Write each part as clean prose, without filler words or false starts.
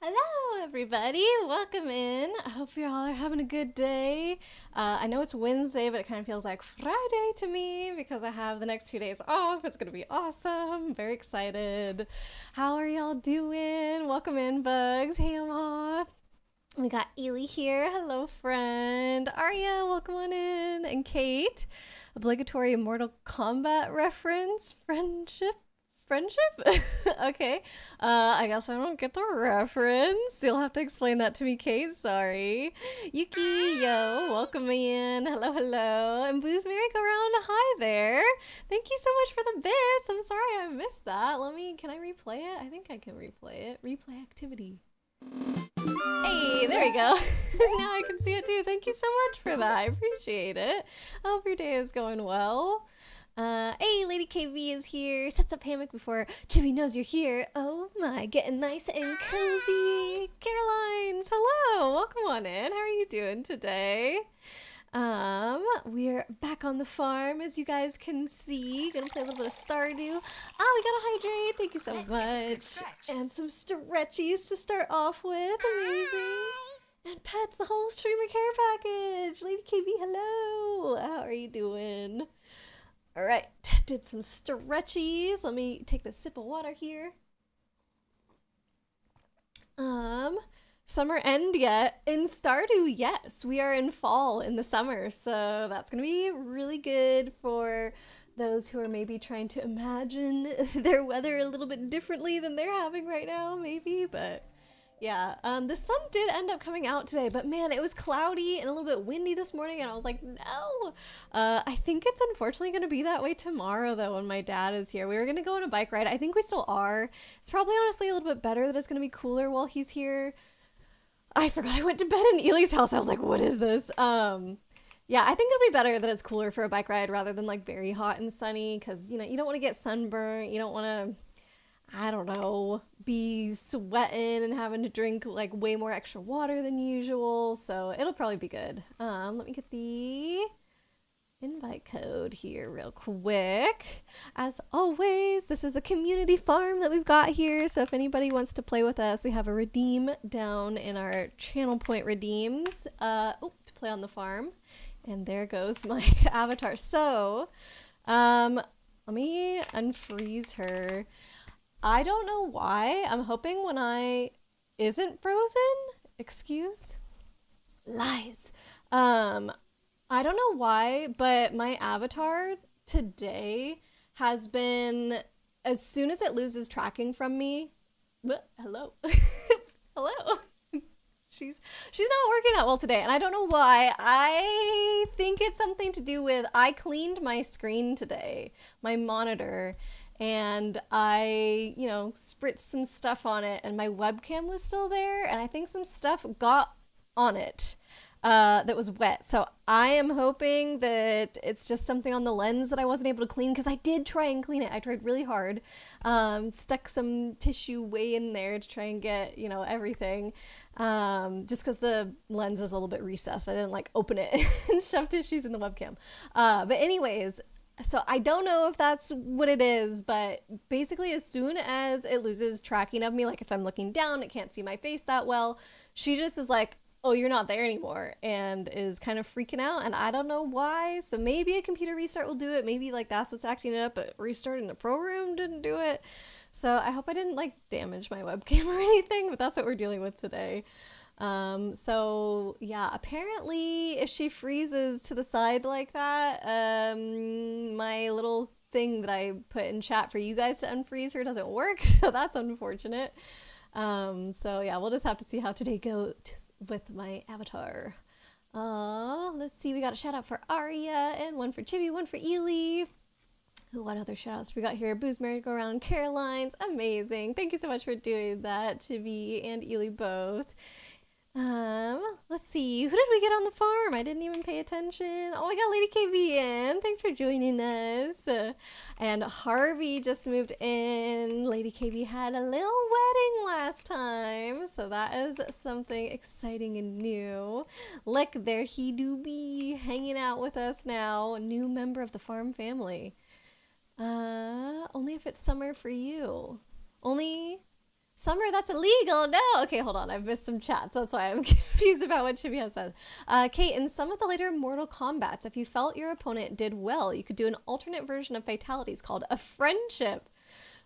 Hello, everybody. Welcome in. I hope you all are having a good day. I know it's Wednesday, but it kind of feels like Friday to me because I have the next 2 days off. It's going to be awesome. Very excited. How are y'all doing? Welcome in, Bugs. Hey, Emma. We got Ely here. Hello, friend. Arya, welcome on in. And Kate. Obligatory Mortal Kombat reference. Friendship? Okay. I guess I don't get the reference. You'll have to explain that to me, Kate. Sorry. Yuki, yo, welcome in. Hello, hello. And Booze Merry-Go-Round, hi there. Thank you so much for the bits. I'm sorry I missed that. Can I replay it? I think I can replay it. Replay activity. Hey, there we go. Now I can see it too. Thank you so much for that. I appreciate it. I hope your day is going well. Hey, Lady KV is here. Sets up hammock before Chibi knows you're here. Oh my, getting nice and cozy. Caroline's, hello. Welcome on in. How are you doing today? We're back on the farm, as you guys can see. Gonna play a little bit of Stardew. We gotta hydrate. Thank you so much. And some stretchies to start off with. Amazing. And pets, the whole streamer care package. Lady KB, hello. How are you doing? All right, did some stretchies. Let me take the sip of water here. Summer end yet? In Stardew, yes. We are in fall in the summer, so that's gonna be really good for those who are maybe trying to imagine their weather a little bit differently than they're having right now, maybe, but yeah, the sun did end up coming out today, but man, it was cloudy and a little bit windy this morning, and I was like, no. I think it's unfortunately going to be that way tomorrow, though, when my dad is here. We were going to go on a bike ride. I think we still are. It's probably honestly a little bit better that it's going to be cooler while he's here. I forgot I went to bed in Ely's house. I was like, what is this? Yeah, I think it'll be better that it's cooler for a bike ride rather than like very hot and sunny, because, you know, you don't want to get sunburnt. You don't want to, I don't know, be sweating and having to drink like way more extra water than usual. So it'll probably be good. Let me get the invite code here real quick. As always, this is a community farm that we've got here. So if anybody wants to play with us, we have a redeem down in our channel point redeems. To play on the farm. And there goes my avatar. So, let me unfreeze her. I don't know why. I'm hoping when I isn't frozen. Excuse? Lies. I don't know why, but my avatar today has been, as soon as it loses tracking from me, hello. Hello. She's not working that well today, and I don't know why. I think it's something to do with, I cleaned my screen today, my monitor, and I, spritzed some stuff on it, and my webcam was still there, and I think some stuff got on it that was wet. So I am hoping that it's just something on the lens that I wasn't able to clean, because I did try and clean it. I tried really hard. Stuck some tissue way in there to try and get, everything. Just because the lens is a little bit recessed. I didn't like open it and shove tissues in the webcam. But anyways, so I don't know if that's what it is, but basically as soon as it loses tracking of me, like if I'm looking down, it can't see my face that well, she just is like, oh, you're not there anymore, and is kind of freaking out, and I don't know why. So maybe a computer restart will do it. Maybe like that's what's acting it up, but restarting the program didn't do it. So I hope I didn't like damage my webcam or anything, but that's what we're dealing with today. So yeah, apparently if she freezes to the side like that, my little thing that I put in chat for you guys to unfreeze her doesn't work, so that's unfortunate. So yeah, we'll just have to see how today goes with my avatar. Let's see, we got a shout out for Aria, and one for Chibi, one for Ely. What other shout outs we got here? Booze Merry-Go-Round, Caroline's, amazing. Thank you so much for doing that, Chibi and Ely both. Let's see, who did we get on the farm? I didn't even pay attention. Oh, I got Lady KB in. Thanks for joining us. And Harvey just moved in. Lady KB had a little wedding last time, so that is something exciting and new. Look, there he do be hanging out with us now, a new member of the farm family. Only if it's summer for you. Only Summer, that's illegal. No. Okay, hold on. I've missed some chats. That's why I'm confused about what Chibi has said. Kate, in some of the later Mortal Kombats, if you felt your opponent did well, you could do an alternate version of fatalities called a friendship,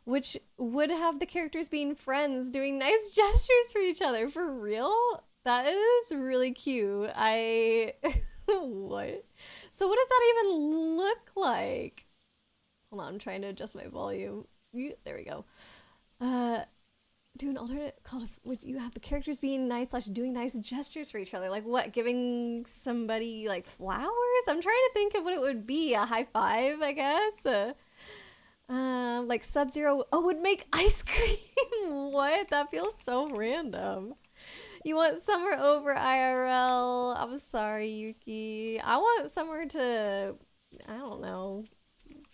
which would have the characters being friends, doing nice gestures for each other. For real? That is really cute. I... What? So what does that even look like? Hold on, I'm trying to adjust my volume. There we go. Do an alternate called would you have the characters being nice / doing nice gestures for each other, like what, giving somebody like flowers? I'm trying to think of what it would be. A high five, I guess. Like Sub-Zero would make ice cream. What? That feels so random. You want Summer over IRL. I'm sorry, Yuki. I want Summer to, I don't know,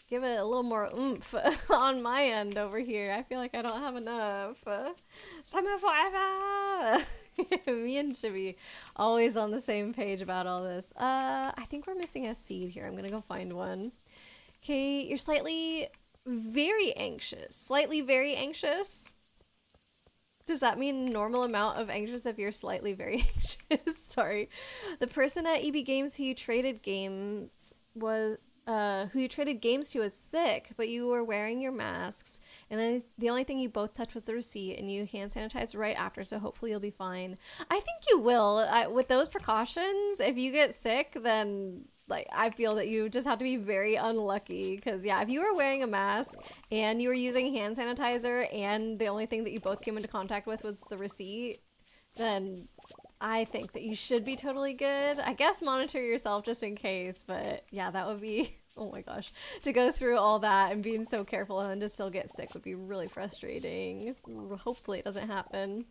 give it a little more oomph on my end over here. I feel like I don't have enough. Summer forever! Me and Chibi always on the same page about all this. I think we're missing a seed here. I'm gonna go find one. Okay, you're slightly very anxious. Slightly very anxious? Does that mean normal amount of anxious if you're slightly very anxious? Sorry. The person at EB Games who you traded games was to was sick, but you were wearing your masks, and then the only thing you both touched was the receipt, and you hand sanitized right after, so hopefully you'll be fine. I think you will. With those precautions, if you get sick, then like I feel that you just have to be very unlucky, because yeah, if you were wearing a mask and you were using hand sanitizer and the only thing that you both came into contact with was the receipt, then I think that you should be totally good. I guess monitor yourself just in case, but yeah, that would be, oh my gosh, to go through all that and being so careful and then to still get sick would be really frustrating. Hopefully it doesn't happen.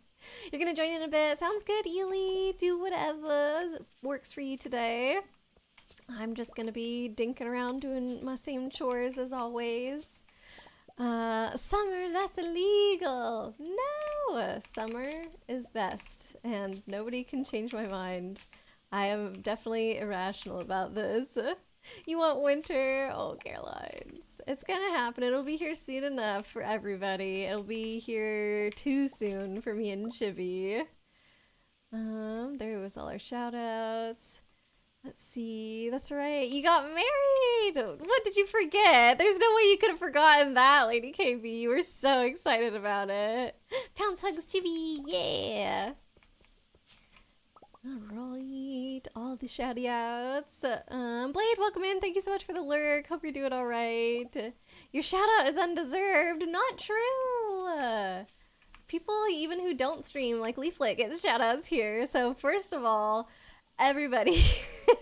You're gonna join in a bit. Sounds good, Ely. Do whatever works for you today. I'm just gonna be dinking around doing my same chores as always. Summer, that's illegal. No, summer is best, and nobody can change my mind. I am definitely irrational about this. You want winter? Oh, Carolines. It's gonna happen. It'll be here soon enough for everybody. It'll be here too soon for me and Chibi. There was all our shout outs. Let's see. That's right. You got married. What did you forget? There's no way you could have forgotten that, Lady KB. You were so excited about it. Pounce hugs, Chibi. Yeah. All right. All the shouty outs. Blade, welcome in. Thank you so much for the lurk. Hope you're doing all right. Your shout out is undeserved. Not true. People even who don't stream, like Leaflet, get shout outs here. So first of all, everybody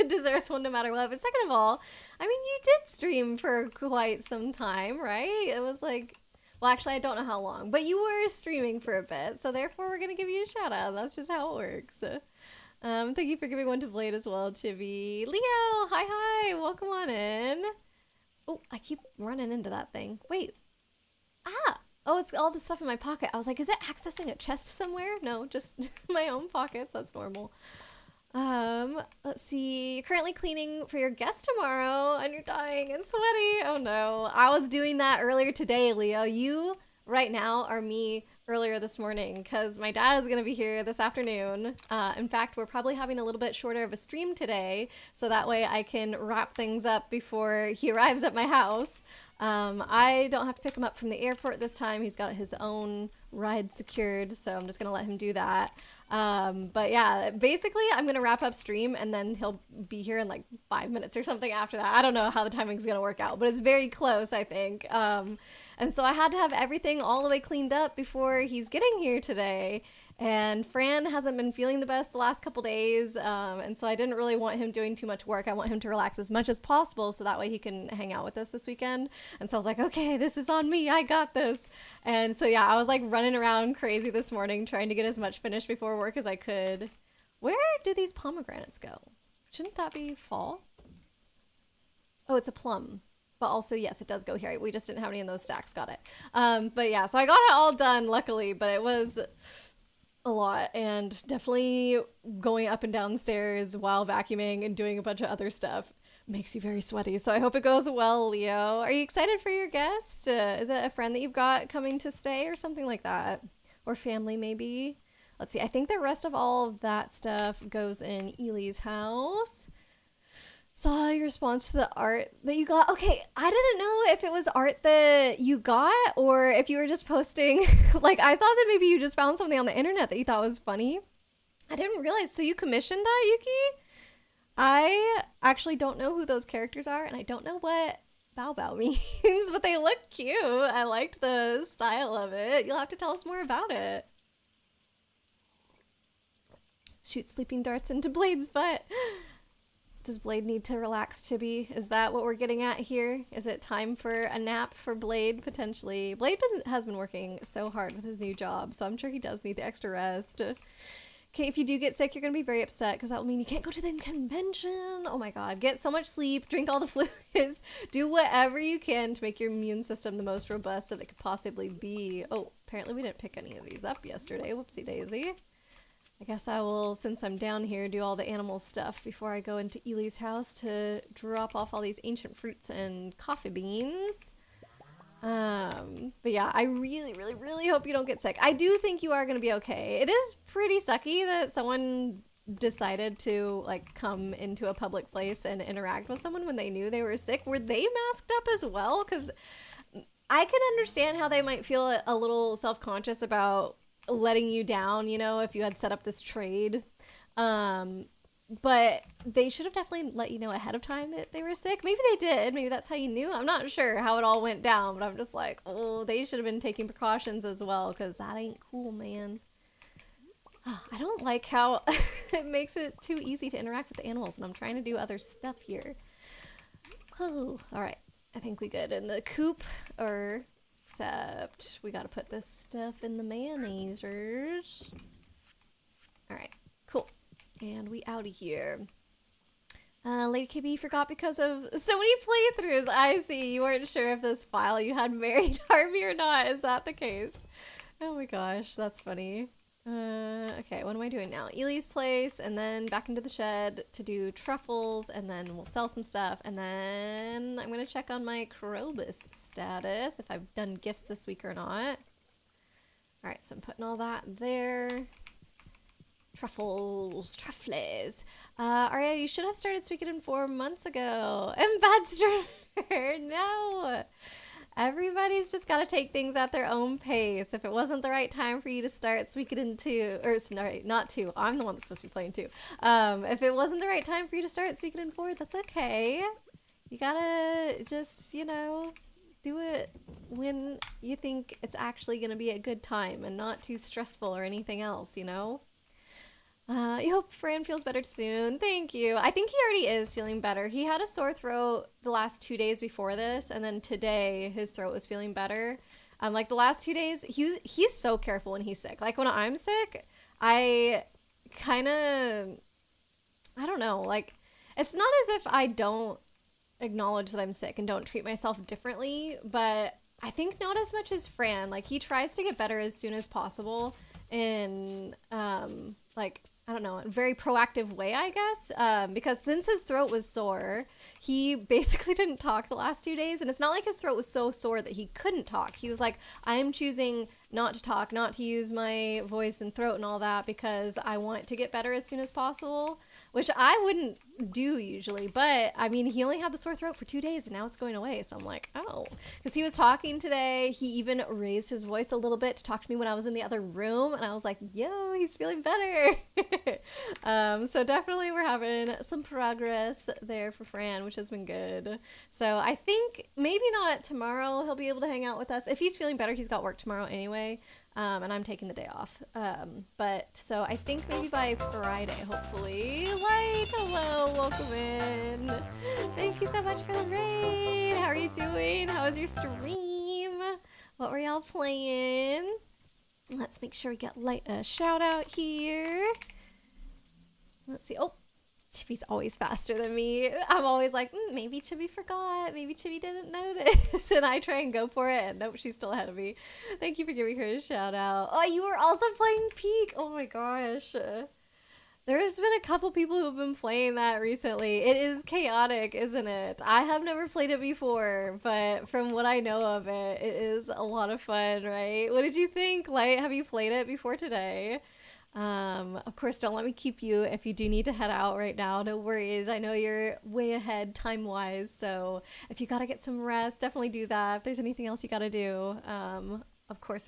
deserves one no matter what. But second of all, I mean, you did stream for quite some time, right? It was like, well, actually, I don't know how long, but you were streaming for a bit. So therefore, we're going to give you a shout out. That's just how it works. Thank you for giving one to Blade as well, Chibi. Leo, hi. Welcome on in. Oh, I keep running into that thing. Wait. Oh, it's all the stuff in my pocket. I was like, is it accessing a chest somewhere? No, just my own pockets. That's normal. Let's see. You're currently cleaning for your guest tomorrow and you're dying and sweaty. Oh no. I was doing that earlier today, Leo. You right now are me earlier this morning because my dad is going to be here this afternoon. In fact, we're probably having a little bit shorter of a stream today, so that way I can wrap things up before he arrives at my house. I don't have to pick him up from the airport this time. He's got his own ride secured, so I'm just going to let him do that. But yeah, basically I'm going to wrap up stream and then he'll be here in like 5 minutes or something after that. I don't know how the timing's going to work out, but it's very close, I think. And so I had to have everything all the way cleaned up before he's getting here today. And Fran hasn't been feeling the best the last couple days, and so I didn't really want him doing too much work. I want him to relax as much as possible so that way he can hang out with us this weekend. And so I was like, okay, this is on me. I got this. And so yeah, I was like running around crazy this morning trying to get as much finished before work as I could. Where do these pomegranates go? Shouldn't that be fall? Oh, it's a plum. But also, yes, it does go here. We just didn't have any in those stacks. Got it. But yeah, so I got it all done, luckily, but it was a lot, and definitely going up and down stairs while vacuuming and doing a bunch of other stuff makes you very sweaty. So I hope it goes well, Leo. Are you excited for your guest? Is it a friend that you've got coming to stay or something like that? or family maybe. Let's see. I think the rest of all of that stuff goes in Ely's house. Saw your response to the art that you got. Okay, I didn't know if it was art that you got or if you were just posting. Like, I thought that maybe you just found something on the internet that you thought was funny. I didn't realize. So you commissioned that, Yuki? I actually don't know who those characters are, and I don't know what Bow Bow means, but they look cute. I liked the style of it. You'll have to tell us more about it. Shoot sleeping darts into Blade's butt. Does Blade need to relax, Chibi? Is that what we're getting at here? Is it time for a nap for Blade, potentially? Blade has been working so hard with his new job, so I'm sure he does need the extra rest. Okay, if you do get sick, you're going to be very upset because that will mean you can't go to the convention. Oh my god. Get so much sleep, drink all the fluids, do whatever you can to make your immune system the most robust that it could possibly be. Oh, apparently we didn't pick any of these up yesterday. Whoopsie daisy. I guess I will, since I'm down here, do all the animal stuff before I go into Ely's house to drop off all these ancient fruits and coffee beans. But yeah, I really, really, really hope you don't get sick. I do think you are going to be okay. It is pretty sucky that someone decided to like come into a public place and interact with someone when they knew they were sick. Were they masked up as well? Because I can understand how they might feel a little self-conscious about letting you down, you know, if you had set up this trade. But they should have definitely let you know ahead of time that they were sick. Maybe they did. Maybe that's how you knew. I'm not sure how it all went down, but I'm just like, oh, they should have been taking precautions as well, because that ain't cool, man. Oh, I don't like how it makes it too easy to interact with the animals, and I'm trying to do other stuff here. Oh, all right. I think we good in the coop, or except we got to put this stuff in the mayonnaisers. All right, cool. And we out of here. Lady KB forgot because of so many playthroughs. I see. You weren't sure if this file you had married Harvey or not. Is that the case? Oh my gosh, that's funny. Okay, what am I doing now? Ely's place, and then back into the shed to do truffles, and then we'll sell some stuff, and then I'm gonna check on my Krobus status, if I've done gifts this week or not. Alright, so I'm putting all that there. Truffles, truffles. Aria, you should have started Suikoden 4 months ago. And Badster, no. Everybody's just got to take things at their own pace. If it wasn't the right time for you to start Suikoden 2, or sorry, not 2. I'm the one that's supposed to be playing 2. If it wasn't the right time for you to start Suikoden 4, that's okay. You gotta just, you know, do it when you think it's actually going to be a good time and not too stressful or anything else, you know? I hope Fran feels better soon. Thank you. I think he already is feeling better. He had a sore throat the last 2 days before this, and then today his throat was feeling better. Like the last 2 days, he's so careful when he's sick. Like when I'm sick, I kind of, I don't know, like it's not as if I don't acknowledge that I'm sick and don't treat myself differently, but I think not as much as Fran. Like he tries to get better as soon as possible in like, I don't know, a very proactive way, I guess, because since his throat was sore, he basically didn't talk the last 2 days, and it's not like his throat was so sore that he couldn't talk. He was like, I'm choosing not to talk, not to use my voice and throat and all that because I want to get better as soon as possible, which I wouldn't do usually, but I mean, he only had the sore throat for 2 days and now it's going away, so I'm like, oh, because he was talking today. He even raised his voice a little bit to talk to me when I was in the other room, and I was like, yo, he's feeling better. So definitely we're having some progress there for Fran, which has been good. So I think maybe not tomorrow he'll be able to hang out with us. If he's feeling better, he's got work tomorrow anyway, and I'm taking the day off. But so I think maybe by Friday, hopefully. Light, hello, welcome in. Thank you so much for the raid. How are you doing? How was your stream? What were y'all playing? Let's make sure we get Light a shout out here. Let's see. Oh, Chibi's always faster than me. I'm always like, maybe Chibi forgot. Maybe Chibi didn't notice. And I try and go for it. And nope, she's still ahead of me. Thank you for giving her a shout out. Oh, you were also playing Peak. Oh my gosh. There's been a couple people who've been playing that recently. It is chaotic, isn't it? I have never played it before, but from what I know of it, it is a lot of fun, right? What did you think, Light? Have you played it before today? Of course, don't let me keep you if you do need to head out right now. No worries. I know you're way ahead time-wise, so if you gotta get some rest, definitely do that. If there's anything else you gotta do, of course,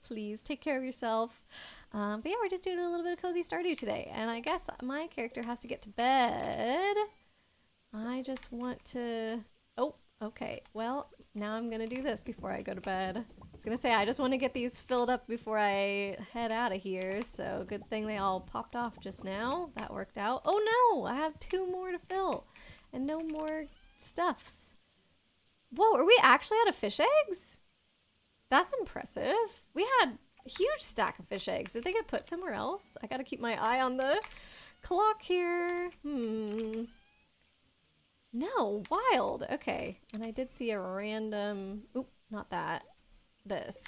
please take care of yourself. But yeah, we're just doing a little bit of cozy Stardew today, and I guess my character has to get to bed. I just want to... Oh, okay. Well, now I'm gonna do this before I go to bed. I was gonna say, I just want to get these filled up before I head out of here, so good thing they all popped off just now. That worked out. Oh no! I have 2 more to fill, and no more stuffs. Whoa, are we actually out of fish eggs? That's impressive. We had a huge stack of fish eggs. Did they get put somewhere else? I gotta keep my eye on the clock here. No, wild. Okay. And I did see a random... Oop, not that. This.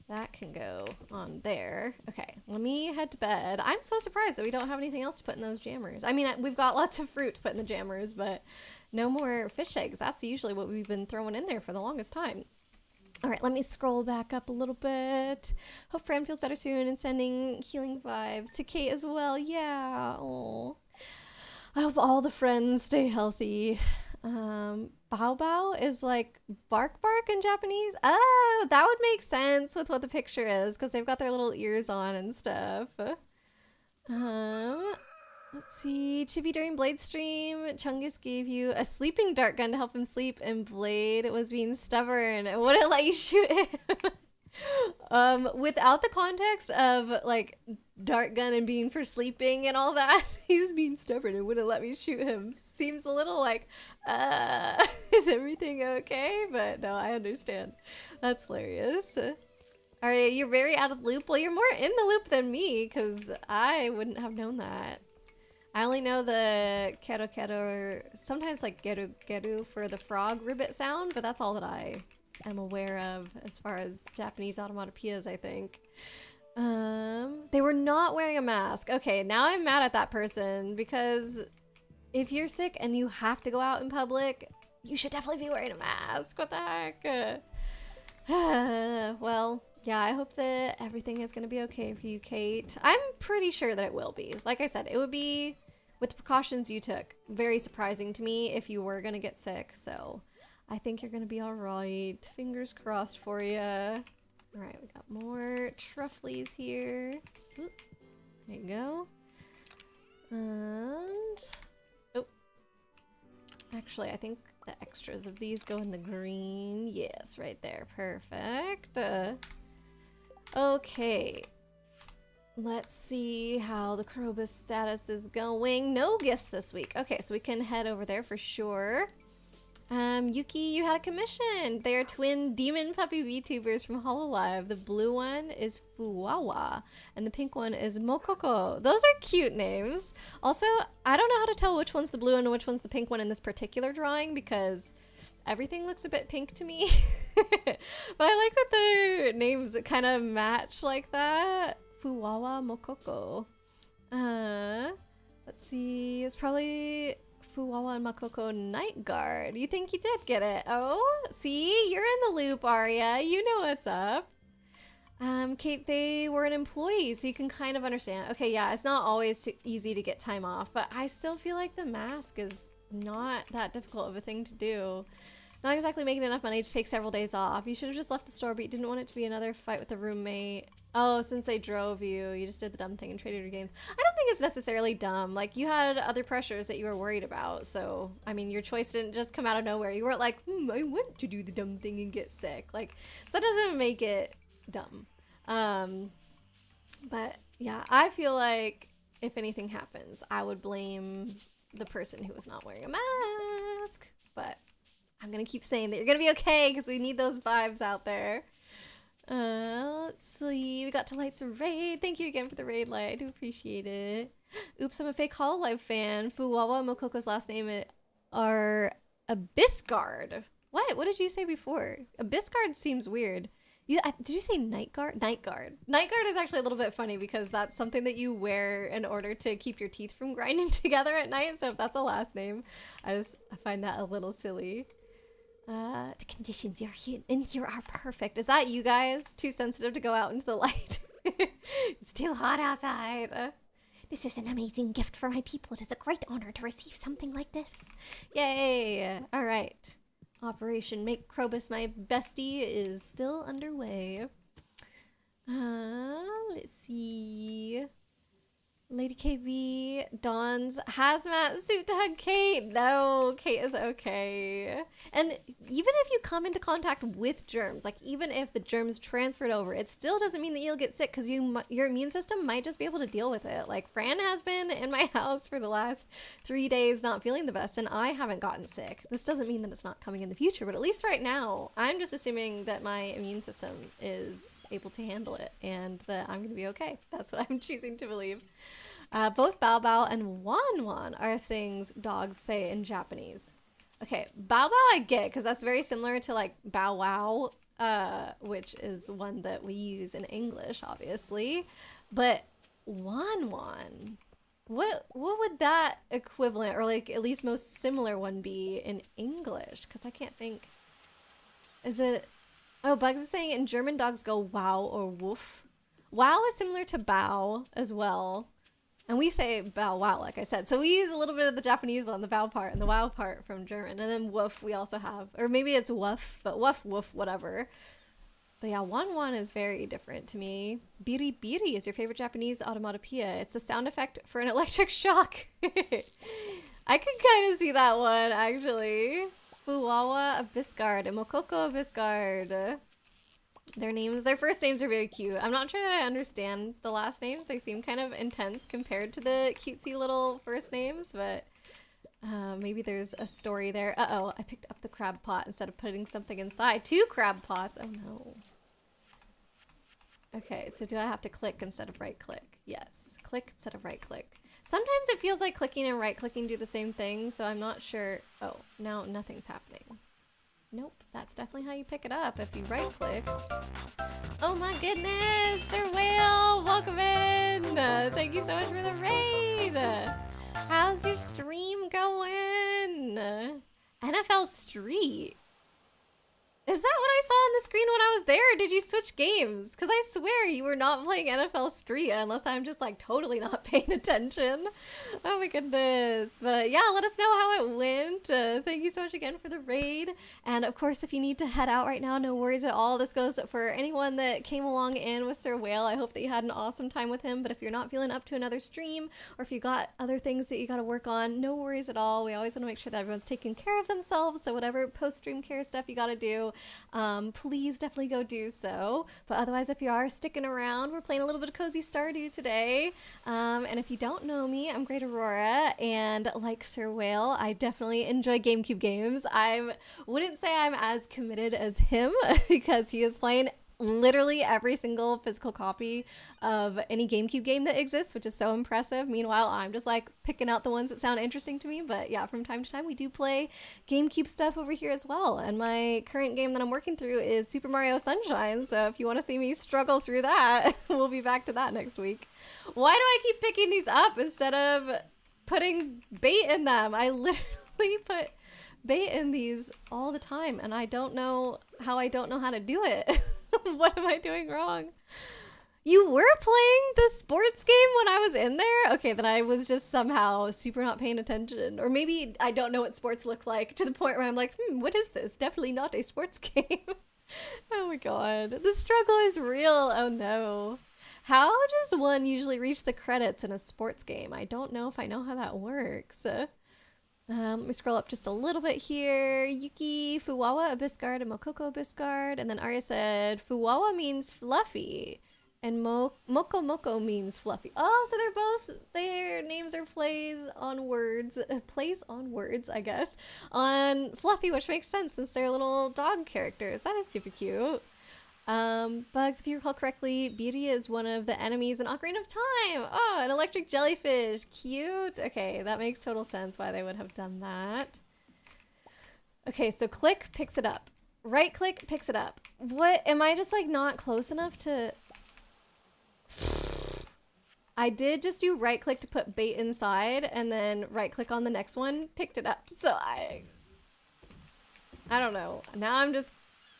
That can go on there. Okay, let me head to bed. I'm so surprised that we don't have anything else to put in those jammers. I mean, we've got lots of fruit to put in the jammers, but no more fish eggs. That's usually what we've been throwing in there for the longest time. All right, let me scroll back up a little bit. Hope Fran feels better soon and sending healing vibes to Kate as well. Yeah. Oh. I hope all the friends stay healthy. Bao bao is like bark bark in Japanese. Oh, that would make sense with what the picture is because they've got their little ears on and stuff. Let's see. Chibi during Blade stream, Chungus gave you a sleeping dart gun to help him sleep, and Blade was being stubborn and wouldn't let you shoot him. Without the context of like dart gun and being for sleeping and all that, he was being stubborn and wouldn't let me shoot him. Seems a little like, is everything okay? But no, I understand. That's hilarious. All right, you're very out of the loop. Well, you're more in the loop than me because I wouldn't have known that. I only know the kero kero, or sometimes like geru geru for the frog ribbit sound, but that's all that I am aware of as far as Japanese onomatopoeias, I think. They were not wearing a mask. Okay, now I'm mad at that person because if you're sick and you have to go out in public, you should definitely be wearing a mask. What the heck? Well, yeah, I hope that everything is going to be okay for you, Kate. I'm pretty sure that it will be. Like I said, it would be, with the precautions you took, very surprising to me if you were going to get sick. So I think you're going to be all right. Fingers crossed for you. All right, we got more truffles here. Oop, there you go. And, oh, actually, I think the extras of these go in the green. Yes, right there. Perfect. Okay. Let's see how the Krobus status is going. No gifts this week. Okay, so we can head over there for sure. Yuki, you had a commission. They are twin demon puppy VTubers from Hololive. The blue one is Fuwawa, and the pink one is Mokoko. Those are cute names. Also, I don't know how to tell which one's the blue one and which one's the pink one in this particular drawing because everything looks a bit pink to me. But I like that their names kind of match like that. Fuwawa Mokoko. Let's see. It's probably Fuwawa and Makoko Night Guard. You think you did get it? Oh, see? You're in the loop, Arya. You know what's up. Kate, they were an employee, so you can kind of understand. Okay, yeah, it's not always easy to get time off, but I still feel like the mask is not that difficult of a thing to do. Not exactly making enough money to take several days off. You should have just left the store, but you didn't want it to be another fight with the roommate. Oh, since they drove you, you just did the dumb thing and traded your games. I don't think it's necessarily dumb. Like, you had other pressures that you were worried about. So, I mean, your choice didn't just come out of nowhere. You weren't like, I want to do the dumb thing and get sick. Like, so that doesn't make it dumb. But, yeah, I feel like if anything happens, I would blame the person who was not wearing a mask. But I'm going to keep saying that you're going to be okay because we need those vibes out there. Let's see. We got to Light's raid. Thank you again for the raid, Light. I do appreciate it. Oops, I'm a fake Hololive fan. Fuwawa and Mokoko's last name are Abyssguard. What? What did you say before? Abyssguard seems weird. Did you say night guard? Night guard. Night guard is actually a little bit funny because that's something that you wear in order to keep your teeth from grinding together at night. So if that's a last name, I find that a little silly. The conditions in here are perfect. Is that you guys? Too sensitive to go out into the light? It's too hot outside. This is an amazing gift for my people. It is a great honor to receive something like this. Yay! All right. Operation Make Krobus My Bestie is still underway. Let's see. Lady KB dons hazmat suit to hug Kate. No, Kate is okay. And even if you come into contact with germs, like even if the germs transferred over, it still doesn't mean that you'll get sick because your immune system might just be able to deal with it. Like Fran has been in my house for the last 3 days not feeling the best, and I haven't gotten sick. This doesn't mean that it's not coming in the future, but at least right now, I'm just assuming that my immune system is able to handle it and that I'm going to be okay. That's what I'm choosing to believe. Both Bao Bao and Wan Wan are things dogs say in Japanese. Okay, Bao Bao I get because that's very similar to like Bow Wow, which is one that we use in English, obviously. But Wan Wan, what would that equivalent or like at least most similar one be in English? Because I can't think. Is it? Oh, Bugs is saying in German dogs go wow or woof. Wow is similar to bow as well. And we say bow wow, like I said. So we use a little bit of the Japanese on the bow part and the wow part from German. And then woof we also have. Or maybe it's woof, but woof, woof, whatever. But yeah, wan wan is very different to me. Biri biri is your favorite Japanese automatopoeia. It's the sound effect for an electric shock. I could kind of see that one, actually. Fuwawa of Biscard and Mokoko of Biscard. Their first names are very cute. I'm not sure that I understand the last names. They seem kind of intense compared to the cutesy little first names, but maybe there's a story there. Uh-oh, I picked up the crab pot instead of putting something inside. 2 crab pots. Oh no. Okay, so do I have to click instead of right click? Yes, click instead of right click. Sometimes it feels like clicking and right clicking do the same thing, so I'm not sure. Oh, now nothing's happening. Nope, that's definitely how you pick it up if you right click. Oh my goodness, Sir Whale, welcome in. Thank you so much for the raid. How's your stream going? NFL Street. Is that what I saw on the screen when I was there, or did you switch games? Because I swear you were not playing NFL Street unless I'm just like totally not paying attention. Oh my goodness. But yeah, let us know how it went. Thank you so much again for the raid. And of course, if you need to head out right now, no worries at all. This goes for anyone that came along in with Sir Whale. I hope that you had an awesome time with him. But if you're not feeling up to another stream, or if you got other things that you got to work on, no worries at all. We always want to make sure that everyone's taking care of themselves. So whatever post-stream care stuff you got to do, please definitely go do so. But otherwise, if you are sticking around, we're playing a little bit of Cozy Stardew today. And if you don't know me, I'm Great Aurora, and like Sir Whale, I definitely enjoy GameCube games. I wouldn't say I'm as committed as him because he is playing literally every single physical copy of any GameCube game that exists, which is so impressive. Meanwhile, I'm just like picking out the ones that sound interesting to me. But yeah, from time to time we do play GameCube stuff over here as well. And my current game that I'm working through is Super Mario Sunshine. So if you want to see me struggle through that, we'll be back to that next week. Why do I keep picking these up instead of putting bait in them? I literally put bait in these all the time, and I don't know how to do it. What am I doing wrong? You were playing the sports game when I was in there? Okay, then I was just somehow super not paying attention. Or maybe I don't know what sports look like to the point where I'm like, what is this? Definitely not a sports game. Oh my god. The struggle is real. Oh no. How does one usually reach the credits in a sports game? I don't know if I know how that works. Let me scroll up just a little bit here. Yuki, Fuwawa, Abyssgard, and Mokoko Abyssgard. And then Arya said, Fuwawa means fluffy, and Moko Moko means fluffy. Oh, so their names are plays on words, I guess, on fluffy, which makes sense since they're little dog characters. That is super cute. Bugs, if you recall correctly, Beauty is one of the enemies in Ocarina of Time. Oh, an electric jellyfish. Cute. Okay, that makes total sense why they would have done that. Okay, so click picks it up. right click picks it up. What, am I just like not close enough to... I did just do right click to put bait inside and then right click on the next one, picked it up. So I don't know. Now I'm just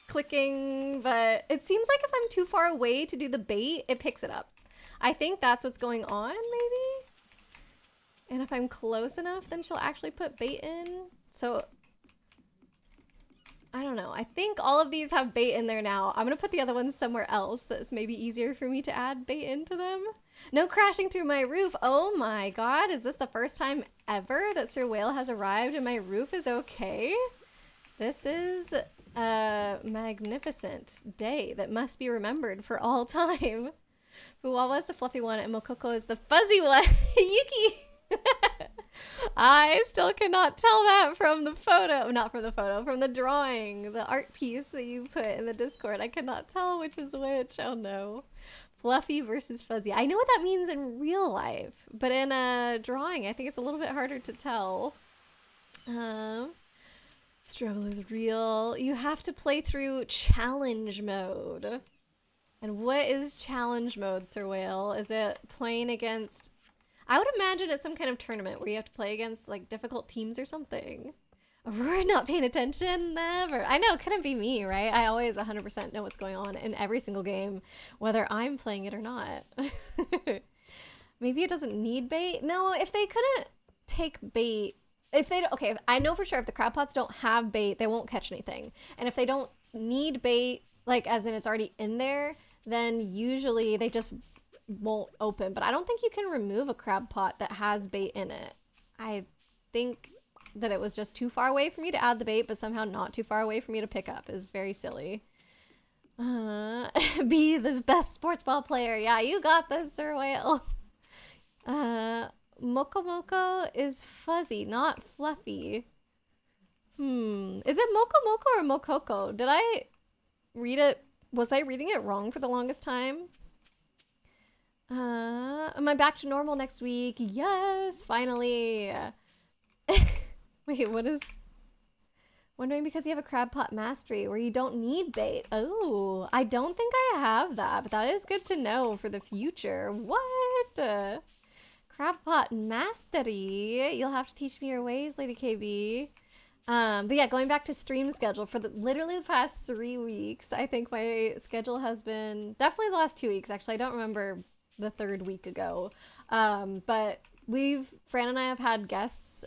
clicking, but it seems like if I'm too far away to do the bait, it picks it up. I think that's what's going on, maybe? And if I'm close enough, then she'll actually put bait in. So, I don't know. I think all of these have bait in there now. I'm gonna put the other ones somewhere else that's maybe easier for me to add bait into them. No crashing through my roof. Oh my god, is this the first time ever that Sir Whale has arrived and my roof is okay? This is a magnificent day that must be remembered for all time. Fuwawa is the fluffy one and Mokoko is the fuzzy one. Yuki! I still cannot tell that from the photo. Not from the photo, from the drawing. The art piece that you put in the Discord. I cannot tell which is which. Oh no. Fluffy versus fuzzy. I know what that means in real life, but in a drawing, I think it's a little bit harder to tell. Struggle is real. You have to play through challenge mode. And what is challenge mode, Sir Whale? Is it playing against... I would imagine it's some kind of tournament where you have to play against like difficult teams or something. Aurora not paying attention? Never. I know, it couldn't be me, right? I always 100% know what's going on in every single game, whether I'm playing it or not. Maybe it doesn't need bait? No, if they couldn't take bait... If they don't, okay, I know for sure if the crab pots don't have bait, they won't catch anything. And if they don't need bait, like as in it's already in there, then usually they just won't open. But I don't think you can remove a crab pot that has bait in it. I think that it was just too far away for me to add the bait, but somehow not too far away for me to pick up is very silly. Be the best sports ball player. Yeah, you got this, Sir Whale. Moko Moko is fuzzy, not fluffy. Is it Moko Moko or Mokoko? Did I read it? Was I reading it wrong for the longest time? Am I back to normal next week? Yes, finally. Wait, what is... Wondering because you have a crab pot mastery where you don't need bait. Oh, I don't think I have that, but that is good to know for the future. What? Crab pot mastery. You'll have to teach me your ways, Lady KB. But yeah, going back to stream schedule for literally the past 3 weeks, I think my schedule has been definitely the last 2 weeks. Actually, I don't remember the 3rd week ago. But Fran and I have had guests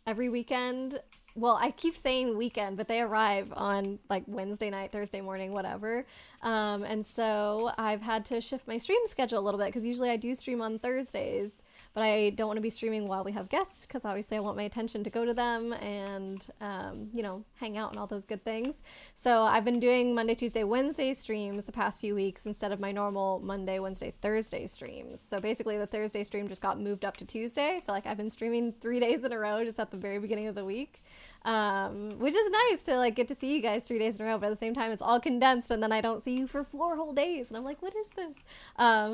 every weekend. Well, I keep saying weekend, but they arrive on like Wednesday night, Thursday morning, whatever. And so I've had to shift my stream schedule a little bit because usually I do stream on Thursdays, but I don't want to be streaming while we have guests because obviously I want my attention to go to them and, you know, hang out and all those good things. So I've been doing Monday, Tuesday, Wednesday streams the past few weeks instead of my normal Monday, Wednesday, Thursday streams. So basically the Thursday stream just got moved up to Tuesday. So like I've been streaming 3 days in a row just at the very beginning of the week. Which is nice to like get to see you guys 3 days in a row, but at the same time it's all condensed and then I don't see you for 4 whole days and I'm like, what is this?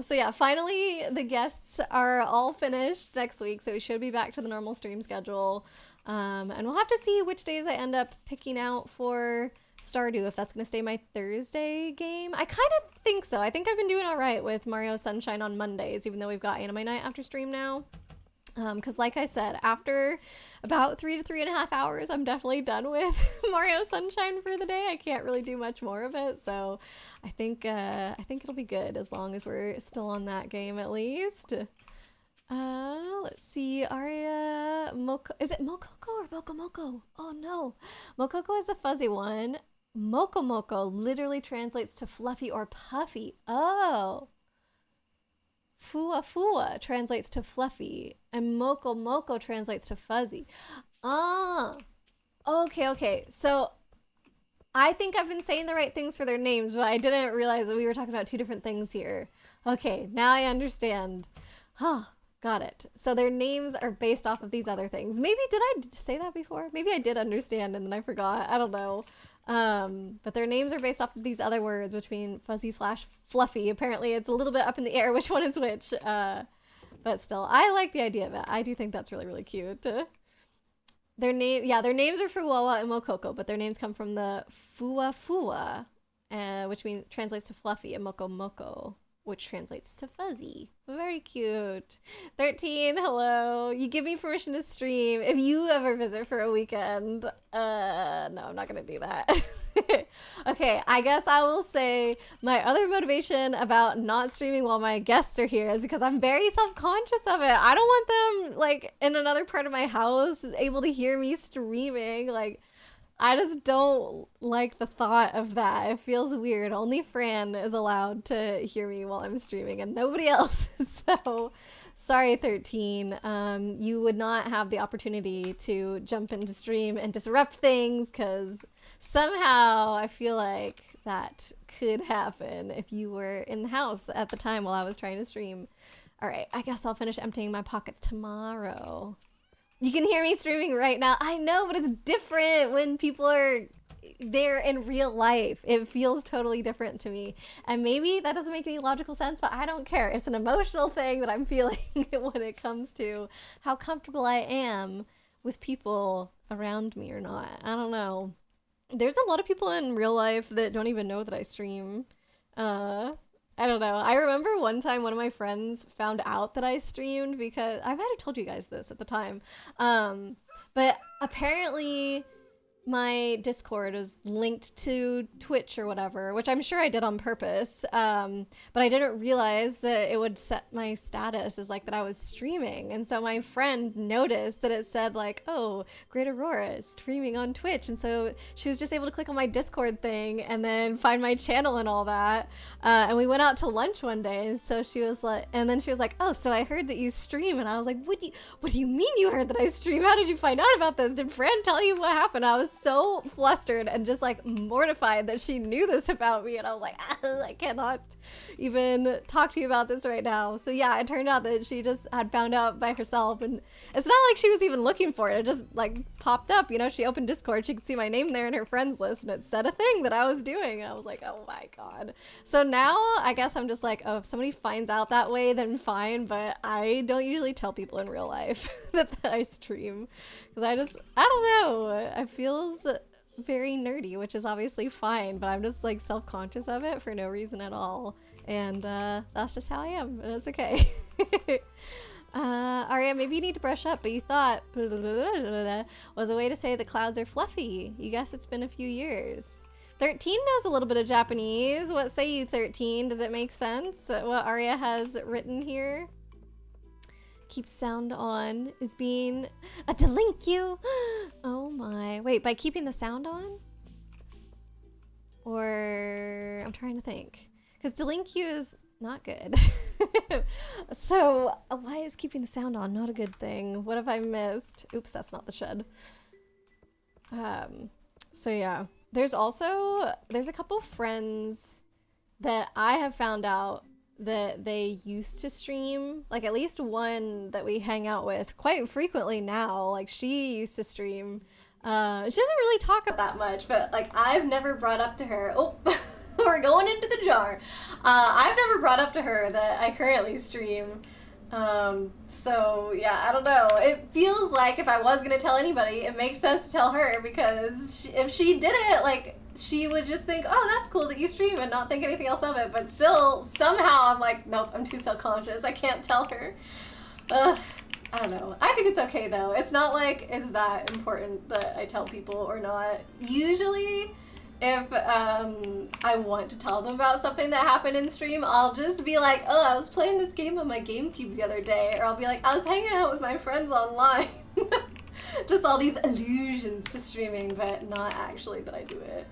So yeah, finally the guests are all finished next week, so we should be back to the normal stream schedule. And we'll have to see which days I end up picking out for Stardew, if that's going to stay my Thursday game. I kind of think so. I think I've been doing all right with Mario Sunshine on Mondays, even though we've got Anime Night after stream now. Because like I said, after about 3 to 3.5 hours, I'm definitely done with Mario Sunshine for the day. I can't really do much more of it, so I think it'll be good as long as we're still on that game at least. Let's see, Aria, is it Mokoko or Mokomoko? Oh no, Mokoko is the fuzzy one. Mokomoko literally translates to fluffy or puffy. Oh. Fua Fua translates to fluffy, and Moko Moko translates to fuzzy. Ah, okay. So I think I've been saying the right things for their names, but I didn't realize that we were talking about 2 different things here. Okay, now I understand. Huh, got it. So their names are based off of these other things. Maybe did I say that before? Maybe I did understand and then I forgot. I don't know. But their names are based off of these other words, which mean fuzzy / fluffy. Apparently it's a little bit up in the air which one is which. But still, I like the idea of it. I do think that's really, really cute. their names are Fuwawa and Mokoko, but their names come from the Fuwa, which means translates to fluffy, and Moko Moko, which translates to fuzzy. Very cute. 13, hello. You give me permission to stream if you ever visit for a weekend. No, I'm not gonna do that. Okay, I guess I will say my other motivation about not streaming while my guests are here is because I'm very self-conscious of it. I don't want them, like, in another part of my house able to hear me streaming. Like, I just don't like the thought of that. It feels weird. Only Fran is allowed to hear me while I'm streaming and nobody else. So, sorry, 13. You would not have the opportunity to jump into stream and disrupt things because somehow I feel like that could happen if you were in the house at the time while I was trying to stream. All right, I guess I'll finish emptying my pockets tomorrow. You can hear me streaming right now. I know, but it's different when people are there in real life. It feels totally different to me. And maybe that doesn't make any logical sense, but I don't care. It's an emotional thing that I'm feeling when it comes to how comfortable I am with people around me or not. I don't know. There's a lot of people in real life that don't even know that I stream. I don't know. I remember one time one of my friends found out that I streamed because I might have told you guys this at the time. But apparently my Discord was linked to Twitch or whatever, which I'm sure I did on purpose. But I didn't realize that it would set my status as like that I was streaming. And so my friend noticed that it said like, oh, Great Aurora is streaming on Twitch. And so she was just able to click on my Discord thing and then find my channel and all that. And we went out to lunch one day. And so she was like, and then she was like, oh, so I heard that you stream. And I was like, what do you mean you heard that I stream? How did you find out about this? Did Fran tell you what happened? I was so flustered and just like mortified that she knew this about me, and I was like, I cannot even talk to you about this right now. So yeah, it turned out that she just had found out by herself, and it's not like she was even looking for it. It just like popped up, you know. She opened Discord, she could see my name there in her friends list, and it said a thing that I was doing, and I was like, oh my god. So now I guess I'm just like, oh, if somebody finds out that way, then fine, but I don't usually tell people in real life that I stream, because I don't know, it feels very nerdy, which is obviously fine, but I'm just like self-conscious of it for no reason at all, and that's just how I am, and it's okay. Aria, maybe you need to brush up, but you thought blah, blah, blah, blah, blah, was a way to say the clouds are fluffy. You guess it's been a few years. 13 knows a little bit of Japanese. What say you, 13? Does it make sense what Aria has written here? Keep sound on is being a delinkyu. Oh my. Wait, by keeping the sound on? Or I'm trying to think. Because delinkyu is not good. So why is keeping the sound on not a good thing? What have I missed? Oops, that's not the shed. So yeah. There's a couple friends that I have found out that they used to stream, like at least one that we hang out with quite frequently now. Like she used to stream. She doesn't really talk about that much, but like I've never brought up to her, oh, we're going into the jar. I've never brought up to her that I currently stream. So yeah, I don't know. It feels like if I was gonna tell anybody, it makes sense to tell her, because if she did it, like, she would just think, oh, that's cool that you stream, and not think anything else of it. But still, somehow, I'm like, nope, I'm too self-conscious. I can't tell her. Ugh, I don't know. I think it's okay, though. It's not like it's that important that I tell people or not. Usually, if I want to tell them about something that happened in stream, I'll just be like, oh, I was playing this game on my GameCube the other day. Or I'll be like, I was hanging out with my friends online. Just all these allusions to streaming, but not actually that I do it.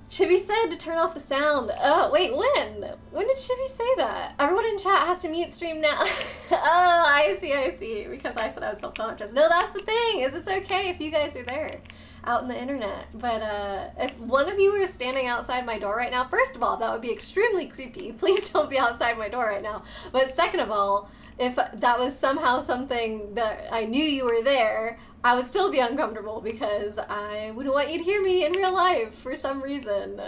Chibi said to turn off the sound. Oh, wait, when? When did Chibi say that? Everyone in chat has to mute stream now. Oh, I see. Because I said I was self-conscious. No, that's the thing, is it's okay if you guys are there out in the internet. But if one of you were standing outside my door right now, first of all, that would be extremely creepy. Please don't be outside my door right now. But second of all, if that was somehow something that I knew you were there, I would still be uncomfortable because I wouldn't want you to hear me in real life for some reason.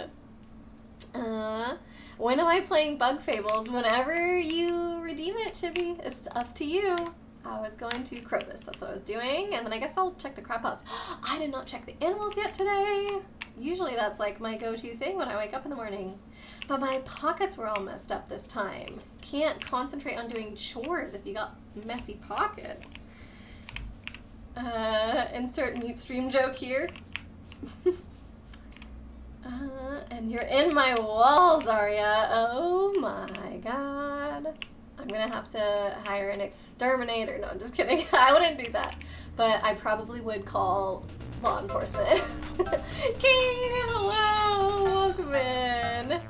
When am I playing Bug Fables? Whenever you redeem it, Chibi. It's up to you. I was going to Krobus. That's what I was doing. And then I guess I'll check the crab pots. I did not check the animals yet today. Usually that's like my go-to thing when I wake up in the morning. But my pockets were all messed up this time. Can't concentrate on doing chores if you got messy pockets. Insert mute stream joke here. And you're in my walls, Arya. Oh my god. I'm gonna have to hire an exterminator. No, I'm just kidding. I wouldn't do that. But I probably would call law enforcement. King, hello! Welcome in.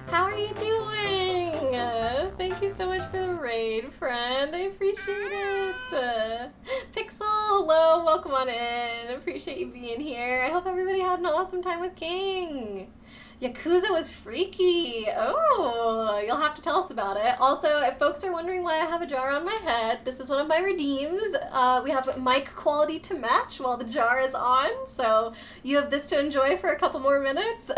How are you doing? Thank you so much for the raid, friend. I appreciate it. Pixel, hello. Welcome on in. Appreciate you being here. I hope everybody had an awesome time with King. Yakuza was freaky. Oh, you'll have to tell us about it. Also, if folks are wondering why I have a jar on my head, this is one of my redeems. We have mic quality to match while the jar is on, so you have this to enjoy for a couple more minutes.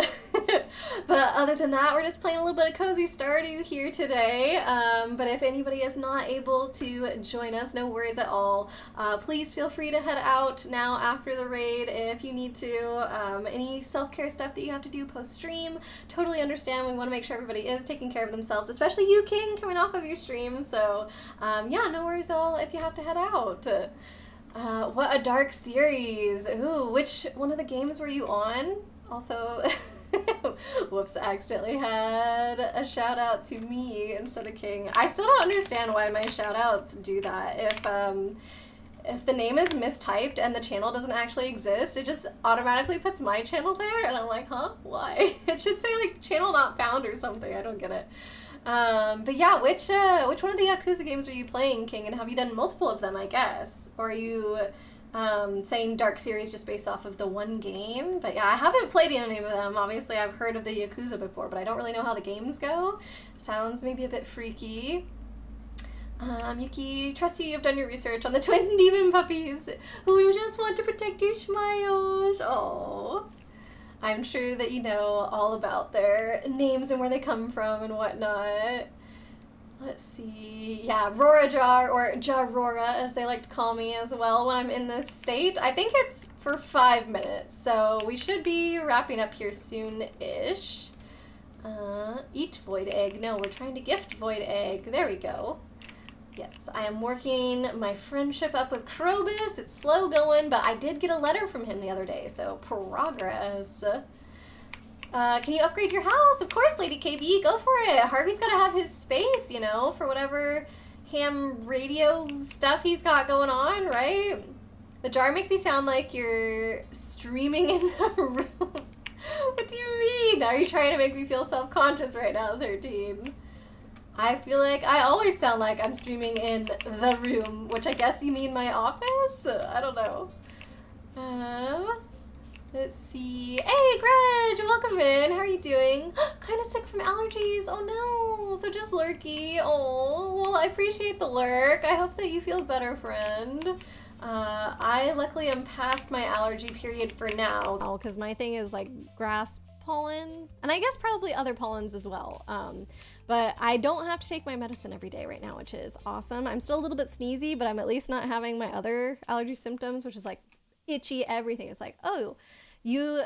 But other than that, we're just playing a little bit of cozy Stardew here today. But if anybody is not able to join us, no worries at all. Please feel free to head out now after the raid if you need to. Any self-care stuff that you have to do post-stream, totally understand. We want to make sure everybody is taking care of themselves, especially you, King, coming off of your stream. So yeah, no worries at all if you have to head out. What a dark series. Ooh, which one of the games were you on? Also, whoops, I accidentally had a shout out to me instead of King. I still don't understand why my shout outs do that. If the name is mistyped and the channel doesn't actually exist, it just automatically puts my channel there, and I'm like, huh? Why? It should say like channel not found or something. I don't get it. But yeah, which one of the Yakuza games are you playing, King? And have you done multiple of them, I guess? Or are you saying Dark Series just based off of the one game? But yeah, I haven't played any of them. Obviously, I've heard of the Yakuza before, but I don't really know how the games go. Sounds maybe a bit freaky. Yuki, trust you've done your research on the twin demon puppies who just want to protect your smiles. Oh, I'm sure that you know all about their names and where they come from and whatnot. Let's see. Yeah, Rora Jar, or Jarora as they like to call me as well when I'm in this state. I think it's for 5 minutes, so we should be wrapping up here soon-ish. Eat Void Egg. No, we're trying to gift Void Egg. There we go. Yes, I am working my friendship up with Krobus. It's slow going, but I did get a letter from him the other day, so progress. Can you upgrade your house? Of course, Lady KB, go for it. Harvey's got to have his space, you know, for whatever ham radio stuff he's got going on, right? The jar makes you sound like you're streaming in the room. What do you mean? Are you trying to make me feel self-conscious right now, 13? I feel like I always sound like I'm streaming in the room, which I guess you mean my office? I don't know. Let's see. Hey, Grudge, welcome in. How are you doing? Kind of sick from allergies. Oh no. So just lurky. Oh, well, I appreciate the lurk. I hope that you feel better, friend. I luckily am past my allergy period for now. Oh, because my thing is like grass pollen, and I guess probably other pollens as well. But I don't have to take my medicine every day right now, which is awesome. I'm still a little bit sneezy, but I'm at least not having my other allergy symptoms, which is like itchy everything. It's like, oh, you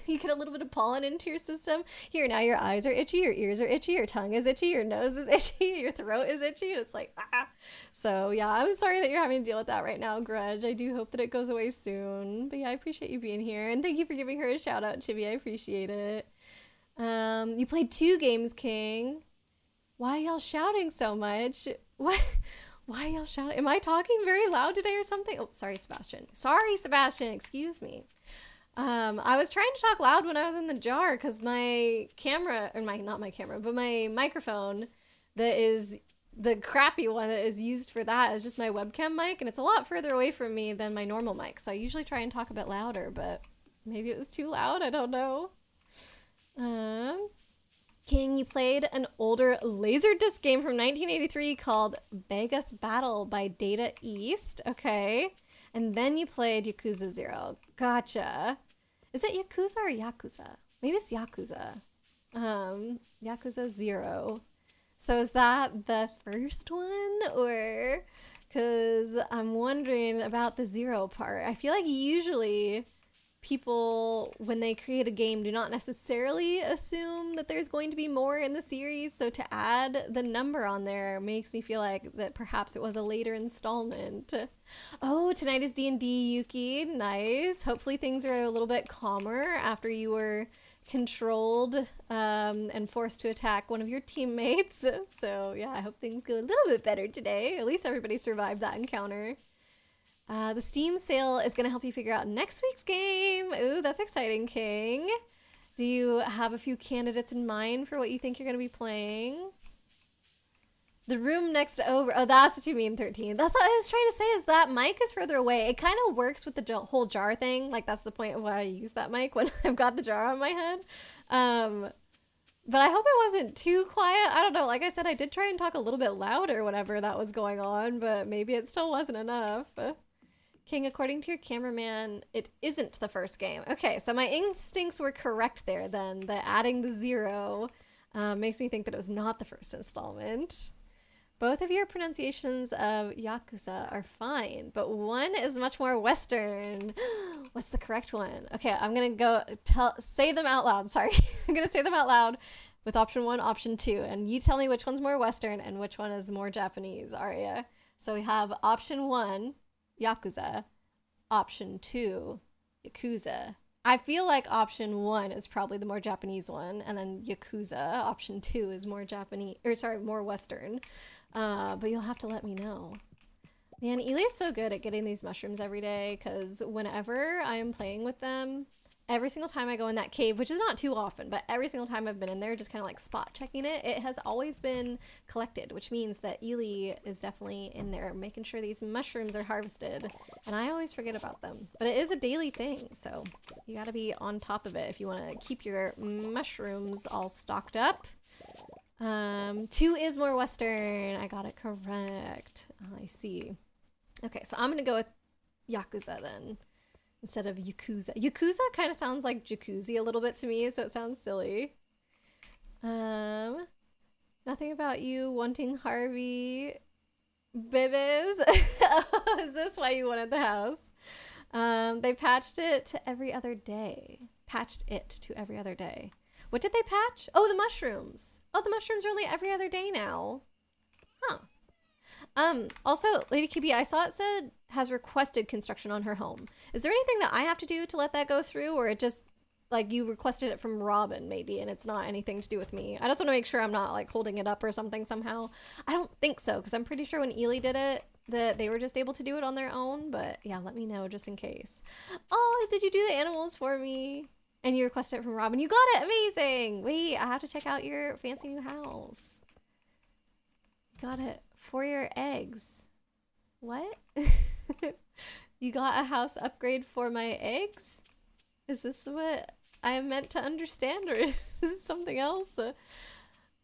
get a little bit of pollen into your system. Here, now your eyes are itchy, your ears are itchy, your tongue is itchy, your nose is itchy, your throat is itchy, and it's like, ah. So yeah, I'm sorry that you're having to deal with that right now, Grudge. I do hope that it goes away soon. But yeah, I appreciate you being here, and thank you for giving her a shout out, Chibi. I appreciate it. You played 2 games, King. Why are y'all shouting so much? Why are y'all shouting? Am I talking very loud today or something? Oh, sorry, Sebastian. Sorry, Sebastian. Excuse me. I was trying to talk loud when I was in the jar because my camera, or not my camera, but my microphone that is the crappy one that is used for that is just my webcam mic, and it's a lot further away from me than my normal mic. So I usually try and talk a bit louder, but maybe it was too loud. I don't know. King, you played an older Laserdisc game from 1983 called Vegas Battle by Data East. Okay. And then you played Yakuza 0. Gotcha. Is it Yakuza or Yakuza? Maybe it's Yakuza. Yakuza 0. So is that the first one, or Because I'm wondering about the zero part. I feel like usually people, when they create a game, do not necessarily assume that there's going to be more in the series. So to add the number on there makes me feel like that perhaps it was a later installment. Oh, tonight is D&D, Yuki. Nice. Hopefully things are a little bit calmer after you were controlled and forced to attack one of your teammates. So yeah, I hope things go a little bit better today. At least everybody survived that encounter. The Steam sale is going to help you figure out next week's game. Ooh, that's exciting, King. Do you have a few candidates in mind for what you think you're going to be playing? The room next over. Oh, that's what you mean, 13. That's what I was trying to say, is that mic is further away. It kind of works with the whole jar thing. Like, that's the point of why I use that mic when I've got the jar on my head. But I hope it wasn't too quiet. I don't know. Like I said, I did try and talk a little bit louder whenever that was going on, but maybe it still wasn't enough. King, according to your cameraman, it isn't the first game. Okay, so my instincts were correct there then. That adding the zero makes me think that it was not the first installment. Both of your pronunciations of Yakuza are fine, but one is much more Western. What's the correct one? Okay, I'm gonna go say them out loud. Sorry, I'm gonna say them out loud with option 1, option 2, and you tell me which one's more Western and which one is more Japanese, Arya. So we have option 1, Yakuza. Option 2, Yakuza. I feel like option 1 is probably the more Japanese one, and then Yakuza, option 2, is more Japanese, or sorry, more Western. But you'll have to let me know. Man, Eli's so good at getting these mushrooms every day, because whenever I am playing with them, every single time I go in that cave, which is not too often, but every single time I've been in there, just kind of like spot checking it, it has always been collected, which means that Eli is definitely in there making sure these mushrooms are harvested, and I always forget about them. But it is a daily thing, so you gotta be on top of it if you want to keep your mushrooms all stocked up. 2 is more Western. I got it correct. Oh, I see. Okay, so I'm gonna go with Yakuza then, instead of Yakuza. Yakuza kind of sounds like jacuzzi a little bit to me, so it sounds silly. Nothing about you wanting Harvey Bibis. Oh, is this why you wanted the house? They patched it to every other day. Patched it to every other day. What did they patch? Oh, the mushrooms. Oh, the mushrooms are only every other day now. Huh. Also, Lady KB, I saw it said has requested construction on her home. Is there anything that I have to do to let that go through, or it just, like, you requested it from Robin, maybe, and it's not anything to do with me? I just want to make sure I'm not, like, holding it up or something somehow. I don't think so, because I'm pretty sure when Eli did it, that they were just able to do it on their own, but yeah, let me know just in case. Oh, did you do the animals for me? And you requested it from Robin. You got it! Amazing! Wait, I have to check out your fancy new house. Got it. For your eggs. What? You got a house upgrade for my eggs? Is this what I am meant to understand, or is this something else?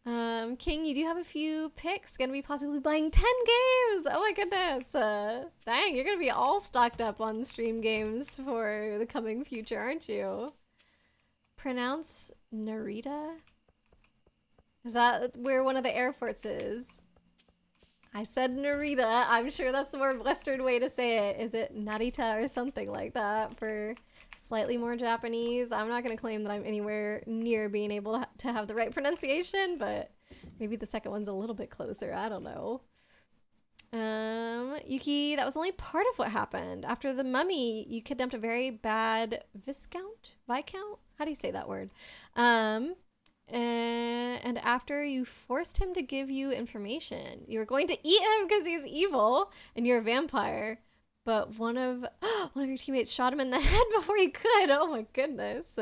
King, you do have a few picks. Gonna be possibly buying 10 games! Oh my goodness! Dang, you're gonna be all stocked up on stream games for the coming future, aren't you? Pronounce Narita? Is that where one of the airports is? I said Narita. I'm sure that's the more Western way to say it. Is it Narita or something like that for slightly more Japanese? I'm not going to claim that I'm anywhere near being able to have the right pronunciation, but maybe the second one's a little bit closer. I don't know. Yuki, that was only part of what happened. After the mummy, you kidnapped a very bad Viscount? How do you say that word? And after you forced him to give you information, you were going to eat him because he's evil and you're a vampire. But one of your teammates shot him in the head before he could. Oh my goodness.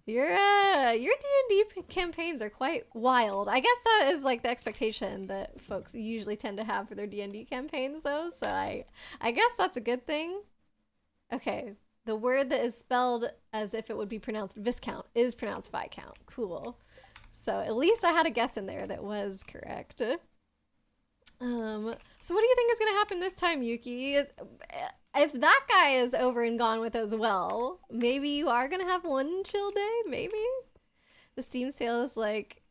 Your D&D campaigns are quite wild. I guess that is like the expectation that folks usually tend to have for their D&D campaigns though. So I guess that's a good thing. Okay. The word that is spelled as if it would be pronounced Viscount is pronounced Viscount. Cool. So at least I had a guess in there that was correct. So what do you think is going to happen this time, Yuki? If that guy is over and gone with as well, maybe you are going to have one chill day, maybe? The Steam sale is like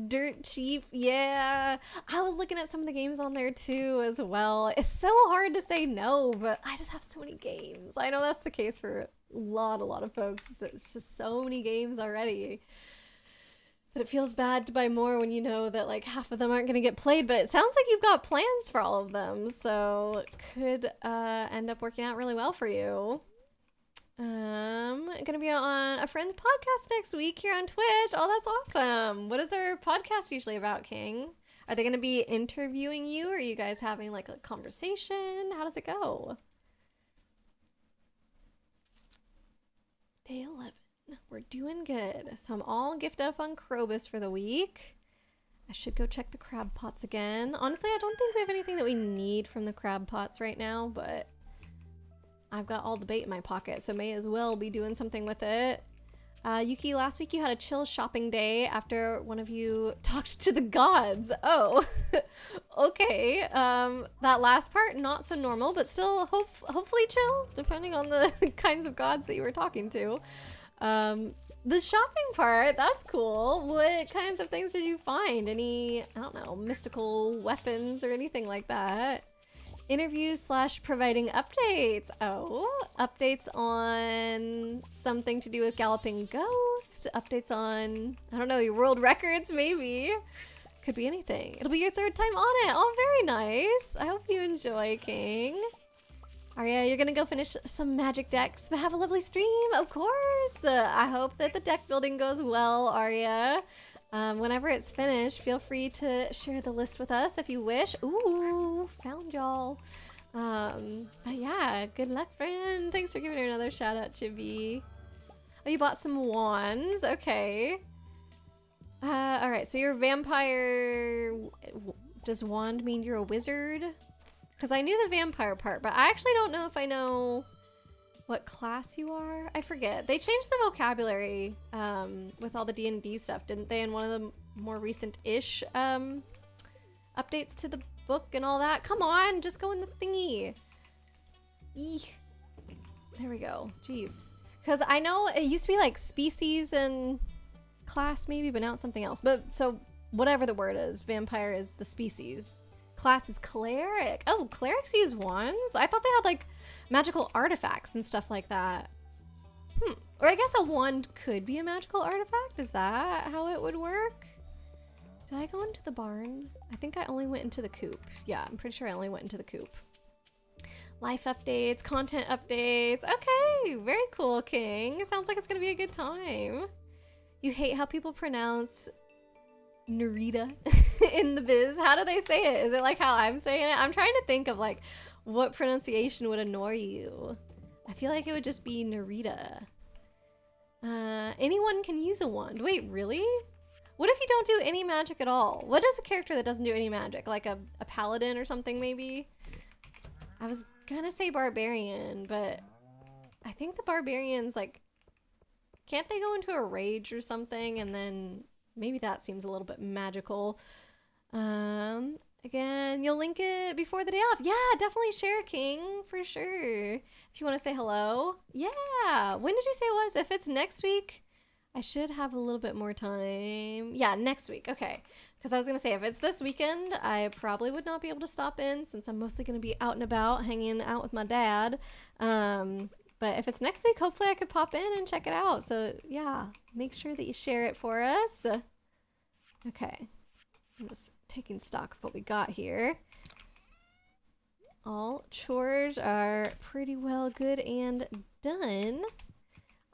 Dirt cheap, yeah. I was looking at some of the games on there too as well. It's so hard to say no, but I just have so many games. I know that's the case for a lot of folks. It's just so many games already that it feels bad to buy more when you know that like half of them aren't going to get played, but it sounds like you've got plans for all of them, so it could end up working out really well for you. Gonna be on a friend's podcast next week here on Twitch. Oh, that's awesome. What is their podcast usually about, King? Are they gonna be interviewing you, or are you guys having like a conversation? How does it go? Day 11. We're doing good. So I'm all gifted up on Krobus for the week. I should go check the crab pots again. Honestly, I don't think we have anything that we need from the crab pots right now, but I've got all the bait in my pocket, so may as well be doing something with it. Yuki, last week you had a chill shopping day after one of you talked to the gods. Oh, okay. That last part, not so normal, but still hopefully chill, depending on the kinds of gods that you were talking to. The shopping part, that's cool. What kinds of things did you find? Any, I don't know, mystical weapons or anything like that? Interviews / providing updates. Oh, updates on something to do with Galloping Ghost. Updates on, I don't know, your world records maybe. Could be anything. It'll be your 3rd time on it. Oh, very nice. I hope you enjoy, King. Arya, you're gonna go finish some magic decks, but have a lovely stream, of course. I hope that the deck building goes well, Arya. Whenever it's finished, feel free to share the list with us if you wish. Ooh, found y'all. But yeah, good luck, friend. Thanks for giving her another shout out, Chibi. Oh, you bought some wands. Okay. All right, so you're a vampire. Does wand mean you're a wizard? Because I knew the vampire part, but I actually don't know if I know what class you are. I forget. They changed the vocabulary with all the D&D stuff, didn't they? In one of the more recent-ish updates to the book and all that. Come on, just go in the thingy. Eek. There we go. Jeez. Because I know it used to be like species and class maybe, but now it's something else. But so whatever the word is, vampire is the species. Class is cleric. Oh, clerics use wands? I thought they had like magical artifacts and stuff like that. Or I guess a wand could be a magical artifact. Is that how it would work? Did I go into the barn? I think I only went into the coop. Yeah, I'm pretty sure I only went into the coop. Life updates, content updates. Okay, very cool, King. It sounds like it's gonna be a good time. You hate how people pronounce Narita in the biz. How do they say it? Is it like how I'm saying it? I'm trying to think of like what pronunciation would annoy you. I feel like it would just be Narita. Anyone can use a wand. Wait, really? What if you don't do any magic at all? What is a character that doesn't do any magic? Like a paladin or something maybe? I was gonna say barbarian, but I think the barbarians, like, can't they go into a rage or something and then maybe that seems a little bit magical. Again, you'll link it before the day off. Yeah, definitely share, King, for sure. If you want to say hello. Yeah. When did you say it was? If it's next week, I should have a little bit more time. Yeah, next week. Okay. Because I was going to say, if it's this weekend, I probably would not be able to stop in since I'm mostly going to be out and about, hanging out with my dad. But if it's next week, hopefully I could pop in and check it out. So yeah, make sure that you share it for us. Okay. I'm just taking stock of what we got here. All chores are pretty well good and done.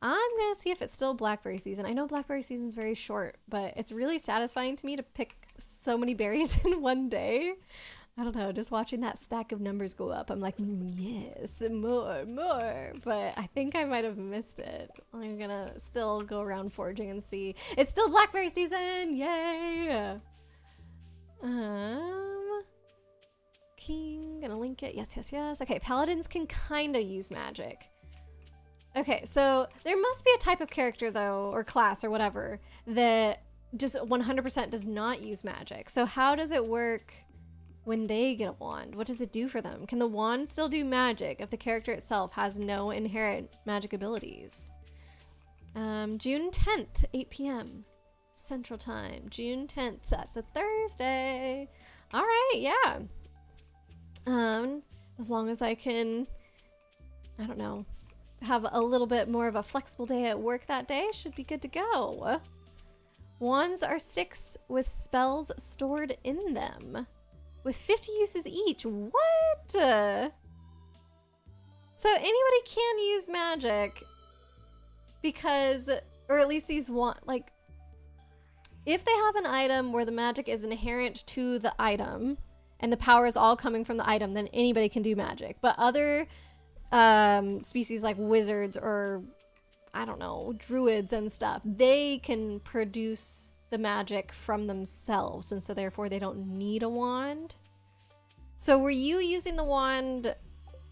I'm gonna see if it's still blackberry season. I know blackberry season is very short, but it's really satisfying to me to pick so many berries in one day. I don't know, just watching that stack of numbers go up, I'm like, yes, more. But I think I might have missed it. I'm gonna still go around foraging and see. It's still blackberry season! Yay! King, gonna link it. Yes. Okay, paladins can kinda use magic. Okay, so there must be a type of character though, or class or whatever, that just 100% does not use magic. So how does it work when they get a wand? What does it do for them? Can the wand still do magic if the character itself has no inherent magic abilities? June 10th, 8 p.m. Central Time, June 10th. That's a Thursday. All right, yeah. As long as I can, I don't know, have a little bit more of a flexible day at work that day, should be good to go. Wands are sticks with spells stored in them, with 50 uses each. What? So anybody can use magic because, or at least these like, if they have an item where the magic is inherent to the item and the power is all coming from the item, then anybody can do magic. But other species like wizards or, I don't know, druids and stuff, they can produce the magic from themselves, and so therefore they don't need a wand. So were you using the wand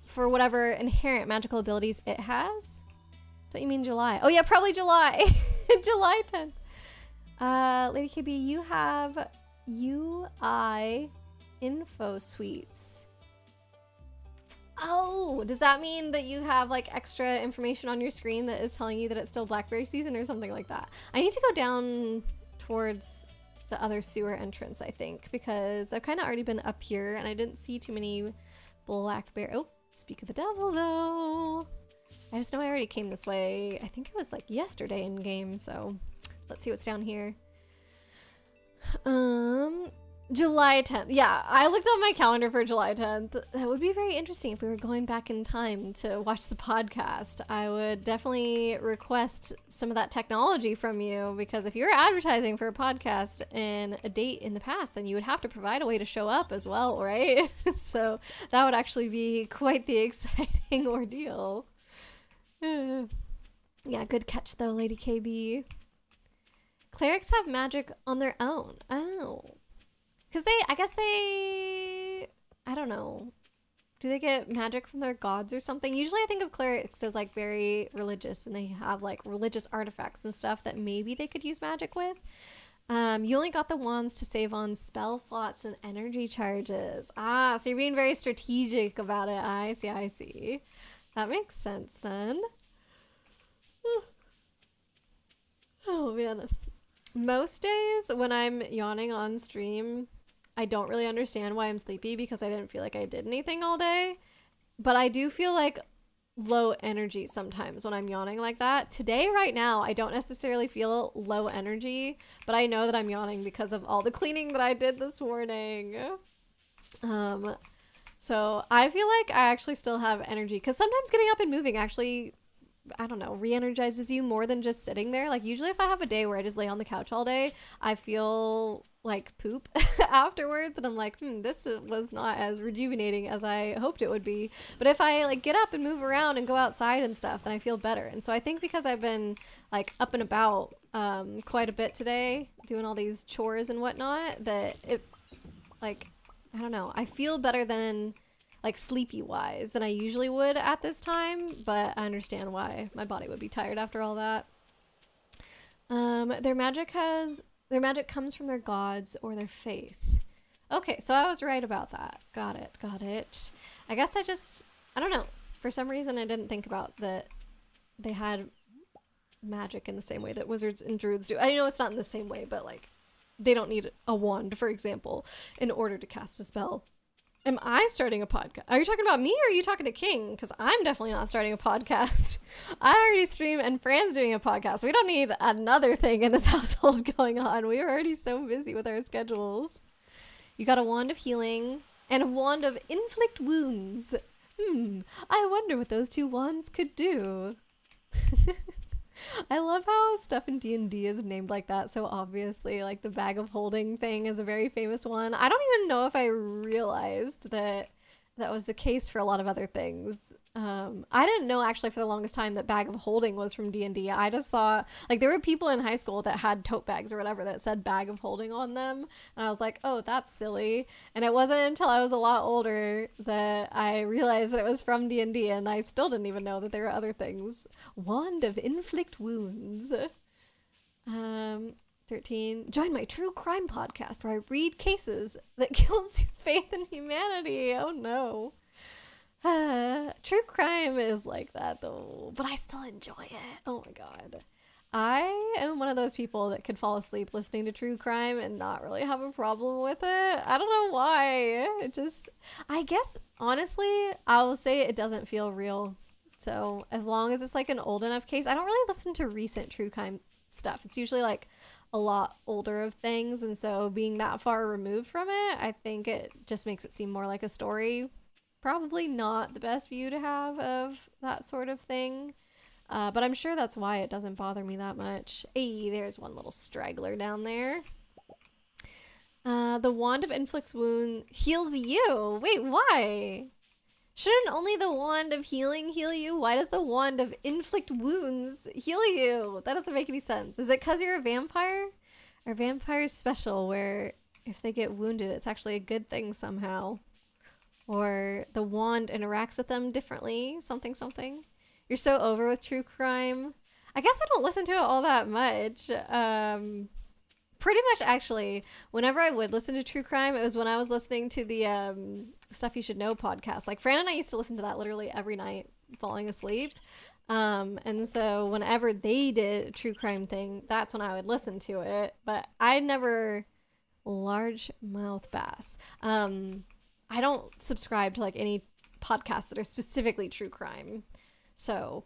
for whatever inherent magical abilities it has? Don't you mean July? Oh yeah, probably July. July 10th. Lady KB, you have UI info suites. Oh, does that mean that you have like extra information on your screen that is telling you that it's still blackberry season or something like that? I need to go down towards the other sewer entrance, I think, because I've kind of already been up here and I didn't see too many blackberry. Oh, speak of the devil though. I just know I already came this way. I think it was like yesterday in game, so let's see what's down here. July 10th. Yeah, I looked on my calendar for July 10th. That would be very interesting if we were going back in time to watch the podcast. I would definitely request some of that technology from you, because if you're advertising for a podcast in a date in the past, then you would have to provide a way to show up as well, right? So that would actually be quite the exciting ordeal. Yeah, good catch though, Lady KB. Clerics have magic on their own. Oh. Because I don't know. Do they get magic from their gods or something? Usually I think of clerics as like very religious, and they have like religious artifacts and stuff that maybe they could use magic with. You only got the wands to save on spell slots and energy charges. Ah, so you're being very strategic about it. I see. That makes sense then. Oh man. Most days when I'm yawning on stream, I don't really understand why I'm sleepy, because I didn't feel like I did anything all day. But I do feel like low energy sometimes when I'm yawning like that. Today, right now, I don't necessarily feel low energy, but I know that I'm yawning because of all the cleaning that I did this morning. So I feel like I actually still have energy, because sometimes getting up and moving actually, I don't know, re-energizes you more than just sitting there. Like usually if I have a day where I just lay on the couch all day, I feel like poop afterwards, and I'm like, this was not as rejuvenating as I hoped it would be. But if I like get up and move around and go outside and stuff, then I feel better. And so I think because I've been like up and about quite a bit today, doing all these chores and whatnot, that it, like, I don't know, I feel better than like sleepy wise than I usually would at this time, but I understand why my body would be tired after all that. Their magic comes from their gods or their faith. Okay, so I was right about that. Got it. I guess I don't know. For some reason I didn't think about that they had magic in the same way that wizards and druids do. I know it's not in the same way, but like they don't need a wand, for example, in order to cast a spell. Am I starting a podcast? Are you talking about me, or are you talking to King? Because I'm definitely not starting a podcast. I already stream and Fran's doing a podcast. We don't need another thing in this household going on. We are already so busy with our schedules. You got a wand of healing and a wand of inflict wounds. I wonder what those two wands could do. I love how stuff in D&D is named like that so obviously. Like the bag of holding thing is a very famous one. I don't even know if I realized that that was the case for a lot of other things. I didn't know actually for the longest time that bag of holding was from D&D. I just saw like there were people in high school that had tote bags or whatever that said bag of holding on them, and I was like, oh, that's silly. And it wasn't until I was a lot older that I realized that it was from D&D, and I still didn't even know that there were other things. Wand of inflict wounds. 13. Join my true crime podcast where I read cases that kills faith in humanity. Oh no. True crime is like that though, but I still enjoy it. Oh my god. I am one of those people that could fall asleep listening to true crime and not really have a problem with it. I don't know why. It just, I guess, honestly, I will say it doesn't feel real. So as long as it's like an old enough case, I don't really listen to recent true crime stuff. It's usually like a lot older of things. And so being that far removed from it, I think it just makes it seem more like a story. Probably not the best view to have of that sort of thing. But I'm sure that's why it doesn't bother me that much. Hey, there's one little straggler down there. The wand of inflicts wound heals you. Wait, why? Shouldn't only the wand of healing heal you? Why does the wand of inflict wounds heal you? That doesn't make any sense. Is it because you're a vampire? Are vampires special where if they get wounded, it's actually a good thing somehow? Or the wand interacts with them differently? Something, something. You're so over with true crime. I guess I don't listen to it all that much. Pretty much actually, whenever I would listen to true crime, it was when I was listening to the Stuff You Should Know podcast. Like Fran and I used to listen to that literally every night falling asleep. And so whenever they did a true crime thing, that's when I would listen to it. But I never largemouth bass. I don't subscribe to like any podcasts that are specifically true crime. So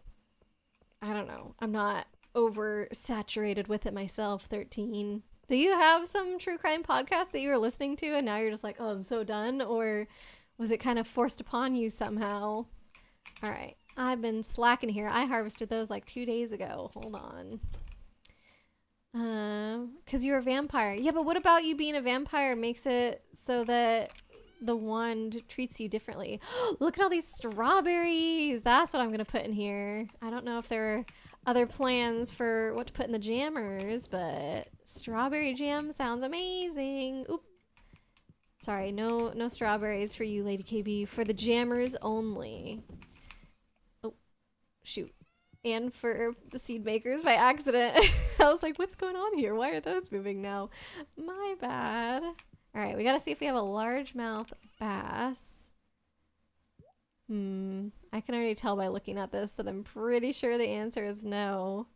I don't know. I'm not oversaturated with it myself, 13. Do you have some true crime podcasts that you were listening to and now you're just like, oh, I'm so done? Or was it kind of forced upon you somehow? All right. I've been slacking here. I harvested those like 2 days ago. Hold on. 'Cause you're a vampire. Yeah, but what about you being a vampire makes it so that the wand treats you differently? Look at all these strawberries. That's what I'm going to put in here. I don't know if there are other plans for what to put in the jammers, but strawberry jam sounds amazing. Oop. Sorry, no strawberries for you, Lady KB. For the jammers only. Oh, shoot. And for the seed makers by accident. I was like, what's going on here? Why are those moving now? My bad. All right, we got to see if we have a largemouth bass. I can already tell by looking at this that I'm pretty sure the answer is no.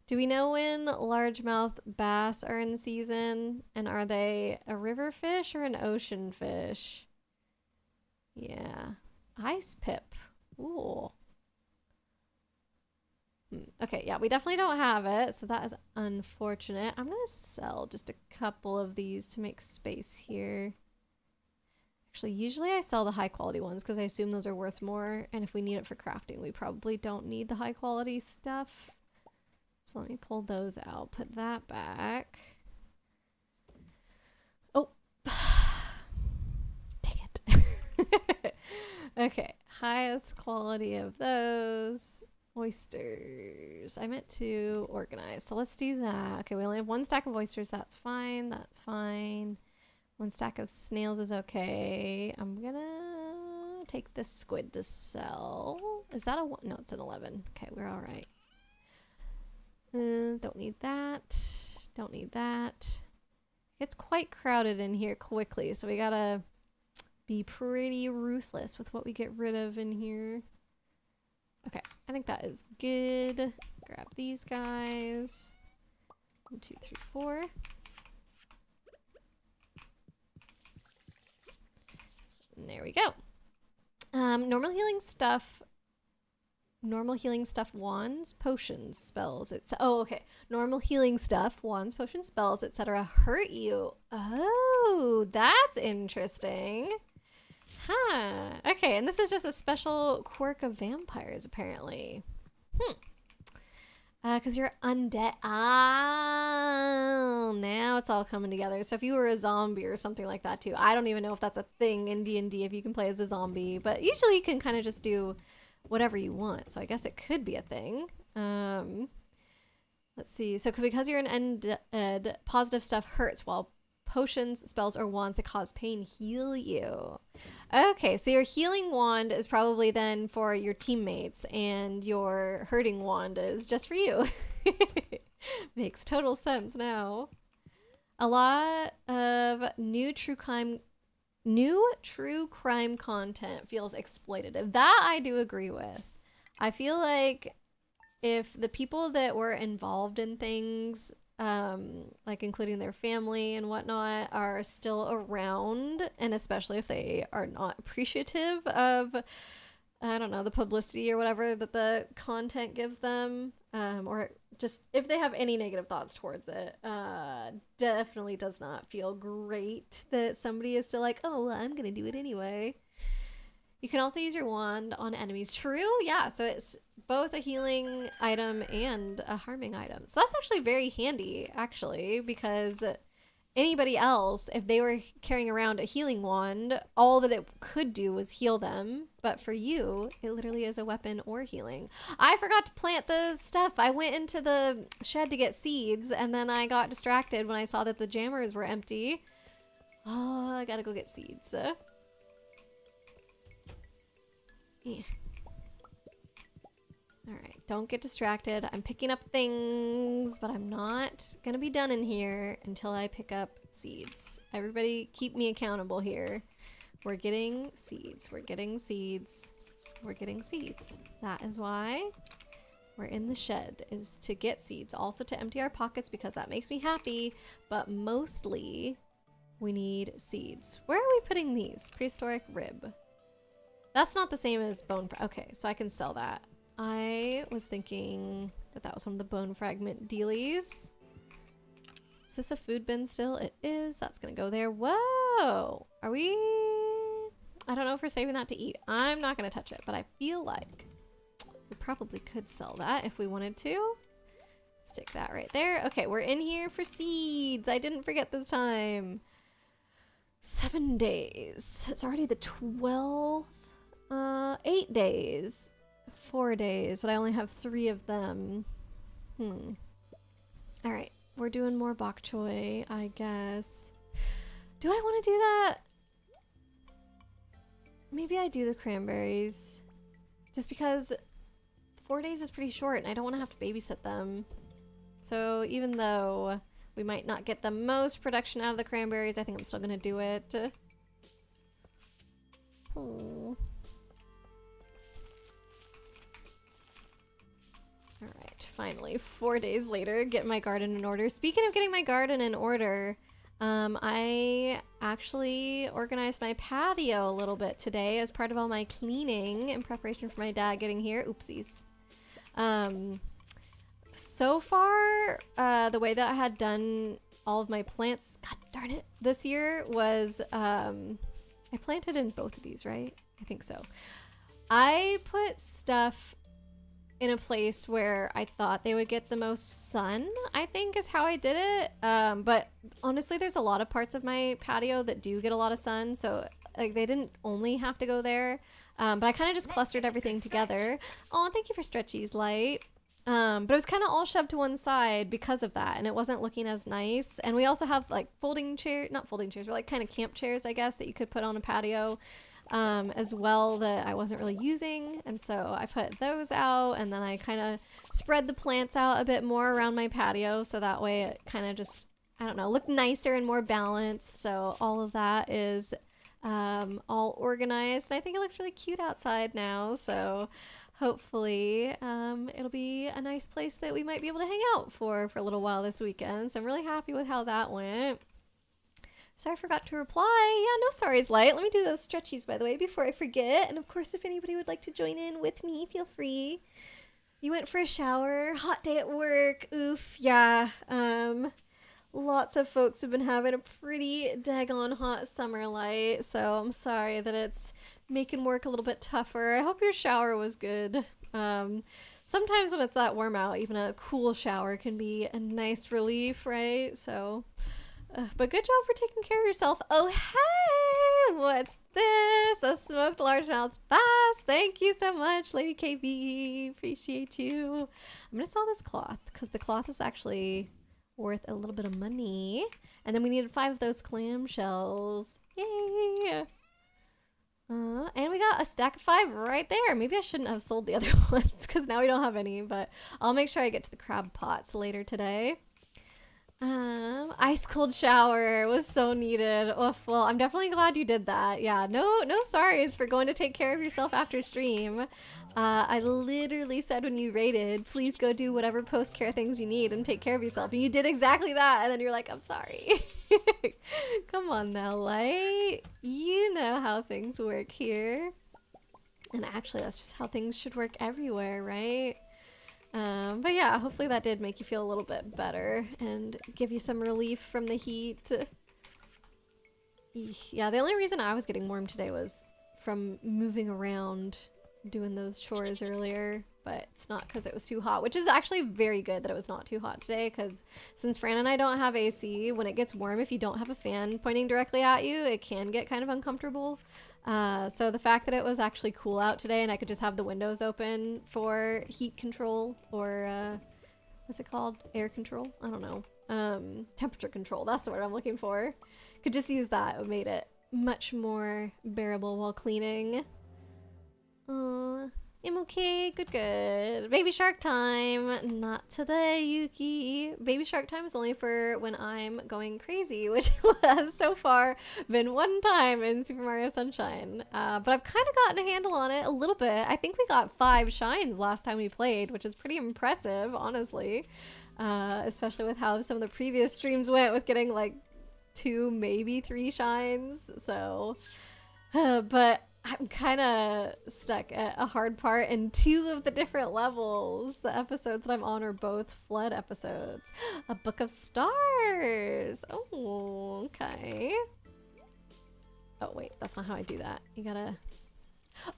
Do we know when largemouth bass are in season? And are they a river fish or an ocean fish? Yeah. Ice pip. Ooh. Okay, yeah, we definitely don't have it, so that is unfortunate. I'm going to sell just a couple of these to make space here. Actually, usually I sell the high quality ones because I assume those are worth more, and if we need it for crafting, we probably don't need the high quality stuff. So let me pull those out, put that back. Oh, dang it. Okay, highest quality of those. Oysters. I meant to organize, so let's do that. Okay, we only have 1 stack of oysters. That's fine. That's fine. 1 stack of snails is okay. I'm gonna take this squid to sell. Is that a 1? No, it's an 11. Okay, we're all right. Don't need that. Don't need that. It's quite crowded in here quickly, so we gotta be pretty ruthless with what we get rid of in here. Okay, I think that is good. Grab these guys. 1, 2, 3, 4. And there we go. Normal healing stuff, wands, potions, spells. Okay. Normal healing stuff, wands, potions, spells, etc. hurt you. Oh, that's interesting. Huh. Okay, and this is just a special quirk of vampires, apparently. Because you're undead. Oh, now it's all coming together. So if you were a zombie or something like that too. I don't even know if that's a thing in D&D if you can play as a zombie. But usually you can kind of just do whatever you want. So I guess it could be a thing. Let's see. So because you're an undead, positive stuff hurts while potions, spells, or wands that cause pain heal you. Okay, so your healing wand is probably then for your teammates, and your hurting wand is just for you. Makes total sense now. A lot of new true crime content feels exploitative. That I do agree with. I feel like if the people that were involved in things, like including their family and whatnot, are still around, and especially if they are not appreciative of, I don't know, the publicity or whatever that the content gives them, or just if they have any negative thoughts towards it, definitely does not feel great that somebody is still like, oh, well, I'm gonna do it anyway. You can also use your wand on enemies. True, yeah, so it's both a healing item and a harming item. So that's actually very handy, actually, because anybody else, if they were carrying around a healing wand, all that it could do was heal them. But for you, it literally is a weapon or healing. I forgot to plant the stuff. I went into the shed to get seeds, and then I got distracted when I saw that the jammers were empty. Oh, I gotta go get seeds. Yeah. Alright, don't get distracted. I'm picking up things, but I'm not gonna be done in here until I pick up seeds. Everybody keep me accountable here. We're getting seeds. We're getting seeds. We're getting seeds. That is why we're in the shed, is to get seeds. Also to empty our pockets because that makes me happy, but mostly we need seeds. Where are we putting these? Prehistoric rib. That's not the same as bone. Okay, so I can sell that. I was thinking that that was one of the bone fragment dealies. Is this a food bin still? It is. That's gonna go there. Whoa! Are we... I don't know if we're saving that to eat. I'm not gonna touch it, but I feel like we probably could sell that if we wanted to. Stick that right there. Okay, we're in here for seeds. I didn't forget this time. 7 days. It's already the 12th. 8 days. 4 days, but I only have 3 of them. Alright, we're doing more bok choy, I guess. Do I want to do that? Maybe I do the cranberries. Just because 4 days is pretty short and I don't want to have to babysit them. So even though we might not get the most production out of the cranberries, I think I'm still going to do it. Alright, finally, 4 days later, get my garden in order. Speaking of getting my garden in order, I actually organized my patio a little bit today as part of all my cleaning in preparation for my dad getting here. Oopsies. So far, the way that I had done all of my plants, god darn it, this year was, I planted in both of these, right? I think so. I put stuff in a place where I thought they would get the most sun, I think is how I did it. But honestly, there's a lot of parts of my patio that do get a lot of sun, so like they didn't only have to go there. But I kind of just clustered everything together. Oh, thank you for Stretchy's light. But it was kind of all shoved to one side because of that, and it wasn't looking as nice. And we also have like folding chairs, not folding chairs, but like kind of camp chairs, I guess, that you could put on a patio. As well, that I wasn't really using, and so I put those out, and then I kind of spread the plants out a bit more around my patio, so that way it kind of just, I don't know, looked nicer and more balanced. So all of that is all organized, and I think it looks really cute outside now, so hopefully it'll be a nice place that we might be able to hang out for a little while this weekend. So I'm really happy with how that went. Sorry, I forgot to reply. Yeah, no sorries, Light. Let me do those stretchies, by the way, before I forget. And of course, if anybody would like to join in with me, feel free. You went for a shower. Hot day at work. Oof, yeah. Lots of folks have been having a pretty daggone hot summer, Light. So I'm sorry that it's making work a little bit tougher. I hope your shower was good. Sometimes when it's that warm out, even a cool shower can be a nice relief, right? So... but good job for taking care of yourself. Oh, hey! What's this? A smoked largemouth bass. Thank you so much, Lady KB. Appreciate you. I'm going to sell this cloth because the cloth is actually worth a little bit of money. And then we needed 5 of those clamshells. Yay! And we got a stack of 5 right there. Maybe I shouldn't have sold the other ones because now we don't have any. But I'll make sure I get to the crab pots later today. Ice cold shower was so needed. Oof, well, I'm definitely glad you did that. Yeah, no sorries for going to take care of yourself after stream. I literally said when you rated, please go do whatever post-care things you need and take care of yourself. And you did exactly that. And then you're like, I'm sorry. Come on now, Light. You know how things work here. And actually, that's just how things should work everywhere, right? But yeah, hopefully that did make you feel a little bit better and give you some relief from the heat. Yeah, the only reason I was getting warm today was from moving around doing those chores earlier, but it's not because it was too hot, which is actually very good that it was not too hot today, because since Fran and I don't have AC, when it gets warm, if you don't have a fan pointing directly at you, it can get kind of uncomfortable. So the fact that it was actually cool out today and I could just have the windows open for heat control, or what's it called? Air control? I don't know. Temperature control. That's the word I'm looking for. Could just use that. It made it much more bearable while cleaning. I'm okay. Good, good. Baby shark time. Not today, Yuki. Baby shark time is only for when I'm going crazy, which has so far been one time in Super Mario Sunshine. But I've kind of gotten a handle on it a little bit. I think we got 5 shines last time we played, which is pretty impressive, honestly. Especially with how some of the previous streams went with getting like 2, maybe 3 shines. So, but I'm kind of stuck at a hard part in 2 of the different levels. The episodes that I'm on are both flood episodes. A book of stars. Oh, okay. Oh, wait, that's not how I do that. You gotta...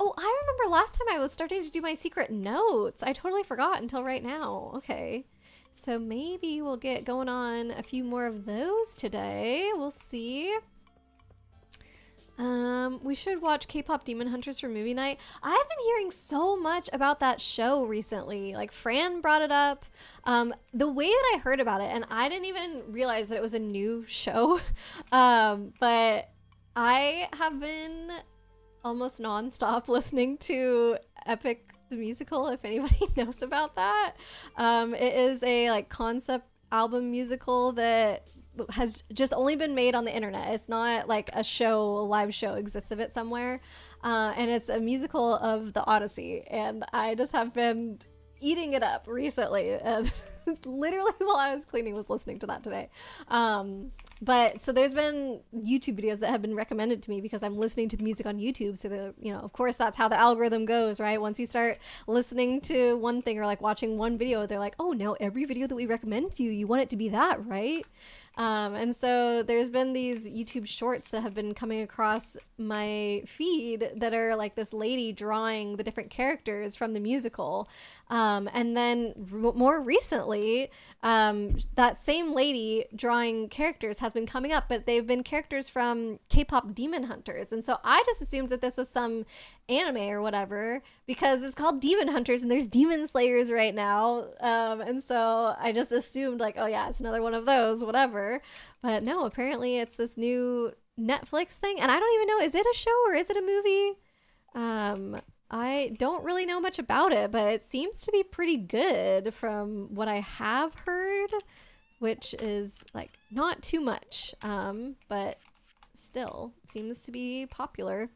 Oh, I remember last time I was starting to do my secret notes. I totally forgot until right now. Okay. So maybe we'll get going on a few more of those today. We'll see. We should watch K-pop Demon Hunters for movie night. I've been hearing so much about that show recently. Like, Fran brought it up. The way that I heard about it, and I didn't even realize that it was a new show, but I have been almost nonstop listening to Epic the Musical, if anybody knows about that. It is a like concept album musical that has just only been made on the internet. It's not like a show, a live show exists of it somewhere. And it's a musical of the Odyssey. And I just have been eating it up recently. And literally while I was cleaning was listening to that today. But so there's been YouTube videos that have been recommended to me because I'm listening to the music on YouTube. So the, you know, of course that's how the algorithm goes, right? Once you start listening to one thing or like watching one video, they're like, oh, now every video that we recommend to you, you want it to be that, right? And so there's been these YouTube shorts that have been coming across my feed that are like this lady drawing the different characters from the musical. And then more recently, that same lady drawing characters has been coming up, but they've been characters from K-pop Demon Hunters. And so I just assumed that this was some anime or whatever because it's called Demon Hunters and there's demon slayers right now. And so I just assumed like, oh yeah, it's another one of those, whatever. But no, apparently it's this new Netflix thing. And I don't even know, is it a show or is it a movie? I don't really know much about it, but it seems to be pretty good from what I have heard, which is like not too much, but still seems to be popular.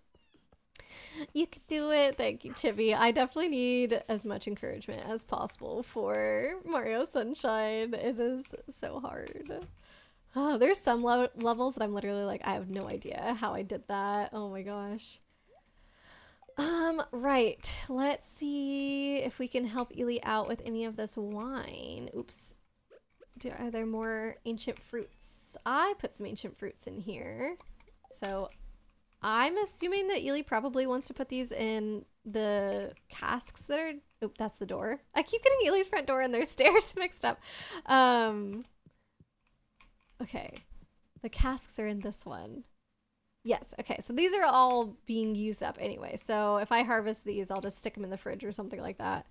You could do it. Thank you, Chibi. I definitely need as much encouragement as possible for Mario Sunshine. It is so hard. Oh, there's some levels that I'm literally like, I have no idea how I did that. Oh my gosh. Right. Let's see if we can help Ely out with any of this wine. Oops. Are there more ancient fruits? I put some ancient fruits in here. So I'm assuming that Ely probably wants to put these in the casks that are... Oh, that's the door. I keep getting Ely's front door and their stairs mixed up. Okay. The casks are in this one. Yes, okay, so these are all being used up anyway. So if I harvest these, I'll just stick them in the fridge or something like that.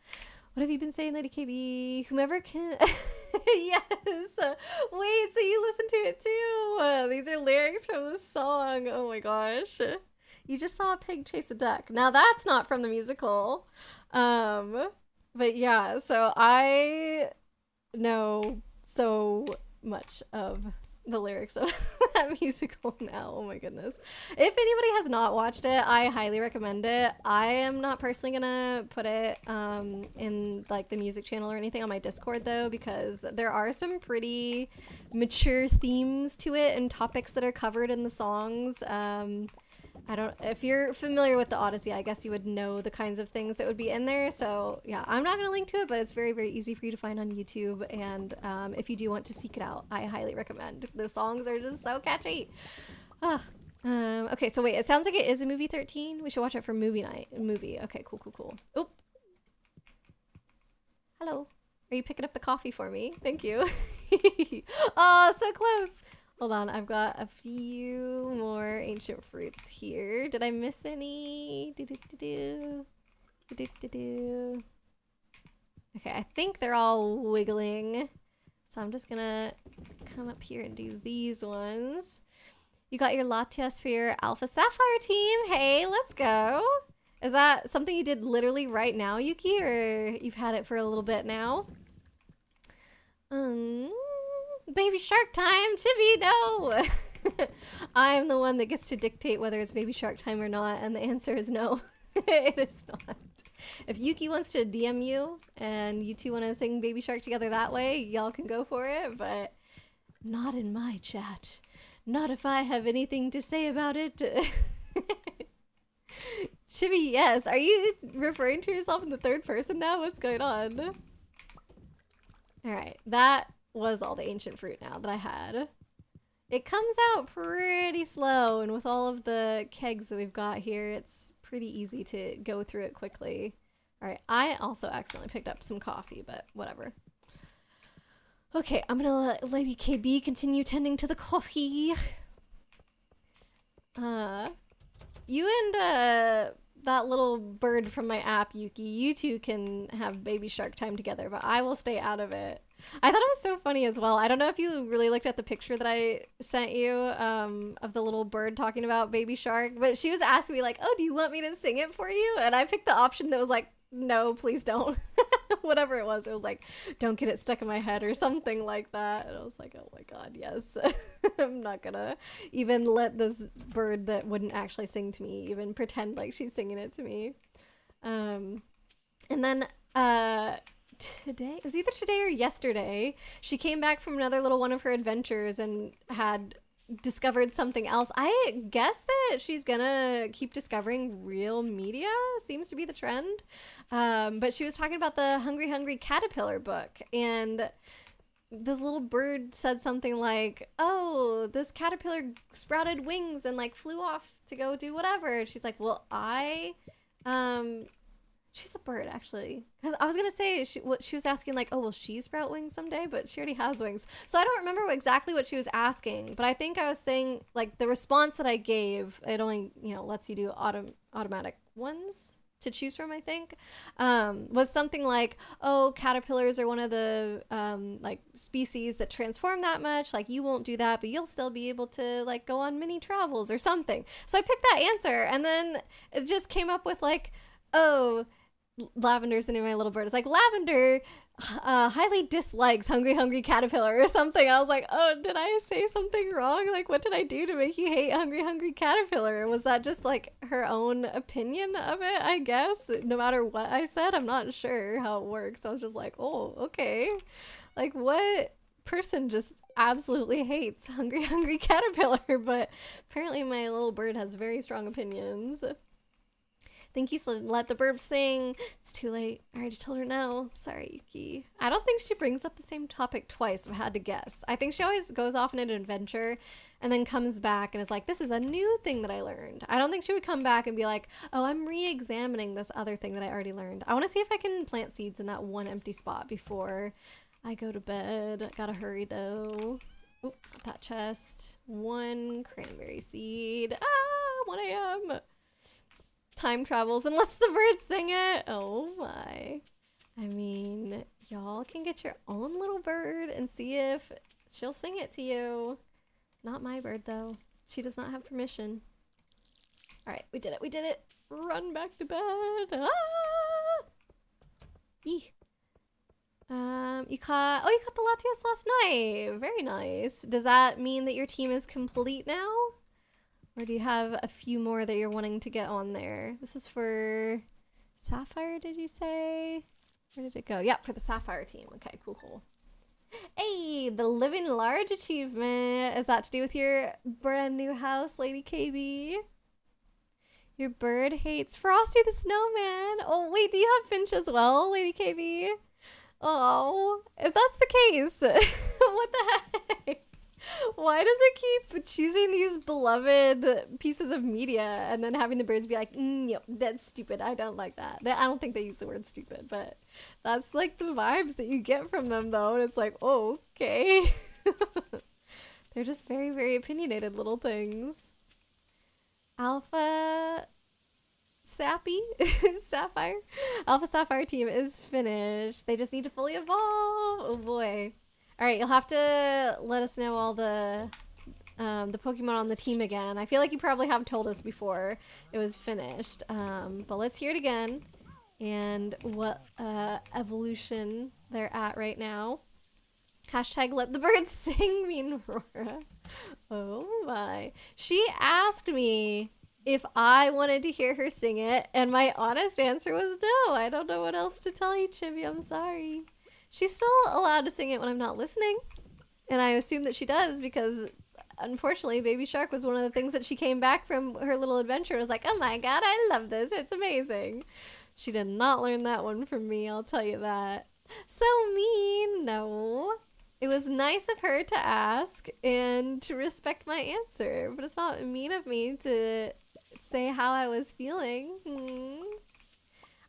What have you been saying, Lady KB? Whomever can... Yes! Wait, so you listen to it too? These are lyrics from the song. Oh my gosh. You just saw a pig chase a duck. Now that's not from the musical. But yeah, so I know so much of the lyrics of that musical now. Oh my goodness. If anybody has not watched it, I highly recommend it. I am not personally gonna put it in like the music channel or anything on my Discord though, because there are some pretty mature themes to it and topics that are covered in the songs. If you're familiar with the Odyssey, I guess you would know the kinds of things that would be in there. So yeah, I'm not going to link to it, but it's very, very easy for you to find on YouTube. And if you do want to seek it out, I highly recommend. The songs are just so catchy. Okay, so wait, it sounds like it is a movie 13. We should watch it for movie night. Movie. Okay, cool, cool, cool. Oh. Hello. Are you picking up the coffee for me? Thank you. Oh, so close. Hold on, I've got a few more ancient fruits here. Did I miss any? Okay, I think they're all wiggling. So I'm just gonna come up here and do these ones. You got your Latias for your Alpha Sapphire team. Hey, let's go. Is that something you did literally right now, Yuki, or you've had it for a little bit now? Baby shark time, Chibi, no! I'm the one that gets to dictate whether it's baby shark time or not, and the answer is no. It is not. If Yuki wants to DM you, and you two want to sing Baby Shark together that way, y'all can go for it, but not in my chat. Not if I have anything to say about it. Chibi, yes. Are you referring to yourself in the third person now? What's going on? Alright, that was all the ancient fruit now that I had. It comes out pretty slow, and with all of the kegs that we've got here, it's pretty easy to go through it quickly. Alright, I also accidentally picked up some coffee, but whatever. Okay, I'm gonna let Lady KB continue tending to the coffee. You and that little bird from my app, Yuki, you two can have baby shark time together, but I will stay out of it. I thought it was so funny as well. I don't know if you really looked at the picture that I sent you of the little bird talking about baby shark, but she was asking me like, oh, do you want me to sing it for you? And I picked the option that was like, no, please don't. Whatever it was like, don't get it stuck in my head or something like that. And I was like, oh my god, yes. I'm not gonna even let this bird that wouldn't actually sing to me even pretend like she's singing it to me. And then today, it was either today or yesterday, she came back from another little one of her adventures and had discovered something else. I guess that she's gonna keep discovering real media, seems to be the trend. But she was talking about the Hungry Hungry Caterpillar book, and this little bird said something like, oh, this caterpillar sprouted wings and like flew off to go do whatever. And she's like, well, she's a bird, actually. Because I was going to say, she was asking, like, oh, will she sprout wings someday? But she already has wings. So I don't remember exactly what she was asking. But I think I was saying, like, the response that I gave, it only, lets you do automatic ones to choose from, I think, was something like, oh, caterpillars are one of the, like, species that transform that much. Like, you won't do that, but you'll still be able to, like, go on mini travels or something. So I picked that answer. And then it just came up with, like, oh, Lavender's the name of my little bird. It's like, Lavender highly dislikes Hungry Hungry Caterpillar or something. I was like, oh, did I say something wrong? Like, what did I do to make you hate Hungry Hungry Caterpillar? Was that just like her own opinion of it, I guess? No matter what I said, I'm not sure how it works. I was just like, oh, okay. Like, what person just absolutely hates Hungry Hungry Caterpillar? But apparently my little bird has very strong opinions. Thank you, so let the bird sing. It's too late. I already told her no. Sorry, Yuki. I don't think she brings up the same topic twice, if I had to guess. I think she always goes off on an adventure and then comes back and is like, this is a new thing that I learned. I don't think she would come back and be like, oh, I'm re-examining this other thing that I already learned. I want to see if I can plant seeds in that one empty spot before I go to bed. Gotta hurry, though. Oop, not that chest. One cranberry seed. 1 a.m. Time travels unless the birds sing it. Oh my. I mean, y'all can get your own little bird and see if she'll sing it to you. Not my bird, though. She does not have permission. Alright, we did it. We did it. Run back to bed. Ah! Eeh. You caught the Latias last night. Very nice. Does that mean that your team is complete now? Or do you have a few more that you're wanting to get on there? This is for Sapphire, did you say? Where did it go? Yep, for the Sapphire team. Okay, cool, cool. Hey, the Living Large achievement. Is that to do with your brand new house, Lady KB? Your bird hates Frosty the Snowman. Oh, wait, do you have Finch as well, Lady KB? Oh, if that's the case, what the heck? Why does it keep choosing these beloved pieces of media and then having the birds be like, yep, that's stupid. I don't like that. I don't think they use the word stupid, but that's like the vibes that you get from them though. And it's like, oh, okay. They're just very, very opinionated little things. Alpha Sappy Sapphire. Alpha Sapphire team is finished. They just need to fully evolve. Oh boy. Alright, you'll have to let us know all the Pokemon on the team again. I feel like you probably have told us before it was finished. But let's hear it again. And what evolution they're at right now. Hashtag let the birds sing, mean Aurora. Oh my. She asked me if I wanted to hear her sing it, and my honest answer was no. I don't know what else to tell you, Chibi. I'm sorry. She's still allowed to sing it when I'm not listening. And I assume that she does because, unfortunately, Baby Shark was one of the things that she came back from her little adventure and was like, oh my god, I love this. It's amazing. She did not learn that one from me, I'll tell you that. So mean. No. It was nice of her to ask and to respect my answer, but it's not mean of me to say how I was feeling.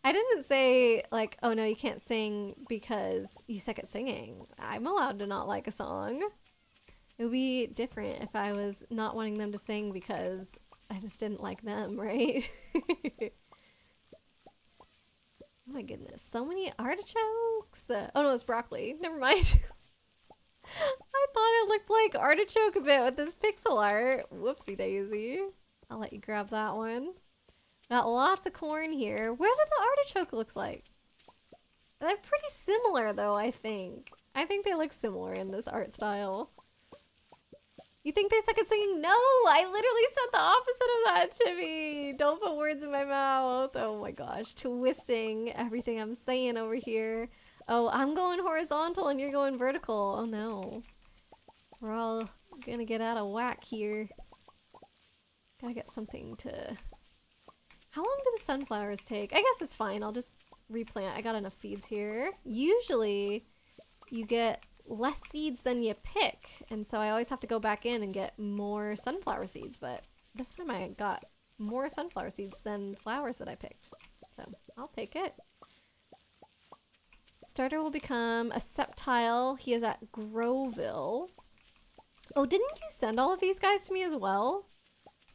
I didn't say, like, oh no, you can't sing because you suck at singing. I'm allowed to not like a song. It would be different if I was not wanting them to sing because I just didn't like them, right? Oh my goodness, so many artichokes. Oh no, it's broccoli. Never mind. I thought it looked like artichoke a bit with this pixel art. Whoopsie daisy. I'll let you grab that one. Got lots of corn here. What does the artichoke looks like? They're pretty similar though, I think. I think they look similar in this art style. You think they suck at singing? No! I literally said the opposite of that, Chibi! Don't put words in my mouth. Oh my gosh. Twisting everything I'm saying over here. Oh, I'm going horizontal and you're going vertical. Oh no. We're all gonna get out of whack here. Gotta get something to... How long do the sunflowers take? I guess it's fine. I'll just replant. I got enough seeds here. Usually, you get less seeds than you pick. And so I always have to go back in and get more sunflower seeds. But this time I got more sunflower seeds than flowers that I picked. So I'll take it. Starter will become a Sceptile. He is at Groville. Oh, didn't you send all of these guys to me as well?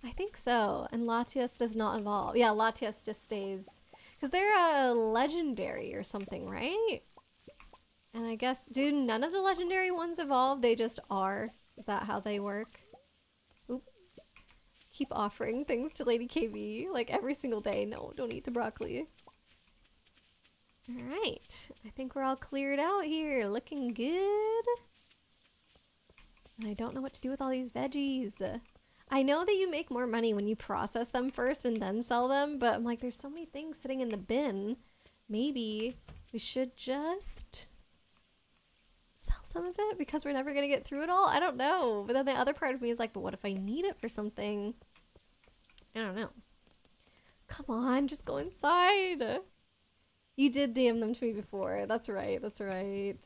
I think so. And Latias does not evolve. Yeah, Latias just stays. Because they're a legendary or something, right? And I guess, do none of the legendary ones evolve? They just are. Is that how they work? Oop. Keep offering things to Lady KB, like every single day. No, don't eat the broccoli. Alright. I think we're all cleared out here. Looking good. And I don't know what to do with all these veggies. I know that you make more money when you process them first and then sell them, but I'm like, there's so many things sitting in the bin. Maybe we should just sell some of it because we're never going to get through it all? I don't know. But then the other part of me is like, but what if I need it for something? I don't know. Come on, just go inside. You did DM them to me before. That's right. That's right.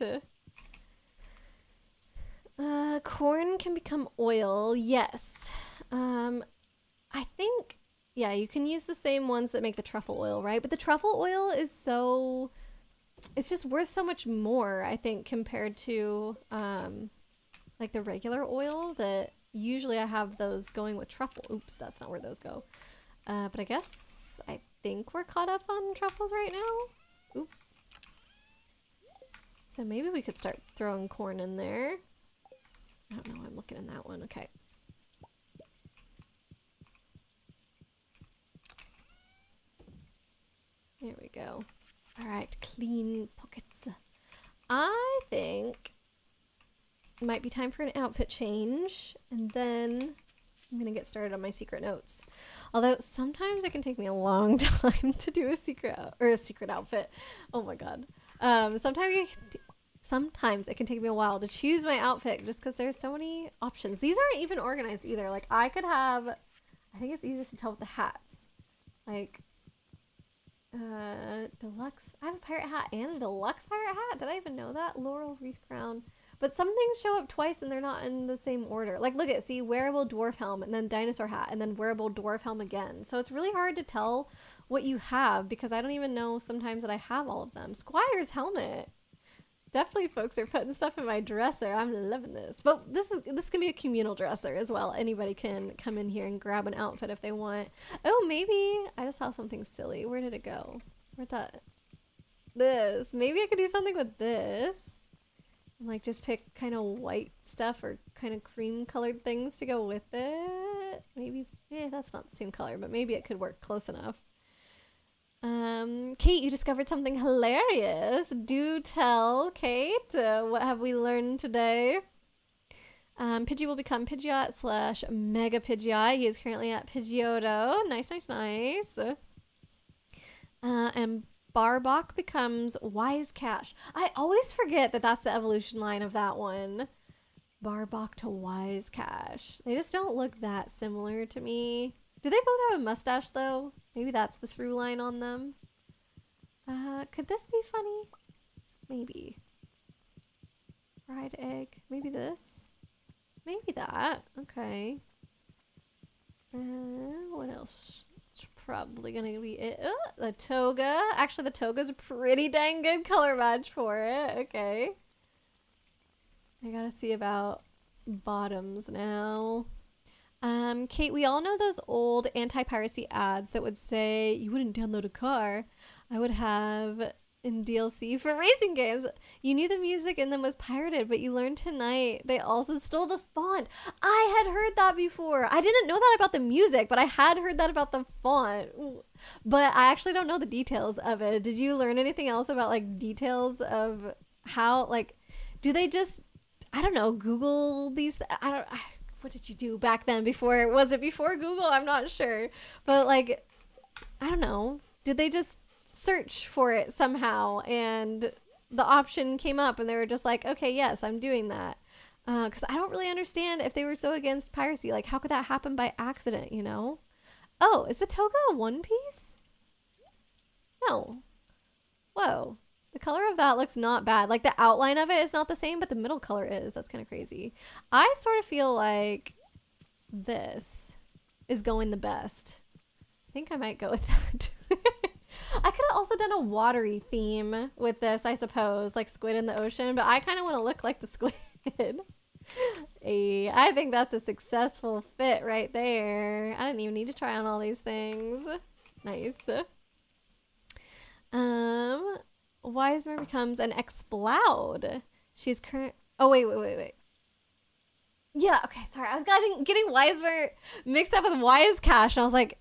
Corn can become oil. Yes. I think, yeah, you can use the same ones that make the truffle oil, right? But the truffle oil is so, it's just worth so much more, I think, compared to, like the regular oil that usually I have those going with truffle. Oops, that's not where those go. But I guess, I think we're caught up on truffles right now. Oop. So maybe we could start throwing corn in there. I don't know, I'm looking in that one. Okay. There we go. Alright, clean pockets. I think it might be time for an outfit change, and then I'm gonna get started on my secret notes. Although sometimes it can take me a long time to do a secret outfit. Oh my god. Sometimes it can take me a while to choose my outfit just because there's so many options. These aren't even organized either. Like I could have, I think it's easiest to tell with the hats. Like deluxe. I have a pirate hat and a deluxe pirate hat. Did I even know that? Laurel wreath crown. But some things show up twice and they're not in the same order. Like look at, see, wearable dwarf helm and then dinosaur hat and then wearable dwarf helm again. So it's really hard to tell what you have because I don't even know sometimes that I have all of them. Squire's helmet. Definitely folks are putting stuff in my dresser. I'm loving this. But this can be a communal dresser as well. Anybody can come in here and grab an outfit if they want. Oh, maybe I just saw something silly. Where did it go? Where'd that? This. Maybe I could do something with this. And like just pick kind of white stuff or kind of cream colored things to go with it. Maybe, that's not the same color, but maybe it could work close enough. Kate, you discovered something hilarious. Do tell, Kate. What have we learned today? Pidgey will become Pidgeot / Mega Pidgeot. He is currently at Pidgeotto. Nice, nice, nice. And Barbok becomes Wise Cash. I always forget that that's the evolution line of that one. Barbok to Wise Cash. They just don't look that similar to me. Do they both have a mustache though? Maybe that's the through line on them. Could this be funny? Maybe. Fried egg. Maybe this. Maybe that. Okay. What else? It's probably gonna be it. The toga. Actually, the toga's a pretty dang good color match for it. Okay. I gotta see about bottoms now. Kate, we all know those old anti-piracy ads that would say you wouldn't download a car. I would have in DLC for racing games. You knew the music in them was pirated, but you learned tonight they also stole the font. I had heard that before. I didn't know that about the music, but I had heard that about the font. But I actually don't know the details of it. Did you learn anything else about like details of how, like, do they just, I don't know, Google these? What did you do back then before? Was it before Google? I'm not sure. But like, I don't know. Did they just search for it somehow and the option came up and they were just like, okay, yes, I'm doing that. Because I don't really understand if they were so against piracy. Like, how could that happen by accident, you know? Oh, is the toga a one piece? No. Whoa. The color of that looks not bad. Like the outline of it is not the same, but the middle color is. That's kind of crazy. I sort of feel like this is going the best. I think I might go with that. I could have also done a watery theme with this, I suppose, like squid in the ocean, but I kind of want to look like the squid. Hey, I think that's a successful fit right there. I didn't even need to try on all these things. Nice. Wisemer becomes an Exploud. She's current. Oh, wait. Yeah, okay, sorry. I was getting Wisemer mixed up with Wise Cash, and I was like,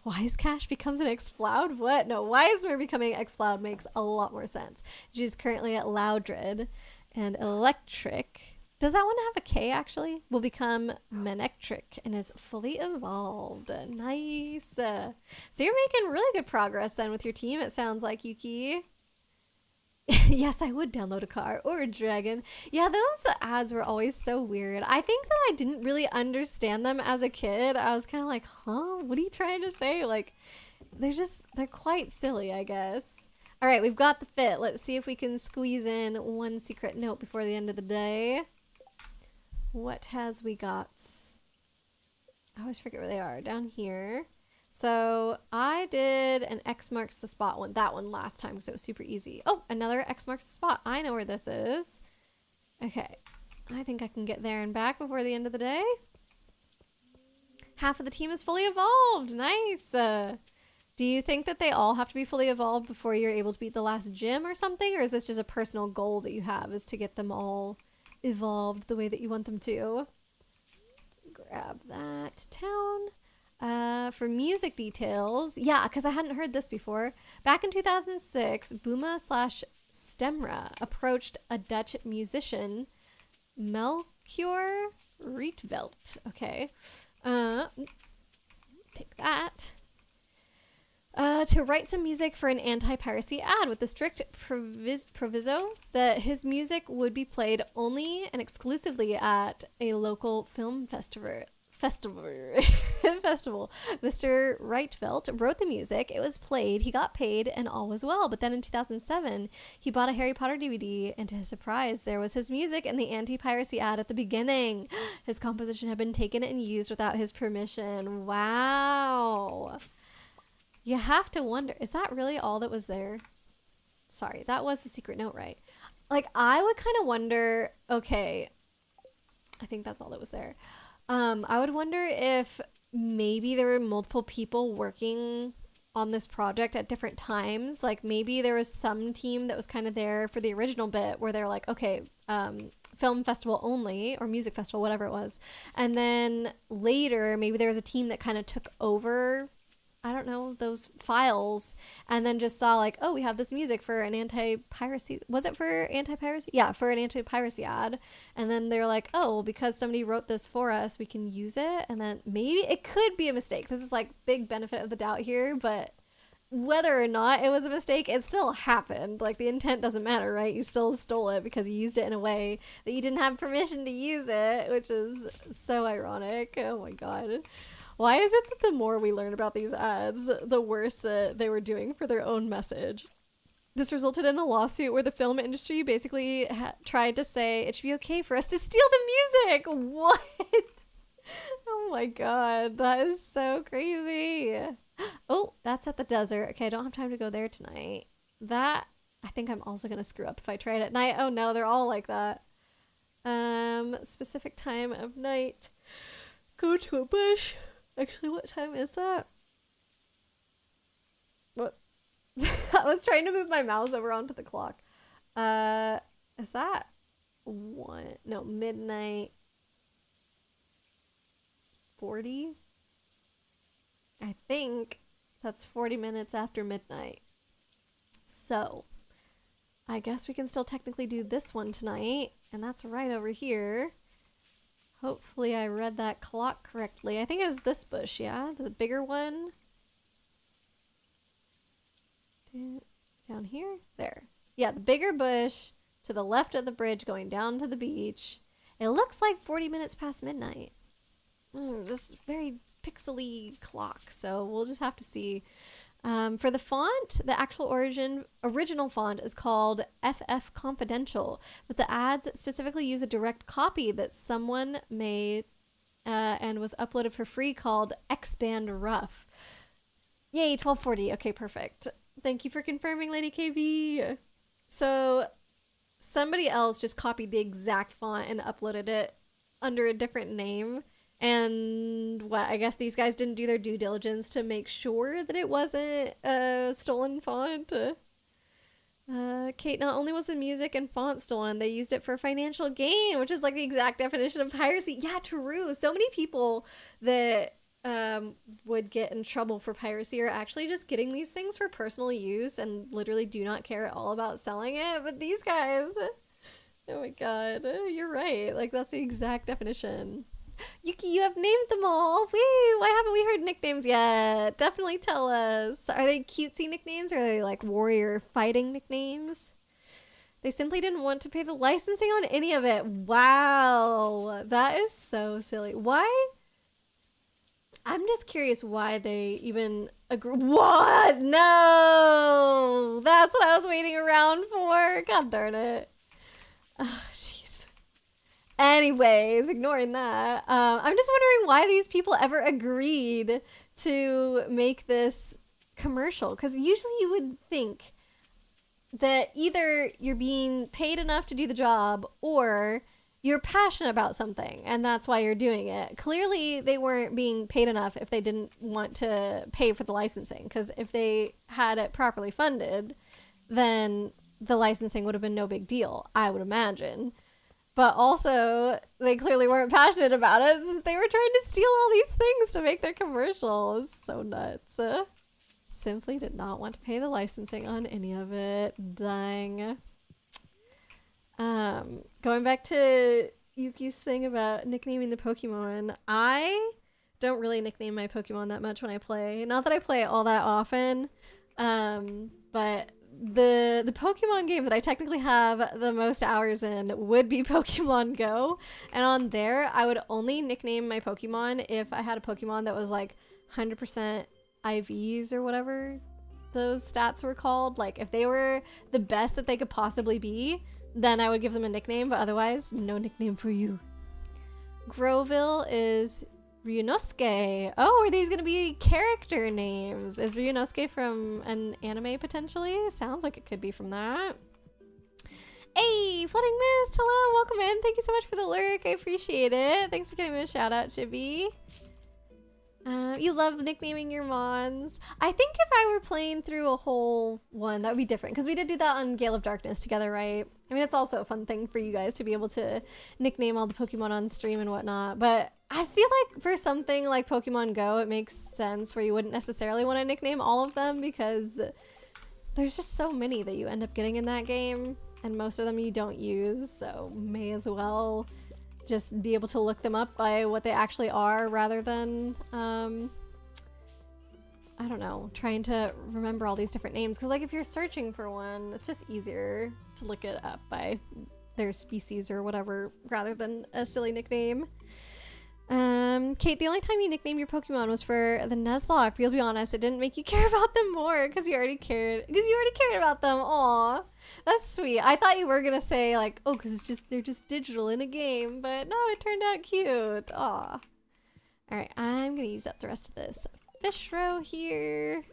Wise Cash becomes an Exploud? What? No, Wisemer becoming Exploud makes a lot more sense. She's currently at Loudred, and Electric. Does that one have a K, actually? Will become Manectric and is fully evolved. Nice. So you're making really good progress then with your team, it sounds like, Yuki. Yes, I would download a car or a dragon. Yeah, those ads were always so weird. I think that I didn't really understand them as a kid. I was kind of like, huh? What are you trying to say? Like, they're quite silly, I guess. All right, we've got the fit. Let's see if we can squeeze in one secret note before the end of the day. What has we got? I always forget where they are. Down here. So I did an X marks the spot one, that one last time because it was super easy. Oh, another X marks the spot. I know where this is. Okay. I think I can get there and back before the end of the day. Half of the team is fully evolved. Nice. Do you think that they all have to be fully evolved before you're able to beat the last gym or something? Or is this just a personal goal that you have, is to get them all evolved the way that you want them to? Grab that town. For music details, yeah, because I hadn't heard this before. Back in 2006, Booma Stemra approached a Dutch musician, Melchior Rietveld. Okay. Take that. To write some music for an anti-piracy ad with the strict proviso that his music would be played only and exclusively at a local film festival. Festival. Mr. Rietveld wrote the music, it was played, he got paid, and all was well. But then in 2007, he bought a Harry Potter DVD, and to his surprise, there was his music in the anti-piracy ad at the beginning. His composition had been taken and used without his permission. Wow. You have to wonder, is that really all that was there? Sorry, that was the secret note, right? Like, I would kind of wonder, okay, I think that's all that was there. I would wonder if maybe there were multiple people working on this project at different times. Like maybe there was some team that was kind of there for the original bit where they're like, okay, film festival only or music festival, whatever it was. And then later, maybe there was a team that kind of took over, I don't know, those files and then just saw like, oh, we have this music for an anti-piracy. Was it for anti-piracy? Yeah, for an anti-piracy ad. And then they're like, oh, well, because somebody wrote this for us, we can use it. And then maybe it could be a mistake. This is like big benefit of the doubt here, but whether or not it was a mistake, it still happened. Like the intent doesn't matter, right? You still stole it because you used it in a way that you didn't have permission to use it, which is so ironic. Oh my God. Why is it that the more we learn about these ads, the worse that they were doing for their own message? This resulted in a lawsuit where the film industry basically tried to say it should be okay for us to steal the music. What? Oh my God, that is so crazy. Oh, that's at the desert. Okay, I don't have time to go there tonight. That, I think I'm also going to screw up if I try it at night. Oh no, they're all like that. Specific time of night. Go to a bush. Actually, what time is that? What? I was trying to move my mouse over onto the clock. Is that one? No, midnight 40? I think that's 40 minutes after midnight. So, I guess we can still technically do this one tonight, and that's right over here. Hopefully I read that clock correctly. I think it was this bush, yeah? The bigger one. Down here? There. Yeah, the bigger bush to the left of the bridge going down to the beach. It looks like 40 minutes past midnight. Just very pixely clock, so we'll just have to see. For the font, the actual original font is called FF Confidential, but the ads specifically use a direct copy that someone made and was uploaded for free called X-Band Rough. Yay, 1240. Okay, perfect. Thank you for confirming, Lady KB. So somebody else just copied the exact font and uploaded it under a different name. And what, I guess these guys didn't do their due diligence to make sure that it wasn't a stolen font. Kate, not only was the music and font stolen, they used it for financial gain, which is like the exact definition of piracy. Yeah, true. So many people that would get in trouble for piracy are actually just getting these things for personal use and literally do not care at all about selling it. But these guys, oh my God, you're right. Like that's the exact definition. Yuki, you have named them all. Wait, why haven't we heard nicknames yet? Definitely tell us. Are they cutesy nicknames or are they like warrior fighting nicknames? They simply didn't want to pay the licensing on any of it. Wow, that is so silly. Why? I'm just curious why they even agree. What? No! That's what I was waiting around for. God darn it. Oh, jeez. Anyways, ignoring that, I'm just wondering why these people ever agreed to make this commercial. Because usually you would think that either you're being paid enough to do the job or you're passionate about something and that's why you're doing it. Clearly they weren't being paid enough if they didn't want to pay for the licensing, because if they had it properly funded, then the licensing would have been no big deal, I would imagine. But also, they clearly weren't passionate about it since they were trying to steal all these things to make their commercials. So nuts. simply did not want to pay the licensing on any of it. Dang. Going back to Yuki's thing about nicknaming the Pokemon, I don't really nickname my Pokemon that much when I play. Not that I play all that often, but the Pokemon game that I technically have the most hours in would be Pokemon Go, and on there I would only nickname my Pokemon if I had a Pokemon that was like 100% IVs or whatever those stats were called. Like if they were the best that they could possibly be, then I would give them a nickname, but otherwise, no nickname for you. Groville is Ryunosuke. Oh, are these gonna be character names? Is Ryunosuke from an anime potentially? Sounds like it could be from that. Hey, Flooding Mist, hello, welcome in. Thank you so much for the lurk, I appreciate it. Thanks for giving me a shout out, Chibi. You love nicknaming your mons. I think if I were playing through a whole one, that would be different, because we did do that on Gale of Darkness together, right? I mean, it's also a fun thing for you guys to be able to nickname all the Pokemon on stream and whatnot, but I feel like for something like Pokemon Go, it makes sense where you wouldn't necessarily want to nickname all of them, because there's just so many that you end up getting in that game, and most of them you don't use, so may as well just be able to look them up by what they actually are rather than, I don't know, trying to remember all these different names. Because like if you're searching for one, it's just easier to look it up by their species or whatever rather than a silly nickname. Kate, the only time you nicknamed your Pokemon was for the Nuzlocke, but you'll be honest, it didn't make you care about them more because you already cared about them. Aw, that's sweet. I thought you were gonna say like, oh, because they're just digital in a game, but no, it turned out cute. Aw. All right, I'm gonna use up the rest of this fish roe here,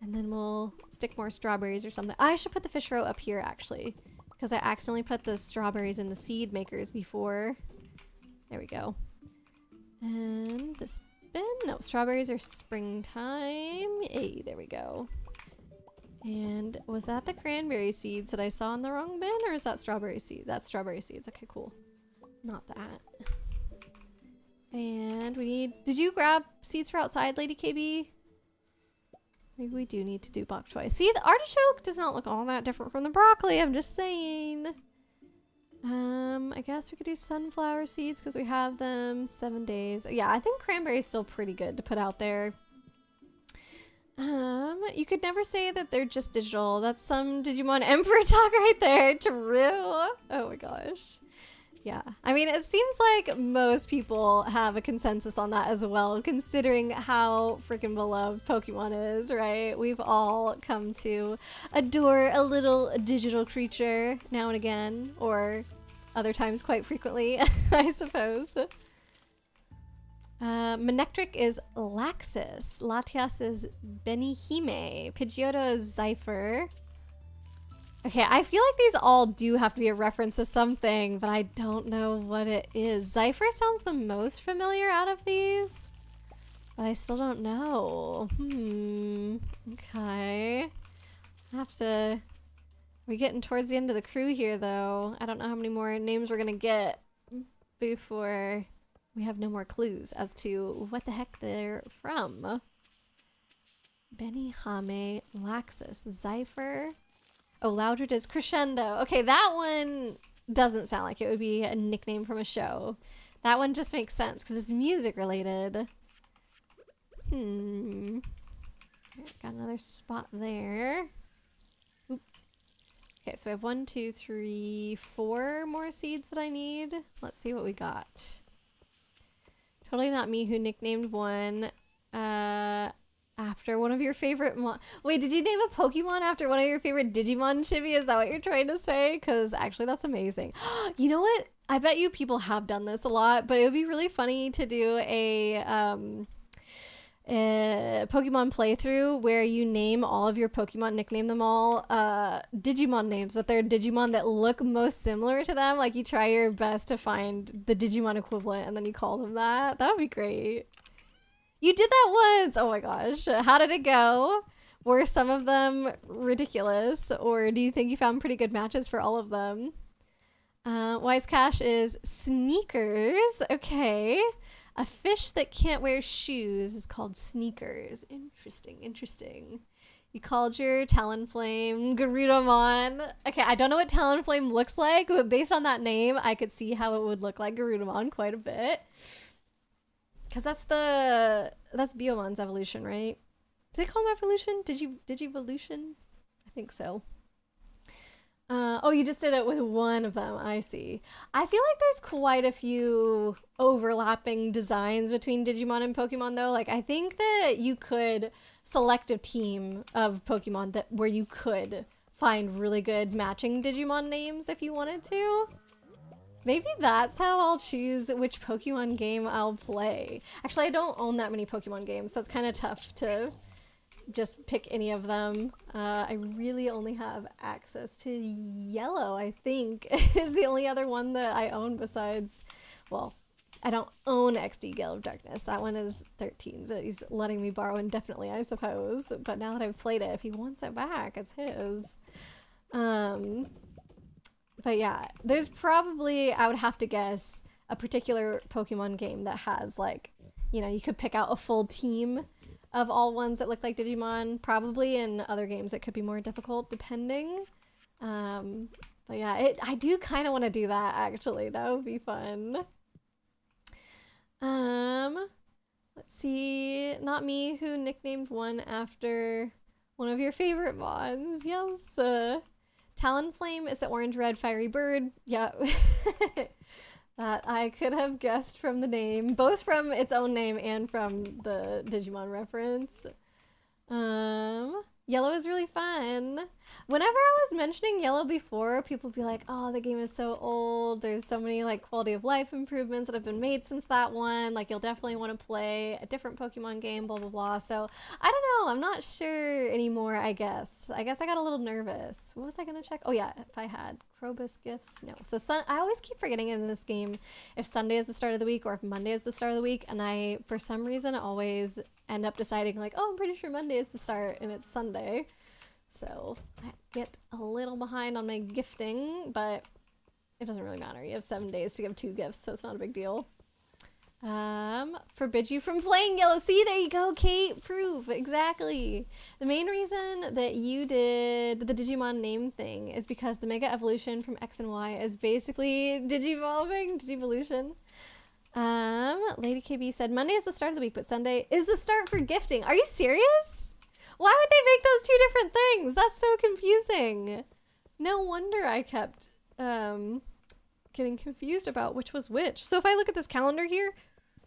and then we'll stick more strawberries or something. I should put the fish roe up here actually, because I accidentally put the strawberries in the seed makers before. There we go. And this bin, no, strawberries are springtime. Hey, there we go. And was that the cranberry seeds that I saw in the wrong bin, or is that strawberry seed? That's strawberry seeds. Okay, cool. Not that. And we need, did you grab seeds for outside, Lady KB? Maybe we do need to do bok choy. See, the artichoke does not look all that different from the broccoli, I'm just saying. I guess we could do sunflower seeds because we have them 7 days. Yeah, I think cranberry is still pretty good to put out there. You could never say that they're just digital. That's some Digimon Emperor talk right there. True. Oh my gosh. Yeah. I mean, it seems like most people have a consensus on that as well, considering how freaking beloved Pokemon is, right? We've all come to adore a little digital creature now and again, or other times quite frequently, I suppose. Manectric is Laxus. Latias is Benihime. Pidgeotto is Zypher. Okay, I feel like these all do have to be a reference to something, but I don't know what it is. Zypher sounds the most familiar out of these, but I still don't know. Okay. I have to... We're getting towards the end of the crew here, though. I don't know how many more names we're gonna get before we have no more clues as to what the heck they're from. Benihame, Laxus, Zypher. Oh, Loudred is Crescendo. Okay, that one doesn't sound like it would be a nickname from a show. That one just makes sense because it's music related. Got another spot there. Oop. Okay, so I have 1, 2, 3, 4 more seeds that I need. Let's see what we got. Totally not me who nicknamed one. After one of your favorite wait, did you name a Pokemon after one of your favorite Digimon, Chibi? Is that what you're trying to say? Because actually that's amazing. You know what? I bet you people have done this a lot, but it would be really funny to do a Pokemon playthrough where you name all of your Pokemon, nickname them all Digimon names, but they're Digimon that look most similar to them. Like you try your best to find the Digimon equivalent and then you call them that. That would be great. You did that once! Oh my gosh. How did it go? Were some of them ridiculous, or do you think you found pretty good matches for all of them? Wise Cash is Sneakers. Okay. A fish that can't wear shoes is called sneakers. Interesting, interesting. You called your Talonflame Garudamon. Okay, I don't know what Talonflame looks like, but based on that name, I could see how it would look like Garudamon quite a bit. Because that's Biomon's evolution, right? Did they call him evolution? Digivolution? I think so. Oh, you just did it with one of them. I see. I feel like there's quite a few overlapping designs between Digimon and Pokemon, though. Like, I think that you could select a team of Pokemon that where you could find really good matching Digimon names if you wanted to. Maybe that's how I'll choose which Pokemon game I'll play. Actually, I don't own that many Pokemon games, so it's kind of tough to just pick any of them. I really only have access to Yellow, I think, is the only other one that I own besides, well, I don't own XD Gale of Darkness. That one is 13, so he's letting me borrow indefinitely, I suppose. But now that I've played it, if he wants it back, it's his. But yeah, there's probably, I would have to guess, a particular Pokemon game that has, like, you know, you could pick out a full team of all ones that look like Digimon. Probably in other games it could be more difficult depending. But yeah, I do kind of want to do that actually. That would be fun. Let's see. Not me, who nicknamed one after one of your favorite mons. Yes. Talonflame is the orange-red fiery bird. Yeah. That I could have guessed from the name, both from its own name and from the Digimon reference. Yellow is really fun. Whenever I was mentioning Yellow before, people would be like, oh, the game is so old. There's so many like quality of life improvements that have been made since that one. Like, you'll definitely want to play a different Pokemon game, blah, blah, blah. So I don't know. I'm not sure anymore, I guess. I got a little nervous. What was I going to check? Oh, yeah, if I had Krobus gifts. No. So I always keep forgetting in this game if Sunday is the start of the week or if Monday is the start of the week. And I, for some reason, always end up deciding like, oh, I'm pretty sure Monday is the start and it's Sunday. So I get a little behind on my gifting, but it doesn't really matter. You have 7 days to give 2 gifts, so it's not a big deal. Forbid you from playing Yellow. See, there you go, Kate. Proof. Exactly. The main reason that you did the Digimon name thing is because the Mega Evolution from X and Y is basically Digivolution. Lady KB said Monday is the start of the week, but Sunday is the start for gifting. Are you serious? Why would they make those 2 different things? That's so confusing. No wonder I kept getting confused about which was which. So if I look at this calendar here,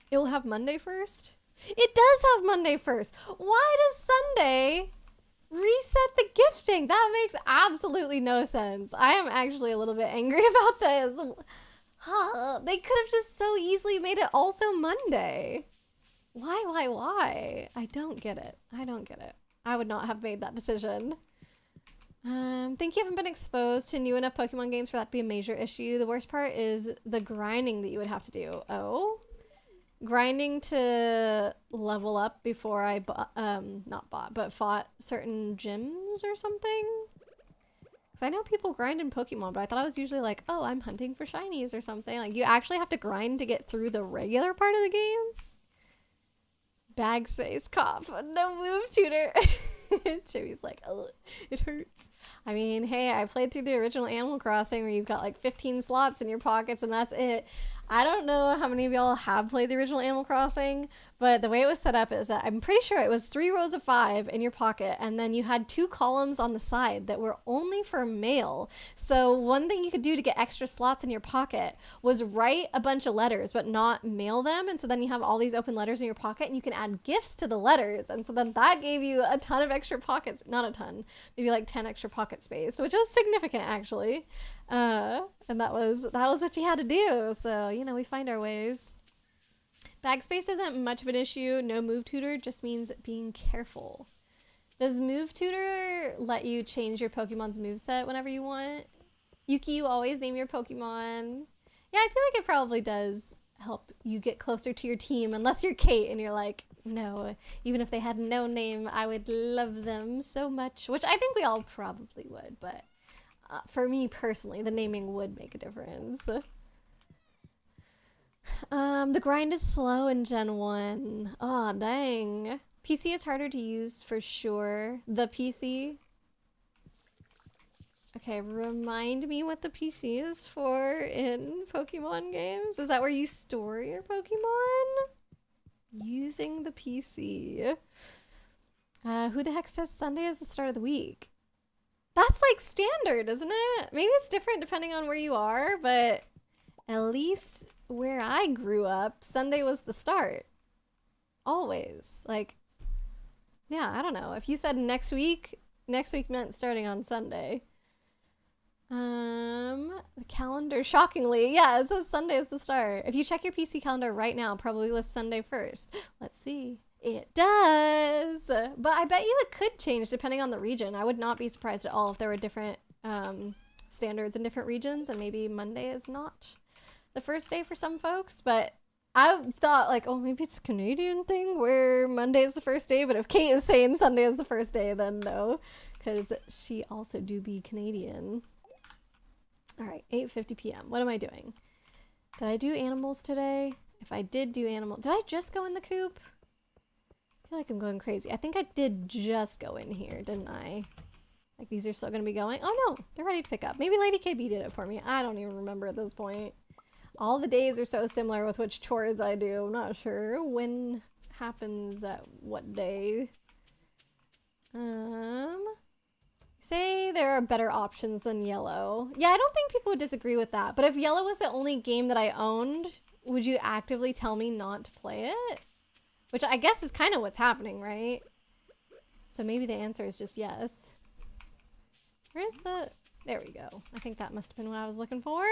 it will have Monday first. It does have Monday first. Why does Sunday reset the gifting? That makes absolutely no sense. I am actually a little bit angry about this. They could have just so easily made it also Monday. Why? I don't get it. I would not have made that decision. Think you haven't been exposed to new enough Pokemon games for that to be a major issue. The worst part is the grinding that you would have to do. Oh? Grinding to level up before I fought certain gyms or something? Because I know people grind in Pokemon, but I thought I was usually like, oh, I'm hunting for shinies or something. Like, you actually have to grind to get through the regular part of the game? Bag space cough. No move tutor. Chewy's like, oh, it hurts. I mean, hey, I played through the original Animal Crossing where you've got like 15 slots in your pockets and that's it. I don't know how many of y'all have played the original Animal Crossing, but the way it was set up is that I'm pretty sure it was 3 rows of 5 in your pocket, and then you had 2 columns on the side that were only for mail. So one thing you could do to get extra slots in your pocket was write a bunch of letters, but not mail them. And so then you have all these open letters in your pocket, and you can add gifts to the letters. And so then that gave you a ton of extra pockets, not a ton, maybe like 10 extra pocket space, which was significant actually. And that was what you had to do. So, you know, we find our ways. Bag space isn't much of an issue. No move tutor just means being careful. Does move tutor let you change your Pokemon's moveset whenever you want? Yuki, you always name your Pokemon. Yeah, I feel like it probably does help you get closer to your team, unless you're Kate and you're like, no, even if they had no name, I would love them so much, which I think we all probably would, but for me personally, the naming would make a difference. The grind is slow in Gen 1. Oh, dang. PC is harder to use for sure. The PC. Okay, remind me what the PC is for in Pokemon games. Is that where you store your Pokemon? Using the PC. Who the heck says Sunday is the start of the week? That's like standard, isn't it? Maybe it's different depending on where you are, but at least where I grew up, Sunday was the start. Always. Like, yeah, I don't know. If you said next week meant starting on Sunday. The calendar, shockingly, yeah, it says Sunday is the start. If you check your PC calendar right now, probably lists Sunday first. Let's see. It does. But I bet you it could change depending on the region. I would not be surprised at all if there were different standards in different regions, and maybe Monday is not the first day for some folks. But I thought, like, oh, maybe it's a Canadian thing where Monday is the first day, but if Kate is saying Sunday is the first day, then no, because she also do be Canadian. All right, 8:50 p.m. What am I doing? Did I do animals today? If I did do animals, did I just go in the coop? I feel like I'm going crazy. I think I did just go in here, didn't I? Like, these are still going to be going? Oh, no, they're ready to pick up. Maybe Lady KB did it for me. I don't even remember at this point. All the days are so similar with which chores I do. I'm not sure when happens at what day. Say there are better options than yellow. Yeah, I don't think people would disagree with that. But if yellow was the only game that I owned, would you actively tell me not to play it? Which I guess is kind of what's happening, right? So maybe the answer is just yes. Where's the... There we go. I think that must have been what I was looking for.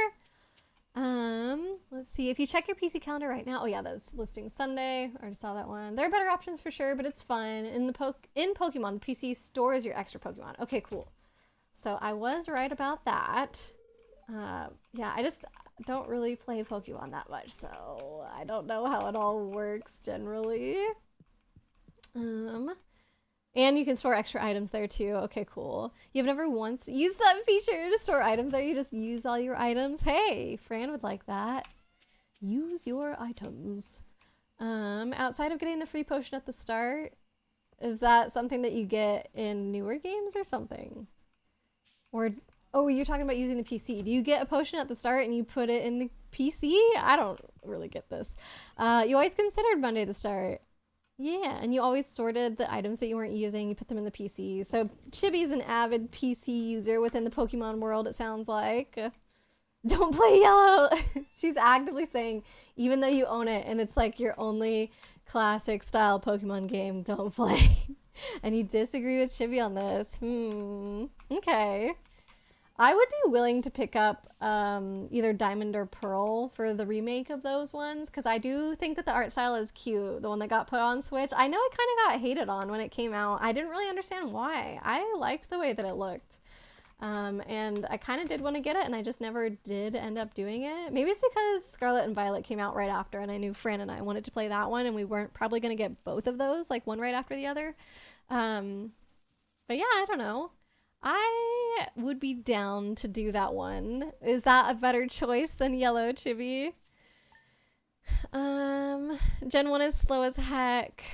Let's see. If you check your PC calendar right now... Oh yeah, that's listing Sunday. I already saw that one. There are better options for sure, but it's fun. In Pokemon, the PC stores your extra Pokemon. Okay, cool. So I was right about that. Yeah, I just don't really play Pokemon that much, so I don't know how it all works generally. And you can store extra items there too. Okay, cool. You've never once used that feature to store items there? You just use all your items? Hey, Fran would like that. Use your items. Outside of getting the free potion at the start, is that something that you get in newer games or something? Or... Oh, you're talking about using the PC. Do you get a potion at the start and you put it in the PC? I don't really get this. You always considered Monday the start. Yeah, and you always sorted the items that you weren't using. You put them in the PC. So Chibi's an avid PC user within the Pokemon world, it sounds like. Don't play yellow. She's actively saying, even though you own it and it's like your only classic style Pokemon game, don't play. And you disagree with Chibi on this. Okay. I would be willing to pick up either Diamond or Pearl for the remake of those ones, because I do think that the art style is cute, the one that got put on Switch. I know it kind of got hated on when it came out. I didn't really understand why. I liked the way that it looked. And I kind of did want to get it, and I just never did end up doing it. Maybe it's because Scarlet and Violet came out right after, and I knew Fran and I wanted to play that one, and we weren't probably going to get both of those, like one right after the other. But yeah, I don't know. I would be down to do that one. Is that a better choice than yellow, Chibi? Gen 1 is slow as heck.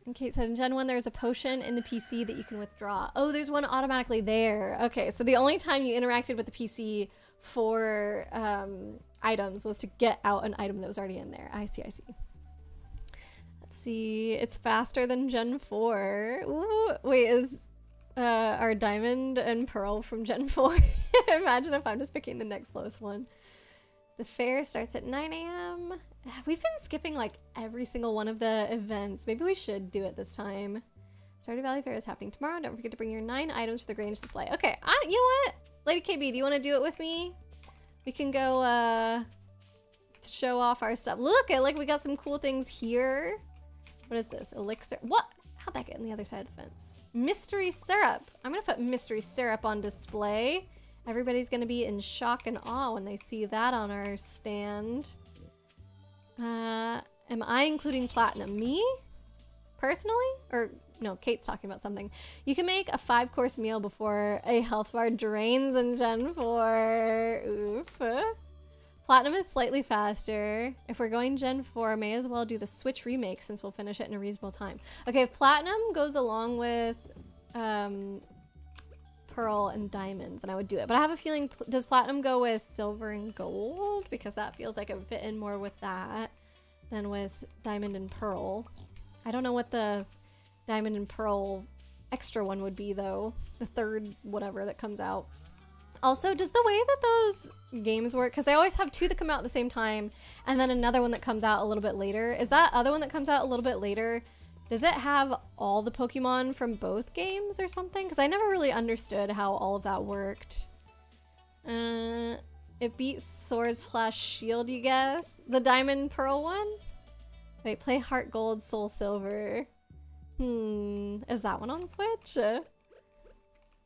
And Kate said in Gen 1 there's a potion in the PC that you can withdraw. Oh, there's one automatically there. Okay, so the only time you interacted with the PC for items was to get out an item that was already in there. I see. Let's see. It's faster than Gen 4. Ooh, wait, is... our Diamond and Pearl from Gen 4. Imagine if I'm just picking the next slowest one. The fair starts at 9 a.m. We've been skipping like every single one of the events. Maybe we should do it this time. Stardew Valley Fair is happening tomorrow. Don't forget to bring your 9 items for the Grange display. Okay, you know what? Lady KB, do you want to do it with me? We can go show off our stuff. Look, we got some cool things here. What is this? Elixir. What? How'd that get on the other side of the fence? Mystery syrup. I'm gonna put mystery syrup on display. Everybody's gonna be in shock and awe when they see that on our stand. Am I including platinum? Me? Personally? Or no, Kate's talking about something. You can make a 5-course meal before a health bar drains in Gen 4. Oof. Platinum is slightly faster. If we're going Gen 4, may as well do the Switch remake since we'll finish it in a reasonable time. Okay, if Platinum goes along with Pearl and Diamond, then I would do it. But I have a feeling, does Platinum go with Silver and Gold? Because that feels like it would fit in more with that than with Diamond and Pearl. I don't know what the Diamond and Pearl extra one would be though. The third whatever that comes out. Also, does the way that those games work, because they always have two that come out at the same time and then another one that comes out a little bit later. Is that other one that comes out a little bit later, does it have all the Pokemon from both games or something? Because I never really understood how all of that worked. It beats Sword/Shield, you guess? The Diamond Pearl one? Wait, play Heart Gold, Soul Silver. Is that one on Switch?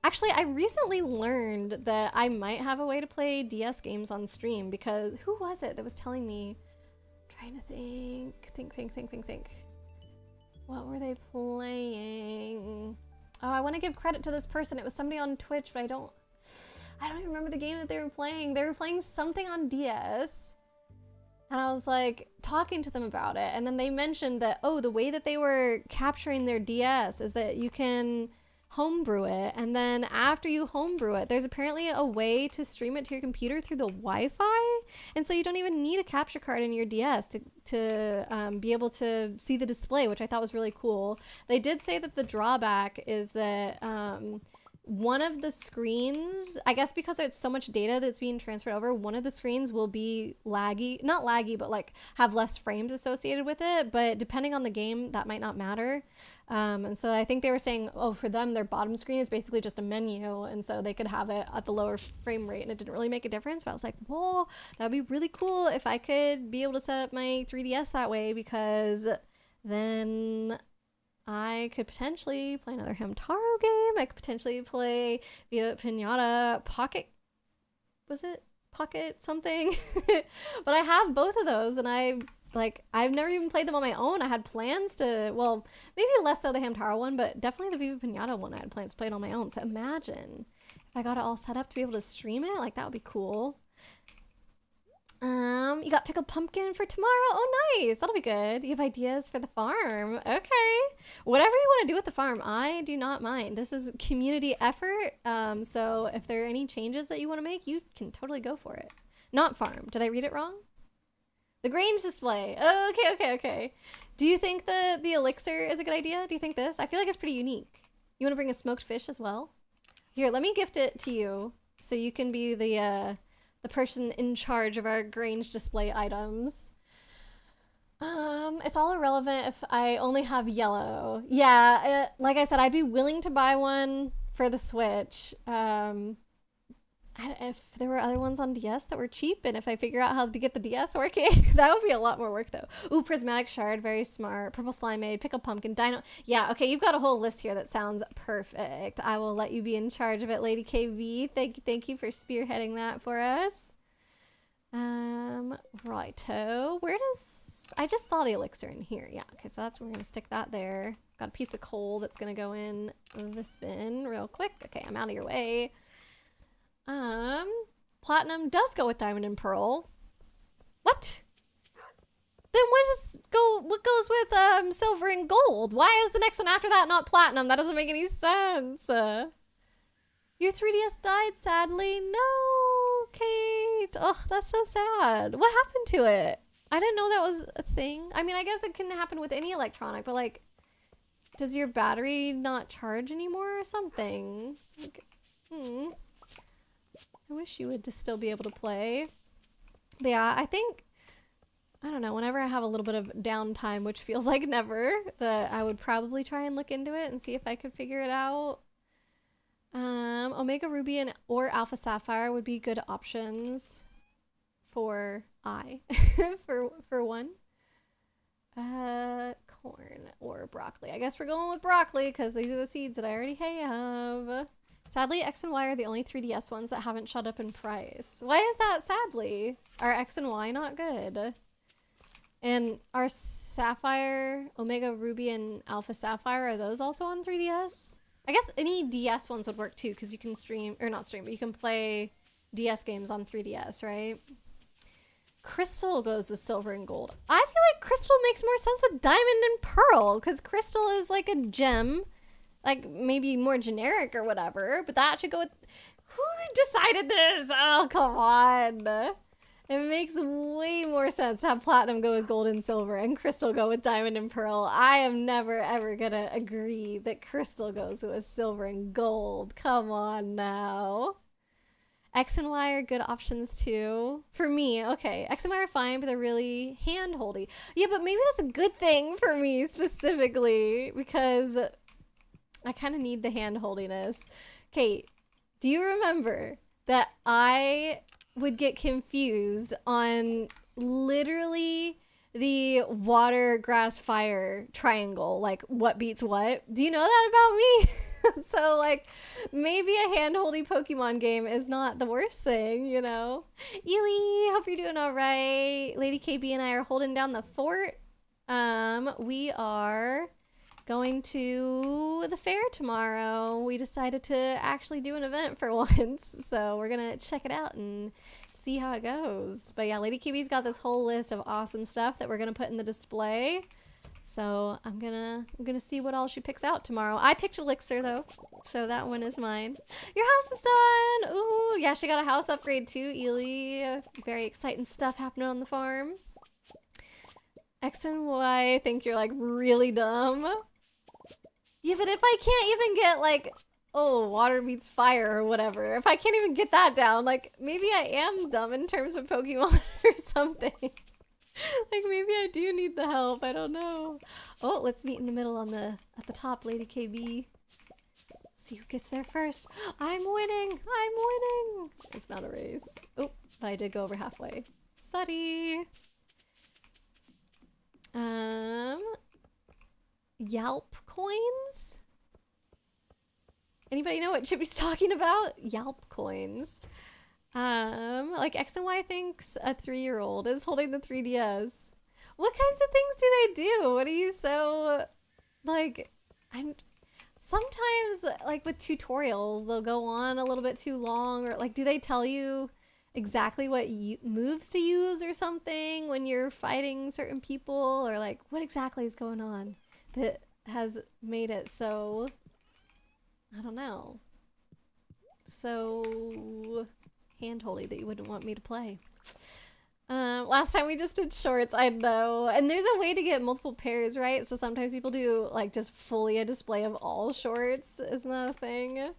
Actually, I recently learned that I might have a way to play DS games on stream because who was it that was telling me? I'm trying to think. What were they playing? Oh, I want to give credit to this person. It was somebody on Twitch, but I don't even remember the game that they were playing. They were playing something on DS. And I was like talking to them about it. And then they mentioned that, oh, the way that they were capturing their DS is that you can homebrew it, and then after you homebrew it, there's apparently a way to stream it to your computer through the Wi-Fi, and so you don't even need a capture card in your DS to be able to see the display, which I thought was really cool. They did say that the drawback is that one of the screens, I guess because it's so much data that's being transferred over, one of the screens will be laggy, not laggy, but like have less frames associated with it, but depending on the game, that might not matter. And so I think they were saying, oh, for them, their bottom screen is basically just a menu, and so they could have it at the lower frame rate, and it didn't really make a difference. But I was like, whoa, that'd be really cool if I could be able to set up my 3DS that way, because then I could potentially play another Hamtaro game. I could potentially play Viva Pinata Pocket. Was it Pocket something? But I have both of those, and I've never even played them on my own. I had plans to, well, maybe less so the Hamtaro one, but definitely the Viva Pinata one I had plans to play it on my own. So imagine if I got it all set up to be able to stream it. Like, that would be cool. You got pickled pumpkin for tomorrow? Oh, nice. That'll be good. You have ideas for the farm. Okay. Whatever you want to do with the farm, I do not mind. This is community effort. So if there are any changes that you want to make, you can totally go for it. Not farm. Did I read it wrong? The Grange display. Okay. Do you think the elixir is a good idea? Do you think this? I feel like it's pretty unique. You want to bring a smoked fish as well? Here, let me gift it to you so you can be the person in charge of our Grange display items. It's all irrelevant if I only have yellow. Yeah, like I said, I'd be willing to buy one for the Switch. If there were other ones on DS that were cheap, and if I figure out how to get the DS working, that would be a lot more work though. Ooh, Prismatic Shard, very smart. Purple Slimeade, Pickled Pumpkin, Dino. Yeah, okay, you've got a whole list here that sounds perfect. I will let you be in charge of it, Lady KV. Thank you for spearheading that for us. Righto. Where does... I just saw the elixir in here. Yeah, okay, so that's where we're gonna stick that there. Got a piece of coal that's gonna go in this bin real quick. Okay, I'm out of your way. Platinum does go with Diamond and Pearl. What? Then what goes with Silver and Gold? Why is the next one after that not Platinum? That doesn't make any sense. Your 3DS died, sadly. No, Kate. Ugh, that's so sad. What happened to it? I didn't know that was a thing. I mean, I guess it can happen with any electronic, but like, does your battery not charge anymore or something? Like, I wish you would just still be able to play. But yeah, I think, I don't know, whenever I have a little bit of downtime, which feels like never, that I would probably try and look into it and see if I could figure it out. Omega Ruby or Alpha Sapphire would be good options for for one. Corn or broccoli. I guess we're going with broccoli because these are the seeds that I already have. Sadly, X and Y are the only 3DS ones that haven't shot up in price. Why is that sadly? Are X and Y not good? And are Sapphire, Omega Ruby, and Alpha Sapphire, are those also on 3DS? I guess any DS ones would work too, because you can stream, or not stream, but you can play DS games on 3DS, right? Crystal goes with silver and gold. I feel like crystal makes more sense with diamond and pearl because crystal is like a gem, like maybe more generic or whatever, but that should go with... Who decided this? Oh, come on. It makes way more sense to have platinum go with gold and silver and crystal go with diamond and pearl. I am never ever gonna agree that crystal goes with silver and gold. Come on now. X and Y are good options too. For me, okay. X and Y are fine, but they're really hand-holdy. Yeah, but maybe that's a good thing for me specifically because I kind of need the hand-holdiness. Kate, do you remember that I would get confused on literally the water, grass, fire triangle? Like, what beats what? Do you know that about me? So, like, maybe a hand-holdy Pokemon game is not the worst thing, you know? Ely, hope you're doing all right. Lady KB and I are holding down the fort. We are going to the fair tomorrow. We decided to actually do an event for once, so we're gonna check it out and see how it goes. But yeah, Lady KB's got this whole list of awesome stuff that we're gonna put in the display. So I'm gonna see what all she picks out tomorrow. I picked Elixir though, so that one is mine. Your house is done! Ooh, yeah, she got a house upgrade too, Ely. Very exciting stuff happening on the farm. X and Y, I think you're like really dumb. Yeah, but if I can't even get like, oh, water meets fire or whatever, if I can't even get that down, like maybe I am dumb in terms of Pokemon or something. Like maybe I do need the help. I don't know. Oh, let's meet in the middle on at the top, Lady KB. See who gets there first. I'm winning. I'm winning. It's not a race. Oh, but I did go over halfway. Suddy. Yelp coins? Anybody know what Chippy's talking about? Yelp coins. Like X and Y thinks a 3-year-old is holding the 3DS. What kinds of things do they do? What are you so, like, sometimes, like, with tutorials, they'll go on a little bit too long, or, like, do they tell you exactly what moves to use or something when you're fighting certain people, or, like, what exactly is going on that has made it so, I don't know, so hand-holdy that you wouldn't want me to play. Last time we just did shorts, I know. And there's a way to get multiple pairs, right? So sometimes people do like just fully a display of all shorts. Isn't that a thing?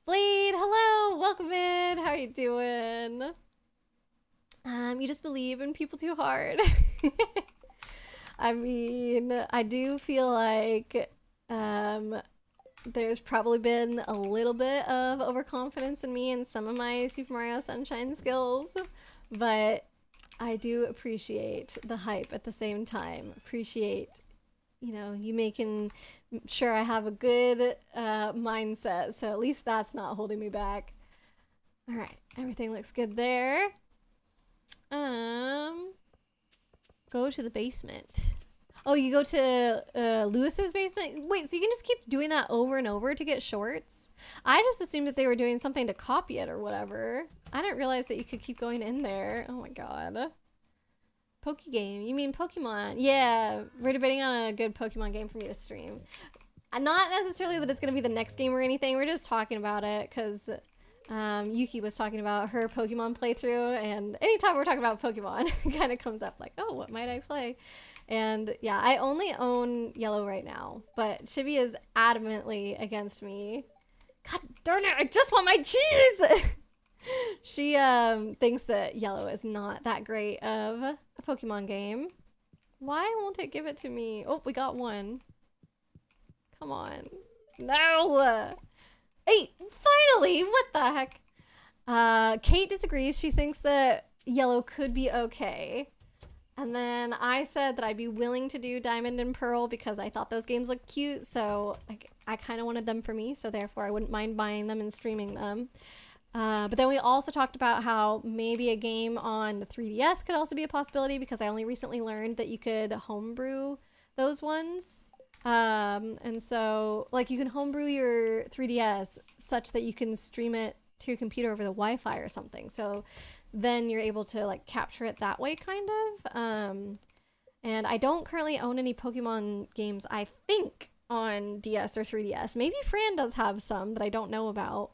Blade, hello, welcome in. How are you doing? You just believe in people too hard. I mean, I do feel like there's probably been a little bit of overconfidence in me and some of my Super Mario Sunshine skills, but I do appreciate the hype at the same time. Appreciate, you know, you making sure I have a good mindset, so at least that's not holding me back. All right, everything looks good there. Go to the basement. Oh, you go to Lewis's basement? Wait, so you can just keep doing that over and over to get shorts? I just assumed that they were doing something to copy it or whatever. I didn't realize that you could keep going in there. Oh my god. Pokegame. You mean Pokemon? Yeah, we're debating on a good Pokemon game for me to stream. Not necessarily that it's going to be the next game or anything. We're just talking about it because Yuki was talking about her Pokemon playthrough, and anytime we're talking about Pokemon, it kind of comes up like, oh, what might I play? And yeah, I only own yellow right now, but Chibi is adamantly against me. God darn it, I just want my cheese! She thinks that yellow is not that great of a Pokemon game. Why won't it give it to me? Oh, we got one. Come on. No! Hey, finally! What the heck? Kate disagrees. She thinks that yellow could be okay. And then I said that I'd be willing to do Diamond and Pearl because I thought those games looked cute, so I kind of wanted them for me, so therefore I wouldn't mind buying them and streaming them. But then we also talked about how maybe a game on the 3DS could also be a possibility because I only recently learned that you could homebrew those ones. And so, like, you can homebrew your 3DS such that you can stream it to your computer over the Wi-Fi or something. So then you're able to like capture it that way, kind of. And I don't currently own any Pokemon games, I think, on DS or 3DS. Maybe Fran does have some that I don't know about.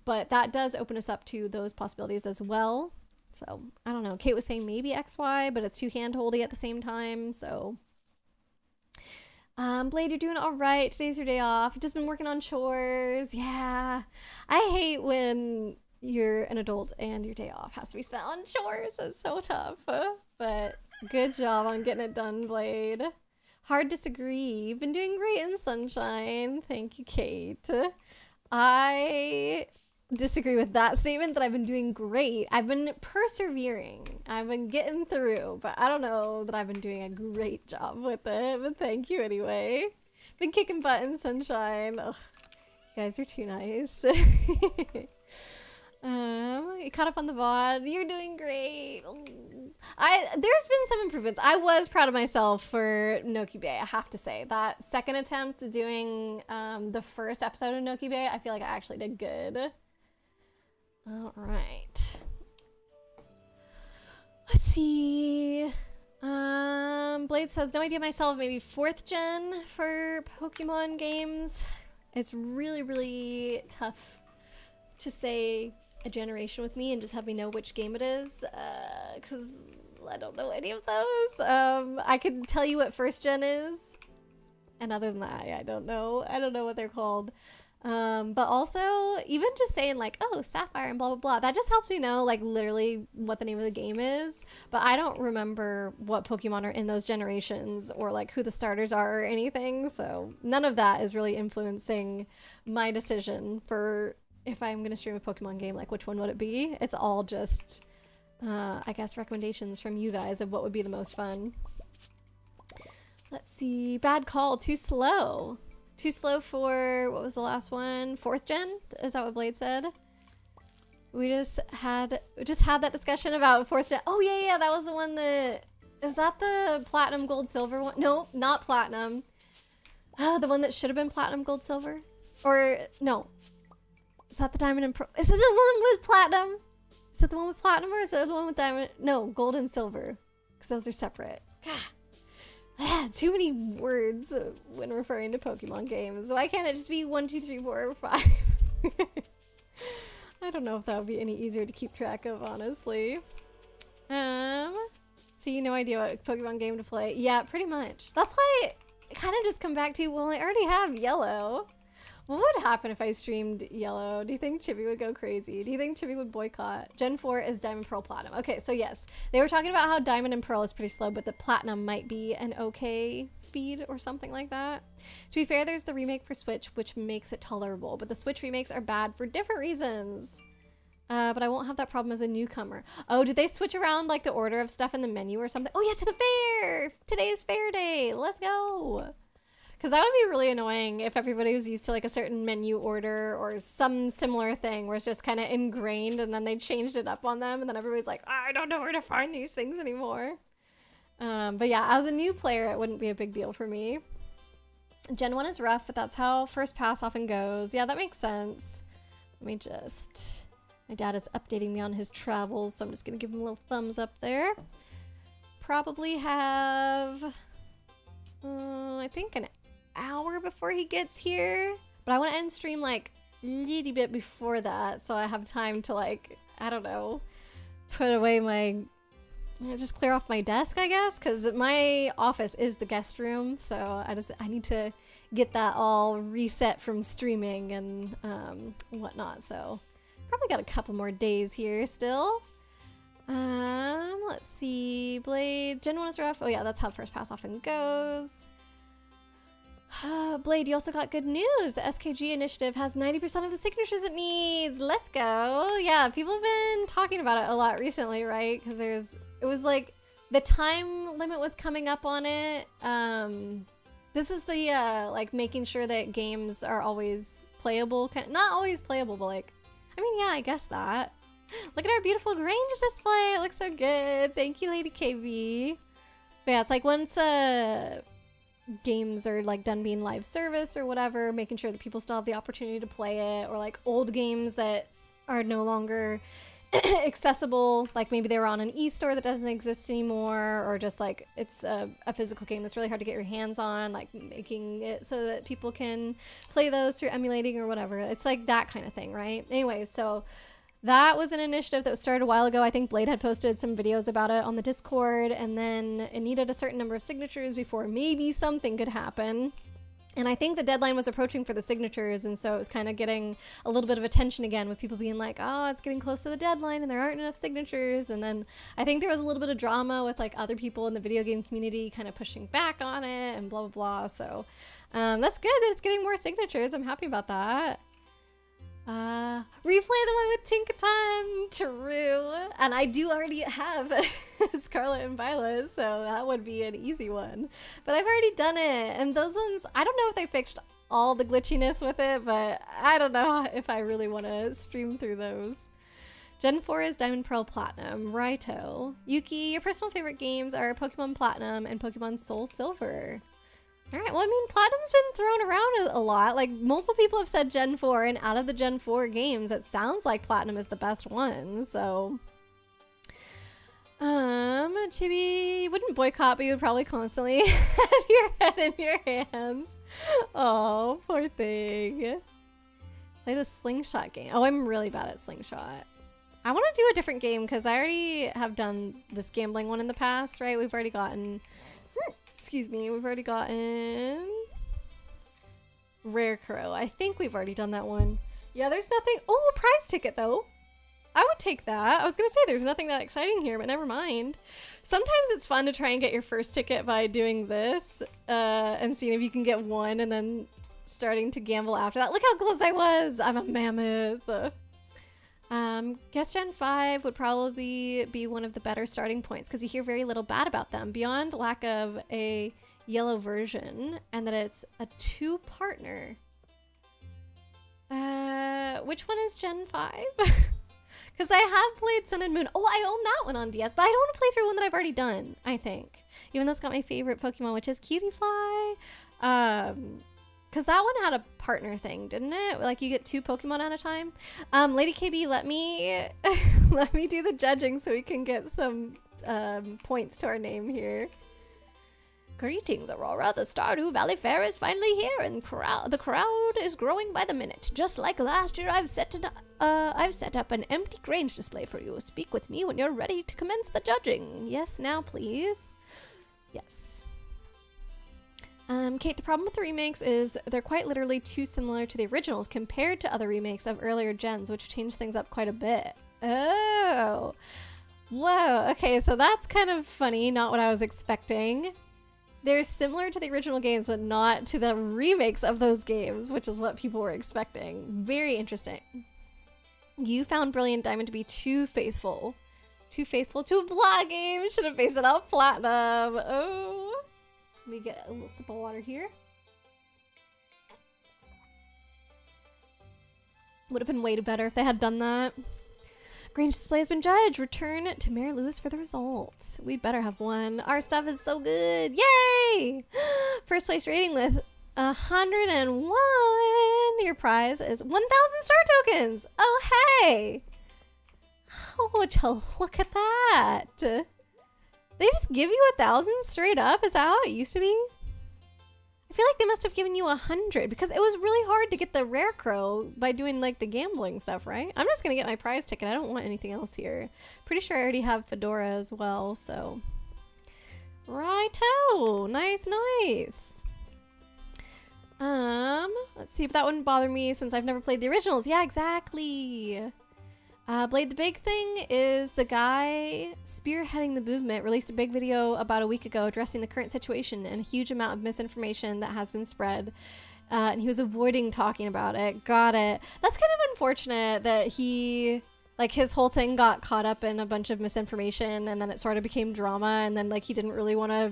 But that does open us up to those possibilities as well. So, I don't know. Kate was saying maybe XY, but it's too hand-holdy at the same time, so... Blade, you're doing all right. Today's your day off. You've just been working on chores. Yeah. I hate when you're an adult and your day off has to be spent on chores. It's so tough. But good job on getting it done, Blade. Hard disagree. You've been doing great in Sunshine. Thank you, Kate. I disagree with that statement that I've been doing great. I've been persevering. I've been getting through, but I don't know that I've been doing a great job with it, but thank you anyway. Been kicking butt in Sunshine. Ugh, you guys are too nice. You caught up on the VOD. You're doing great. There's been some improvements. I was proud of myself for Noki Bay, I have to say. That second attempt at doing the first episode of Noki Bay, I feel like I actually did good. All right. Let's see. Blade says, no idea myself, maybe 4th gen for Pokemon games. It's really, really tough to say a generation with me and just have me know which game it is, because I don't know any of those. I can tell you what 1st gen is, and other than that, I don't know. I don't know what they're called. But also, even just saying like, oh, Sapphire and blah, blah, blah, that just helps me know like literally what the name of the game is. But I don't remember what Pokemon are in those generations or like who the starters are or anything. So none of that is really influencing my decision for if I'm going to stream a Pokemon game, like which one would it be? It's all just, I guess, recommendations from you guys of what would be the most fun. Let's see. Bad call. Too slow. Too slow for, what was the last one? 4th gen? Is that what Blade said? We just had that discussion about 4th gen. Oh, yeah, that was the one that... Is that the Platinum, Gold, Silver one? No, not Platinum. The one that should have been Platinum, Gold, Silver? Or, no. Is that the Diamond and Pearl? Is it the one with Platinum? Is it the one with Platinum or is it the one with Diamond? No, Gold and Silver. Because those are separate. Too many words when referring to Pokemon games. Why can't it just be 1, 2, 3, 4, 5? I don't know if that would be any easier to keep track of, honestly. See, no idea what Pokemon game to play. Yeah, pretty much. That's why it kind of just come back to, well, I already have Yellow. What would happen if I streamed Yellow? Do you think Chibi would go crazy? Do you think Chibi would boycott? Gen 4 is Diamond, Pearl, Platinum. Okay, so yes. They were talking about how Diamond and Pearl is pretty slow, but the Platinum might be an okay speed or something like that. To be fair, there's the remake for Switch, which makes it tolerable, but the Switch remakes are bad for different reasons. But I won't have that problem as a newcomer. Oh, did they switch around like the order of stuff in the menu or something? Oh yeah, to the fair! Today's fair day! Let's go! Because that would be really annoying if everybody was used to like a certain menu order or some similar thing where it's just kind of ingrained and then they changed it up on them and then everybody's like, I don't know where to find these things anymore. But yeah, as a new player, it wouldn't be a big deal for me. Gen 1 is rough, but that's how first pass often goes. Yeah, that makes sense. Let me just... My dad is updating me on his travels, so I'm just going to give him a little thumbs up there. Probably have... I think an hour before he gets here, but I want to end stream like a little bit before that so I have time to like, I don't know, put away my, just clear off my desk, I guess, because my office is the guest room, so I need to get that all reset from streaming and whatnot, so probably got a couple more days here still. Let's see, Blade, Gen 1 is rough. Oh yeah, that's how first pass often goes. Blade, you also got good news. The SKG initiative has 90% of the signatures it needs. Let's go. Yeah, people have been talking about it a lot recently, right? Because it was like the time limit was coming up on it. This is the like making sure that games are always playable. Not always playable, but like, I mean, yeah, I guess that. Look at our beautiful Grange display. It looks so good. Thank you, Lady KB. But yeah, it's like once games are like done being live service or whatever, making sure that people still have the opportunity to play it, or like old games that are no longer accessible, like maybe they were on an e-store that doesn't exist anymore, or just like it's a physical game that's really hard to get your hands on, like making it so that people can play those through emulating or whatever. It's like that kind of thing, right? Anyways, so that was an initiative that was started a while ago. I think Blade had posted some videos about it on the Discord, and then it needed a certain number of signatures before maybe something could happen. And I think the deadline was approaching for the signatures, and so it was kind of getting a little bit of attention again with people being like, oh, it's getting close to the deadline and there aren't enough signatures. And then I think there was a little bit of drama with like other people in the video game community kind of pushing back on it and blah, blah, blah. So that's good that it's getting more signatures. I'm happy about that. Replay the one with Tinkaton. True. And I do already have Scarlet and Violet, so that would be an easy one. But I've already done it, and those ones, I don't know if they fixed all the glitchiness with it, but I don't know if I really want to stream through those. Gen 4 is Diamond, Pearl, Platinum. Righto. Yuki, your personal favorite games are Pokemon Platinum and Pokemon Soul Silver. Alright, well, I mean, Platinum's been thrown around a lot. Like, multiple people have said Gen 4, and out of the Gen 4 games, it sounds like Platinum is the best one, so... Chibi, you wouldn't boycott, but you would probably constantly have your head in your hands. Oh, poor thing. Play the Slingshot game. Oh, I'm really bad at Slingshot. I want to do a different game, because I already have done this gambling one in the past, right? We've already gotten... Excuse me, we've already gotten Rare Crow. I think we've already done that one. Yeah, there's nothing. Oh, a prize ticket though. I would take that. I was gonna say there's nothing that exciting here, but never mind. Sometimes it's fun to try and get your first ticket by doing this and seeing if you can get one and then starting to gamble after that. Look how close I was. I'm a mammoth. Guess Gen 5 would probably be one of the better starting points because you hear very little bad about them beyond lack of a yellow version and that it's a two-partner. Which one is Gen 5? Because I have played Sun and Moon. Oh, I own that one on DS, but I don't want to play through one that I've already done, I think. Even though it's got my favorite Pokemon, which is Cutie Fly. Because that one had a partner thing, didn't it? Like you get two Pokemon at a time. Lady KB, let me let me do the judging so we can get some points to our name here. Greetings, Aurora. The Stardew Valley Fair is finally here, and the crowd is growing by the minute. Just like last year, I've set up an empty Grange display for you. Speak with me when you're ready to commence the judging. Yes, now, please. Yes. Kate, the problem with the remakes is they're quite literally too similar to the originals compared to other remakes of earlier gens, which changed things up quite a bit. Oh. Whoa. Okay, so that's kind of funny. Not what I was expecting. They're similar to the original games, but not to the remakes of those games, which is what people were expecting. Very interesting. You found Brilliant Diamond to be too faithful. Too faithful to a blah game. Should have based it off Platinum. Oh. Let me get a little sip of water here. Would have been way better if they had done that. Grange display has been judged. Return to Mary Lewis for the results. We better have one. Our stuff is so good. Yay! First place rating with 101. Your prize is 1,000 star tokens. Oh, hey! Oh, would you look at that? They just give you 1,000 straight up? Is that how it used to be? I feel like they must have given you 100 because it was really hard to get the Rare Crow by doing like the gambling stuff, right? I'm just gonna get my prize ticket. I don't want anything else here. Pretty sure I already have Fedora as well, so. Righto! Nice, nice. Let's see if that wouldn't bother me since I've never played the originals. Yeah, exactly. Blade, the big thing is the guy spearheading the movement released a big video about a week ago addressing the current situation and a huge amount of misinformation that has been spread. And he was avoiding talking about it. Got it. That's kind of unfortunate that he, like, his whole thing got caught up in a bunch of misinformation and then it sort of became drama and then, like, he didn't really want to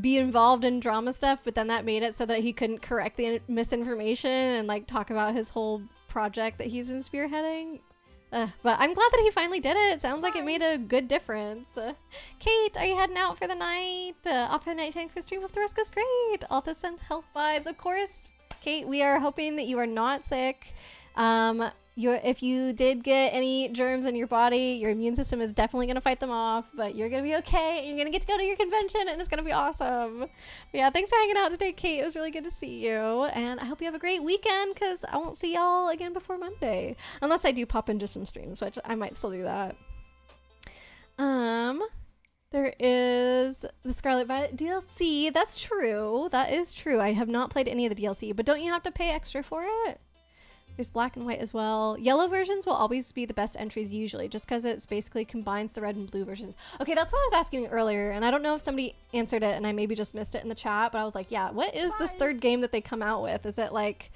be involved in drama stuff, but then that made it so that he couldn't correct the misinformation and, like, talk about his whole project that he's been spearheading. But I'm glad that he finally did it. It sounds like it made a good difference. Kate, are you heading out for the night? Off for the night, thanks for stream. Hope the rest goes great. All this and health vibes. Of course, Kate, we are hoping that you are not sick. if you did get any germs in your body, your immune system is definitely going to fight them off, but you're going to be okay. You're going to get to go to your convention and it's going to be awesome. But yeah, thanks for hanging out today, Kate. It was really good to see you. And I hope you have a great weekend because I won't see y'all again before Monday. Unless I do pop into some streams, which I might still do that. There is the Scarlet Violet DLC. That's true. That is true. I have not played any of the DLC, but don't you have to pay extra for it? There's black and white as well. Yellow versions will always be the best entries usually, just because it basically combines the red and blue versions. Okay, that's what I was asking earlier, and I don't know if somebody answered it and I maybe just missed it in the chat, but I was like, yeah, what is this third game that they come out with? Is it like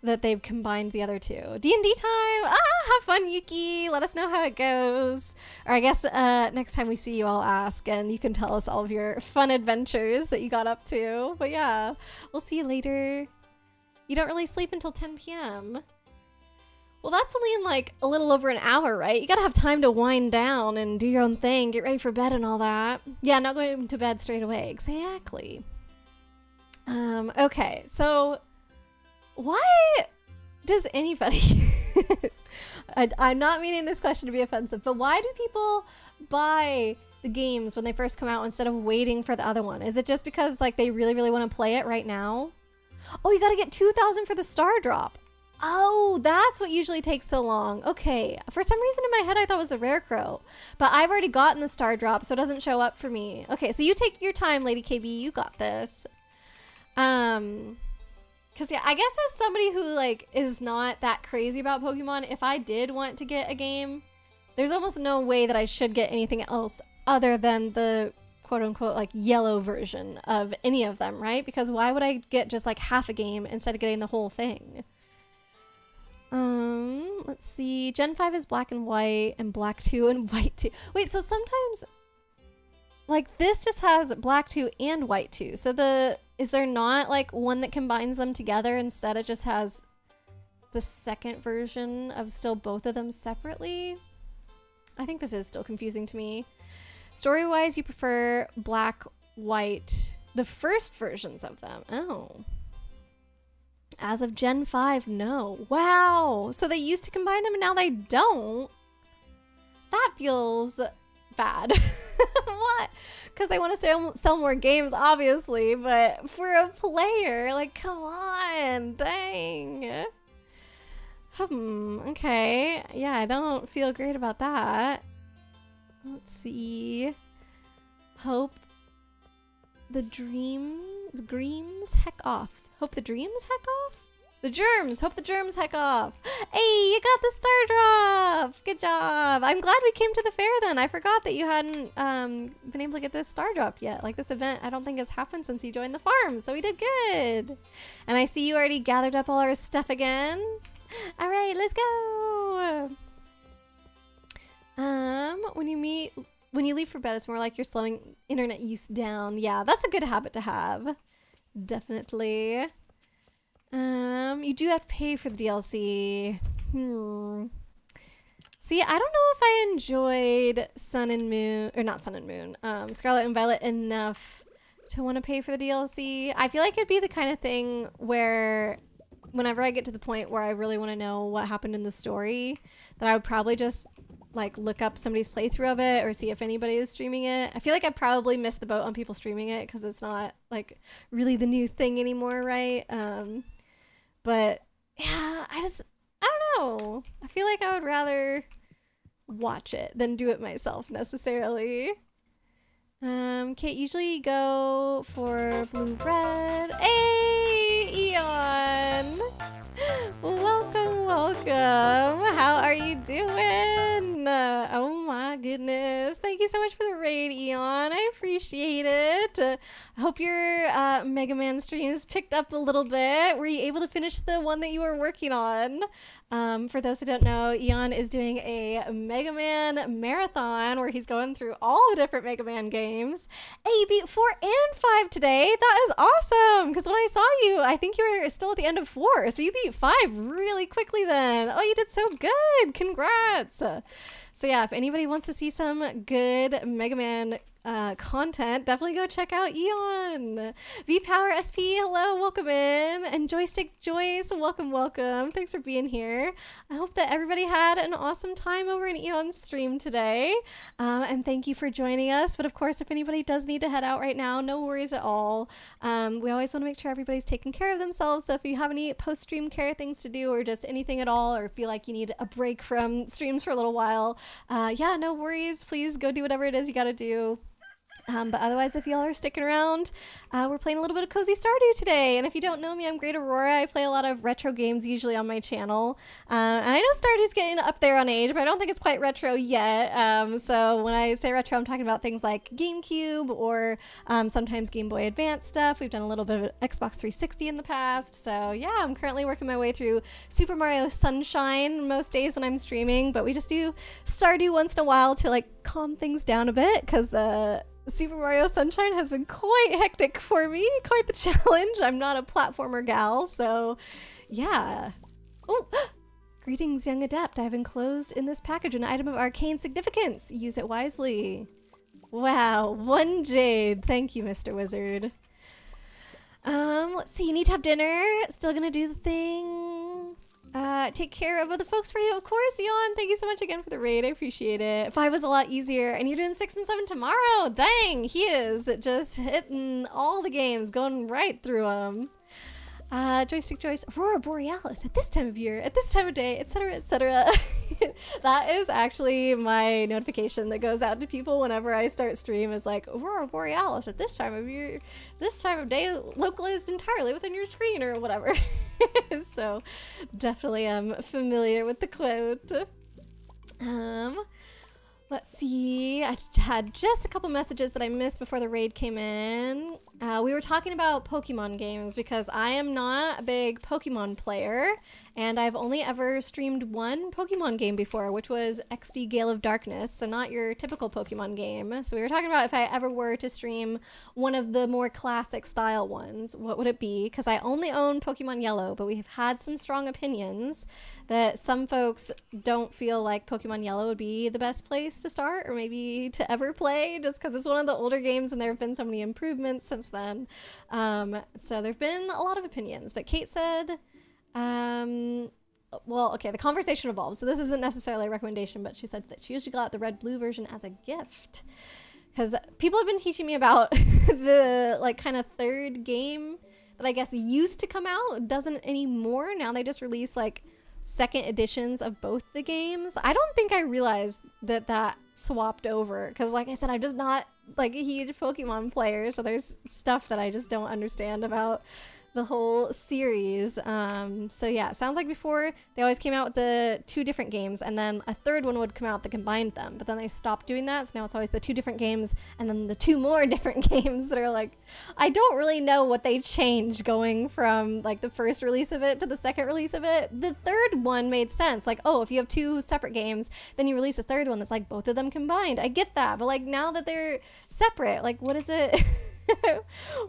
that they've combined the other two? D&D time! Have fun, Yuki! Let us know how it goes. Or I guess next time we see you, I'll ask, and you can tell us all of your fun adventures that you got up to. But yeah, we'll see you later. You don't really sleep until 10 p.m. Well, that's only in like a little over an hour, right? You gotta have time to wind down and do your own thing, get ready for bed and all that. Yeah, not going to bed straight away. Exactly. Okay, so why does anybody... I'm not meaning this question to be offensive, but why do people buy the games when they first come out instead of waiting for the other one? Is it just because like they really, really want to play it right now? Oh, you gotta get 2,000 for the star drop. Oh, that's what usually takes so long. Okay. For some reason in my head, I thought it was the rare crow, but I've already gotten the star drop, so it doesn't show up for me. Okay. So you take your time, Lady KB. You got this. Cause yeah, I guess as somebody who like is not that crazy about Pokemon, if I did want to get a game, there's almost no way that I should get anything else other than the quote unquote like yellow version of any of them, right? Because why would I get just like half a game instead of getting the whole thing? Let's see. Gen 5 is black and white and black 2 and white 2. Wait, so sometimes like this just has black 2 and white 2. So is there not like one that combines them together? Instead it just has the second version of still both of them separately? I think this is still confusing to me. Story-wise, you prefer black, white, the first versions of them. Oh. As of Gen 5, no. Wow. So they used to combine them and now they don't? That feels bad. What? Because they want to sell more games, obviously, but for a player, like, come on. Dang. Okay. Yeah, I don't feel great about that. Let's see. Hope the dreams heck off. Hope the dreams heck off? The germs! Hope the germs heck off! Hey, you got the star drop! Good job! I'm glad we came to the fair then. I forgot that you hadn't been able to get this star drop yet. Like this event I don't think has happened since you joined the farm, so we did good! And I see you already gathered up all our stuff again. Alright, let's go! When you leave for bed, it's more like you're slowing internet use down. Yeah, that's a good habit to have. Definitely. You do have to pay for the DLC. See, I don't know if I enjoyed Sun and Moon, or not Sun and Moon, Scarlet and Violet enough to want to pay for the DLC. I feel like it'd be the kind of thing where whenever I get to the point where I really want to know what happened in the story, that I would probably just like look up somebody's playthrough of it or see if anybody is streaming it. I feel like I probably missed the boat on people streaming it because it's not like really the new thing anymore, right? But yeah, I don't know. I feel like I would rather watch it than do it myself necessarily. Kate, usually go for blue red. Hey, Eon! Welcome. How are you doing? Oh my goodness. Thank you so much for the raid, Eon. I appreciate it. I hope your Mega Man streams picked up a little bit. Were you able to finish the one that you were working on? For those who don't know, Eon is doing a Mega Man marathon where he's going through all the different Mega Man games. Hey, you beat 4 and 5 today. That is awesome. Because when I saw you, I think you were still at the end of 4. So you beat 5 really quickly then. Oh, you did so good. Congrats. So yeah, if anybody wants to see some good Mega Man content, definitely go check out Eon. V-Power SP, hello, welcome in. And Joystick Joyce, welcome, welcome. Thanks for being here. I hope that everybody had an awesome time over in Eon's stream today. And thank you for joining us. But of course, if anybody does need to head out right now, no worries at all. We always want to make sure everybody's taking care of themselves. So if you have any post-stream care things to do or just anything at all, or feel like you need a break from streams for a little while, yeah, no worries. Please go do whatever it is you got to do. But otherwise, if y'all are sticking around, we're playing a little bit of Cozy Stardew today. And if you don't know me, I'm Great Aurora. I play a lot of retro games usually on my channel. And I know Stardew's getting up there on age, but I don't think it's quite retro yet. So when I say retro, I'm talking about things like GameCube or sometimes Game Boy Advance stuff. We've done a little bit of Xbox 360 in the past. So yeah, I'm currently working my way through Super Mario Sunshine most days when I'm streaming. But we just do Stardew once in a while to like calm things down a bit, because Super Mario Sunshine has been quite hectic for me, quite the challenge. I'm not a platformer gal, so yeah. Oh, greetings, young adept. I've enclosed in this package an item of arcane significance. Use it wisely. Wow, 1 jade. Thank you, Mr. Wizard. Let's see. Need to have dinner. Still gonna do the thing. Take care of other folks for you, of course, Eon. Thank you so much again for the raid. I appreciate it. 5 was a lot easier, and you're doing 6 and 7 tomorrow. Dang, he is just hitting all the games, going right through them. Joystick Joyce, Aurora Borealis at this time of year, at this time of day, etc., etc. That is actually my notification that goes out to people whenever I start stream, is like, Aurora Borealis at this time of year, this time of day, localized entirely within your screen or whatever. So definitely am familiar with the quote. Let's see, I had just a couple messages that I missed before the raid came in. We were talking about Pokemon games because I am not a big Pokemon player, and I've only ever streamed one Pokemon game before, which was XD Gale of Darkness, so not your typical Pokemon game. So we were talking about if I ever were to stream one of the more classic style ones, what would it be? Because I only own Pokemon Yellow, but we have had some strong opinions that some folks don't feel like Pokemon Yellow would be the best place to start, or maybe to ever play, just because it's one of the older games and there have been so many improvements since then. So there've been a lot of opinions, but Kate said, well, okay, the conversation evolved, so this isn't necessarily a recommendation, but she said that she usually got the red-blue version as a gift. Because people have been teaching me about the, like, kind of third game that I guess used to come out, doesn't anymore. Now they just release, like, second editions of both the games. I don't think I realized that that swapped over, because like I said, I'm just not like a huge Pokemon player, so there's stuff that I just don't understand about the whole series. So yeah, it sounds like before they always came out with the 2 different games, and then a third one would come out that combined them, but then they stopped doing that, so now it's always the 2 different games and then the 2 more different games that are like, I don't really know what they changed going from like the first release of it to the second release of it. The third one made sense, like, oh, if you have 2 separate games, then you release a third one that's like both of them combined. I get that, but like now that they're separate, like what is it?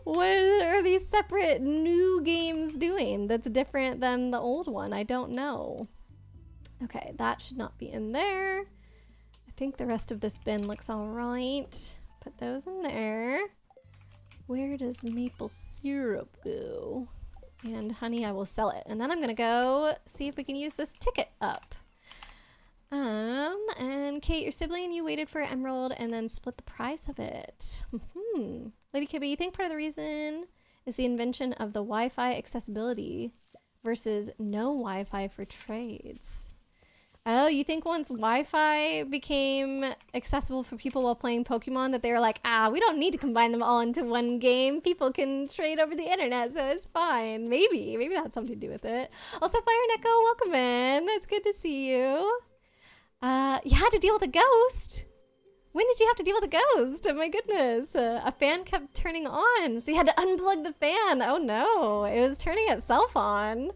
What are these separate new games doing that's different than the old one? I don't know. Okay, that should not be in there. I think the rest of this bin looks all right. Put those in there. Where does maple syrup go? And honey, I will sell it. And then I'm gonna go see if we can use this ticket up. And Kate, your sibling, you waited for Emerald and then split the price of it. Lady Kibby, you think part of the reason is the invention of the Wi-Fi accessibility versus no Wi-Fi for trades? Oh, you think once Wi-Fi became accessible for people while playing Pokemon that they were like, we don't need to combine them all into one game. People can trade over the internet, so it's fine. Maybe that's something to do with it. Also, Fire Neko, welcome in. It's good to see you. You had to deal with a ghost. When did you have to deal with a ghost? Oh my goodness. A fan kept turning on, so you had to unplug the fan. Oh no, it was turning itself on.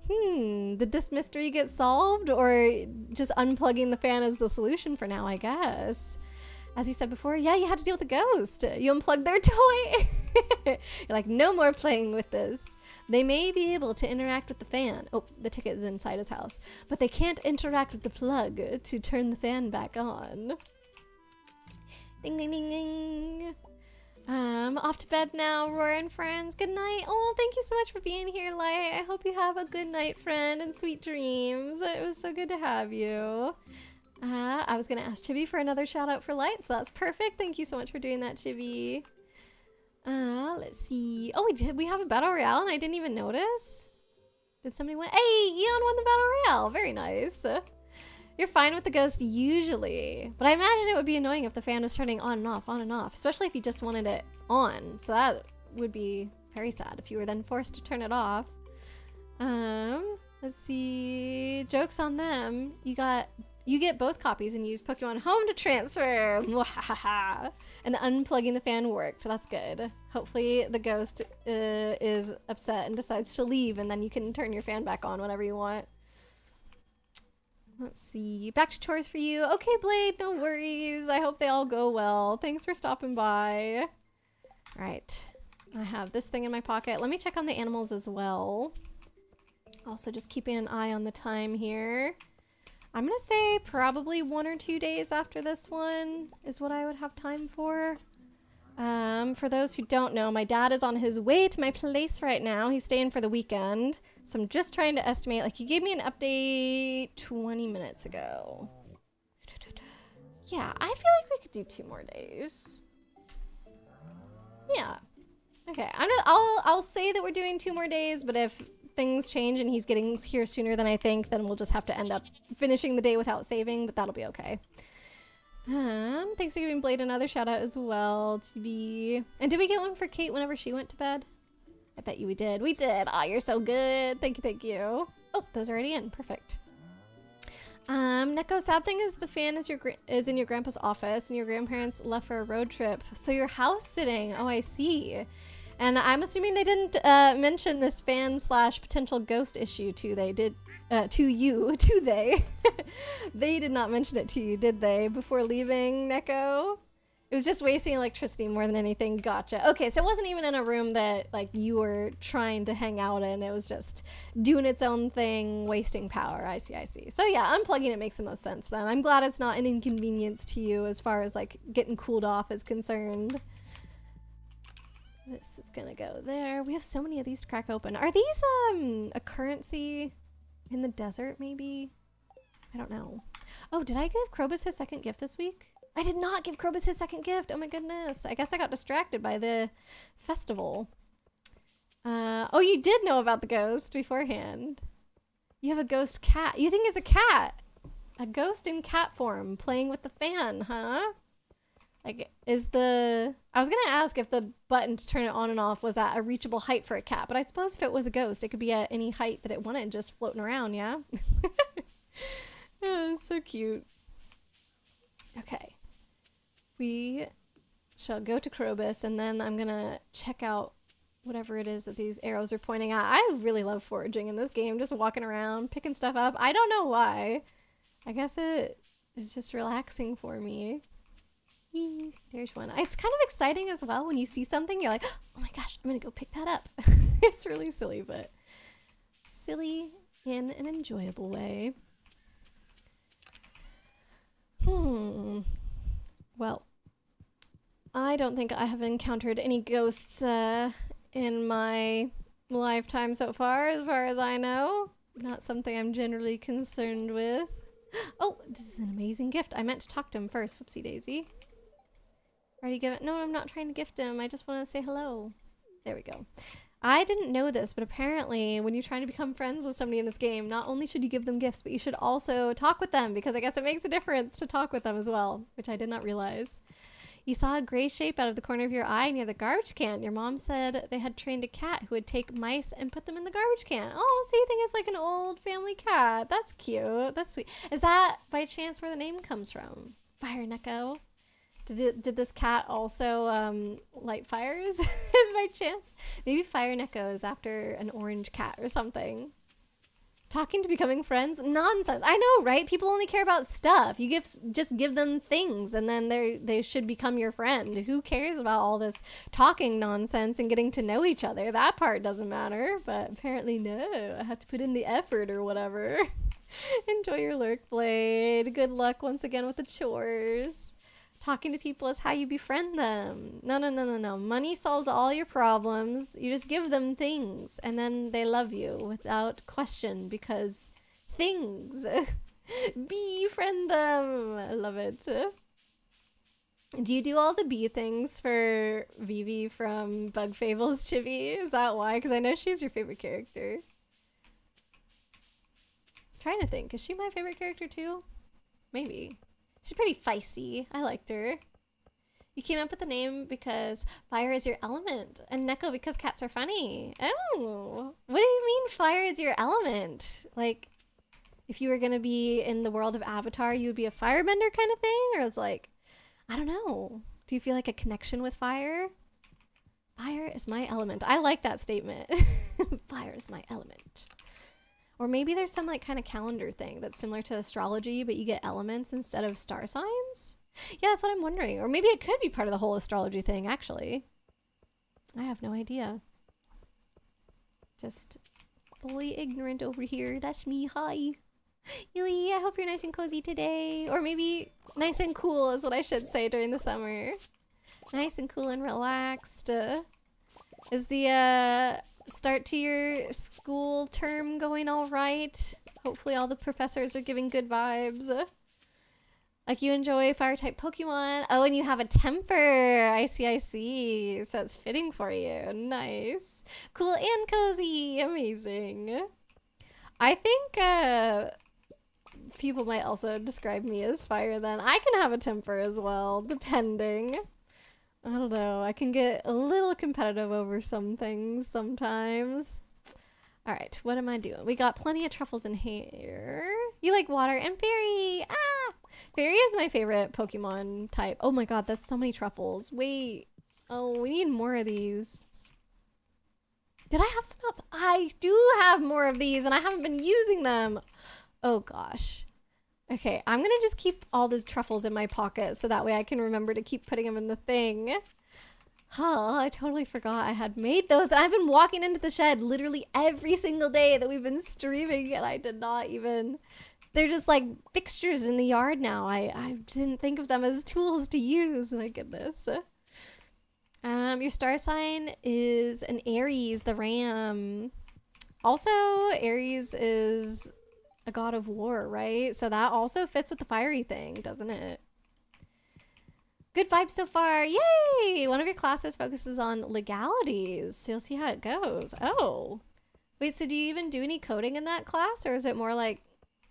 Did this mystery get solved, or just unplugging the fan is the solution for now, I guess? As you said before, yeah, you had to deal with a ghost. You unplugged their toy. You're like, no more playing with this. They may be able to interact with the fan. Oh, the ticket is inside his house. But they can't interact with the plug to turn the fan back on. Ding, ding, ding, ding. Off to bed now, Roar and friends. Good night. Oh, thank you so much for being here, Light. I hope you have a good night, friend, and sweet dreams. It was so good to have you. I was going to ask Chibi for another shout out for Light, so that's perfect. Thank you so much for doing that, Chibi. Let's see. Oh, we have a battle royale and I didn't even notice. Did somebody win? Hey, Eon won the battle royale. Very nice. You're fine with the ghost usually, but I imagine it would be annoying if the fan was turning on and off, especially if you just wanted it on. So that would be very sad if you were then forced to turn it off. Let's see. Joke's on them. You get both copies and use Pokemon Home to transfer. And unplugging the fan worked. That's good. Hopefully the ghost is upset and decides to leave, and then you can turn your fan back on whenever you want. Let's see. Back to chores for you. Okay, Blade, no worries. I hope they all go well. Thanks for stopping by. All right. I have this thing in my pocket. Let me check on the animals as well. Also, just keeping an eye on the time here. I'm going to say probably 1 or 2 days after this one is what I would have time for. For those who don't know, my dad is on his way to my place right now. He's staying for the weekend. So I'm just trying to estimate, like he gave me an update 20 minutes ago. Yeah, I feel like we could do 2 more days. Yeah. Okay, I'll say that we're doing 2 more days, but if things change and he's getting here sooner than I think, then we'll just have to end up finishing the day without saving, but that'll be okay. Thanks for giving Blade another shout out as well, TB. And did we get one for Kate whenever she went to bed? I bet you we did. We did. Oh, you're so good. Thank you, thank you. Oh, those are already in. Perfect. Neko, sad thing is the fan is in your grandpa's office and your grandparents left for a road trip. So you're house sitting. Oh, I see. And I'm assuming they didn't mention this fan / potential ghost issue to they. They did not mention it to you, did they, before leaving, Neko? It was just wasting electricity more than anything. Gotcha. Okay, so it wasn't even in a room that like you were trying to hang out in. It was just doing its own thing, wasting power. I see, I see. So yeah, unplugging it makes the most sense then. I'm glad it's not an inconvenience to you as far as like getting cooled off is concerned. This is gonna go there. We have so many of these to crack open. Are these a currency in the desert maybe? I don't know. Oh, did I give Krobus his second gift this week? I did not give Krobus his second gift. Oh my goodness. I guess I got distracted by the festival. Oh, you did know about the ghost beforehand. You have a ghost cat. You think it's a cat. A ghost in cat form playing with the fan, huh? Like, I was going to ask if the button to turn it on and off was at a reachable height for a cat, but I suppose if it was a ghost, it could be at any height that it wanted, just floating around, yeah? Oh, so cute. Okay. We shall go to Krobus, and then I'm gonna check out whatever it is that these arrows are pointing at. I really love foraging in this game, just walking around, picking stuff up. I don't know why. I guess it is just relaxing for me. There's one. It's kind of exciting as well when you see something, you're like, oh my gosh, I'm gonna go pick that up. It's really silly, but silly in an enjoyable way. Well, I don't think I have encountered any ghosts in my lifetime so far as I know. Not something I'm generally concerned with. Oh, this is an amazing gift. I meant to talk to him first. Whoopsie daisy. Already give it? No, I'm not trying to gift him. I just want to say hello. There we go. I didn't know this, but apparently when you're trying to become friends with somebody in this game, not only should you give them gifts, but you should also talk with them, because I guess it makes a difference to talk with them as well, which I did not realize. You saw a gray shape out of the corner of your eye near the garbage can. Your mom said they had trained a cat who would take mice and put them in the garbage can. Oh, so you think it's like an old family cat. That's cute. That's sweet. Is that by chance where the name comes from? Fire Neko? Did this cat also light fires by chance? Maybe Fire Neko is after an orange cat or something. Talking to becoming friends? Nonsense. I know, right? People only care about stuff. You just give them things and then they should become your friend. Who cares about all this talking nonsense and getting to know each other? That part doesn't matter, but apparently no. I have to put in the effort or whatever. Enjoy your lurk, Blade. Good luck once again with the chores. Talking to people is how you befriend them. No, no, no, no, no. Money solves all your problems. You just give them things, and then they love you without question because things. Befriend them. I love it. Do you do all the bee things for Vivi from Bug Fables, Chibi? Is that why? Because I know she's your favorite character. I'm trying to think. Is she my favorite character too? Maybe. She's pretty feisty. I liked her. You came up with the name because fire is your element, and Neko because cats are funny. Oh, what do you mean fire is your element? Like, if you were gonna be in the world of Avatar, you would be a firebender kind of thing? Or it's like, I don't know. Do you feel like a connection with fire? Fire is my element. I like that statement. Fire is my element. Or maybe there's some like kind of calendar thing that's similar to astrology, but you get elements instead of star signs? Yeah, that's what I'm wondering. Or maybe it could be part of the whole astrology thing, actually. I have no idea. Just fully ignorant over here. That's me. Hi. Yuli, I hope you're nice and cozy today. Or maybe nice and cool is what I should say during the summer. Nice and cool and relaxed. Is the start to your school term going all right? Hopefully all the professors are giving good vibes. Like you enjoy fire type Pokemon. Oh, and you have a temper. I see, I see. So it's fitting for you. Nice. Cool and cozy. Amazing. I think people might also describe me as fire then. I can have a temper as well, depending. I don't know. I can get a little competitive over some things sometimes. All right, what am I doing? We got plenty of truffles in here. You like water and fairy. Ah! Fairy is my favorite Pokemon type. Oh my god, that's so many truffles. Wait. Oh, we need more of these. Did I have some else? I do have more of these and I haven't been using them. Oh gosh. Okay, I'm gonna just keep all the truffles in my pocket so that way I can remember to keep putting them in the thing. Huh, I totally forgot I had made those. I've been walking into the shed literally every single day that we've been streaming and I did not even... They're just like fixtures in the yard now. I didn't think of them as tools to use. My goodness. Your star sign is an Aries, the ram. Also, Aries is a god of war, right? So that also fits with the fiery thing, doesn't it? Good vibes so far. Yay! One of your classes focuses on legalities. So you'll see how it goes. Oh. Wait, so do you even do any coding in that class? Or is it more like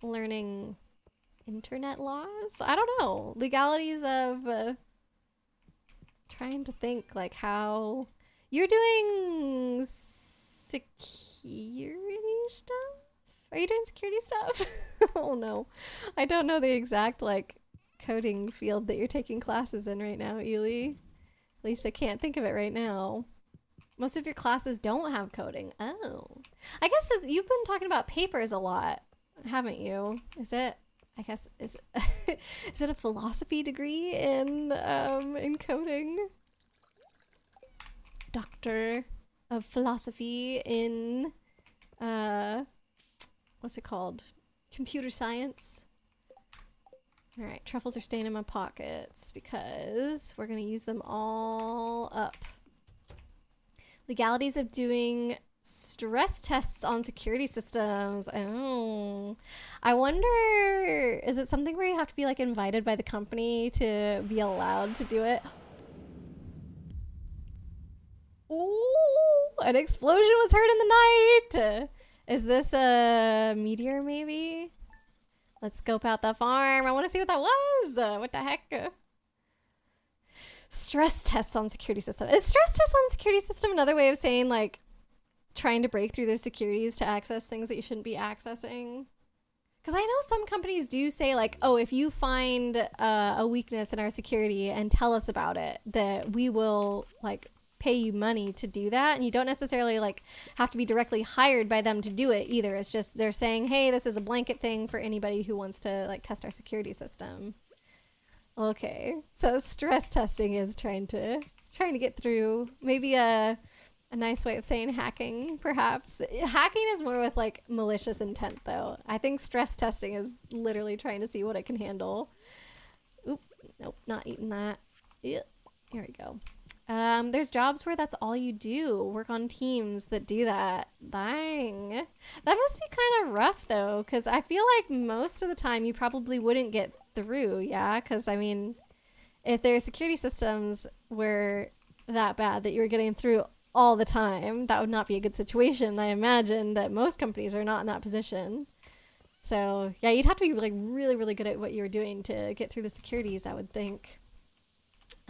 learning internet laws? I don't know. Legalities of trying to think like how you're doing security stuff? Are you doing security stuff? Oh no. I don't know the exact like coding field that you're taking classes in right now, Ely. At least I can't think of it right now. Most of your classes don't have coding. Oh. I guess you've been talking about papers a lot, haven't you? Is it, I guess, is it a philosophy degree in coding? Doctor of philosophy in what's it called? Computer science. All right, truffles are staying in my pockets because we're gonna use them all up. Legalities of doing stress tests on security systems. Oh, I wonder, is it something where you have to be like invited by the company to be allowed to do it? Ooh, an explosion was heard in the night. Is this a meteor maybe? Let's scope out the farm. I want to see what that was. What the heck? Stress tests on security system. Is stress tests on security system another way of saying like trying to break through the securities to access things that you shouldn't be accessing? Because I know some companies do say like, oh, if you find a weakness in our security and tell us about it, that we will like pay you money to do that. And you don't necessarily like have to be directly hired by them to do it either. It's just they're saying, hey, this is a blanket thing for anybody who wants to like test our security system. Okay, so stress testing is trying to get through. Maybe a nice way of saying hacking, perhaps. Hacking is more with like malicious intent though. I think stress testing is literally trying to see what it can handle. Oop, Nope, not eating that. Yep. Here we go. There's jobs where that's all you do. Work on teams that do that. Dang. That must be kind of rough though, because I feel like most of the time you probably wouldn't get through, yeah? Because I mean, if their security systems were that bad that you were getting through all the time, that would not be a good situation. I imagine that most companies are not in that position. So yeah, you'd have to be like really, really good at what you were doing to get through the securities, I would think.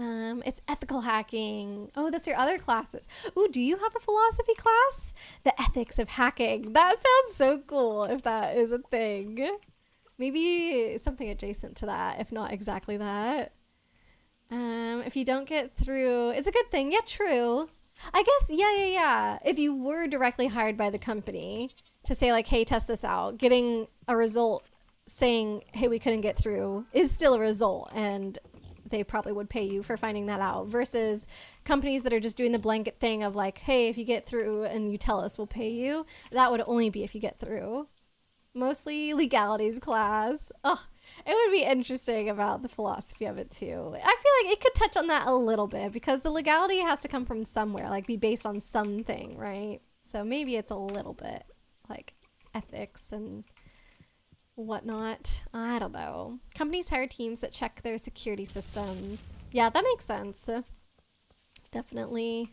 It's ethical hacking. Oh, that's your other classes. Ooh, do you have a philosophy class? The ethics of hacking. That sounds so cool if that is a thing. Maybe something adjacent to that, if not exactly that. If you don't get through, it's a good thing. Yeah, true. I guess, yeah. If you were directly hired by the company to say like, hey, test this out, getting a result saying, hey, we couldn't get through is still a result, and they probably would pay you for finding that out, versus companies that are just doing the blanket thing of like, hey, if you get through and you tell us, we'll pay you. That would only be if you get through. Mostly legalities class. Oh, it would be interesting about the philosophy of it too. I feel like it could touch on that a little bit because the legality has to come from somewhere, like be based on something, right? So maybe it's a little bit like ethics and whatnot. I don't know. Companies hire teams that check their security systems. Yeah, that makes sense. Definitely.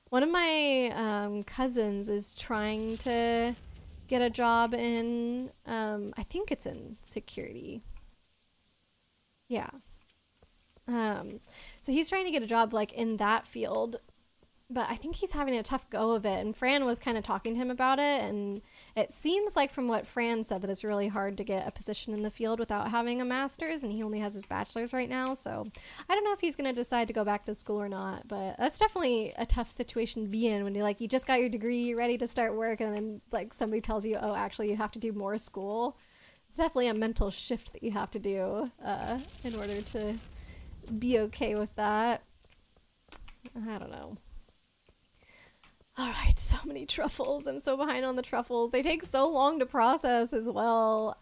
One of my cousins is trying to get a job in, I think it's in security. Yeah. So he's trying to get a job like in that field, but I think he's having a tough go of it. And Fran was kind of talking to him about it, and it seems like from what Fran said that it's really hard to get a position in the field without having a master's, and he only has his bachelor's right now. So I don't know if he's going to decide to go back to school or not, but that's definitely a tough situation to be in when you're like, you just got your degree, you're ready to start work, and then like somebody tells you, oh, actually you have to do more school. It's definitely a mental shift that you have to do in order to be okay with that. I don't know. All right, so many truffles. I'm so behind on the truffles. They take so long to process as well.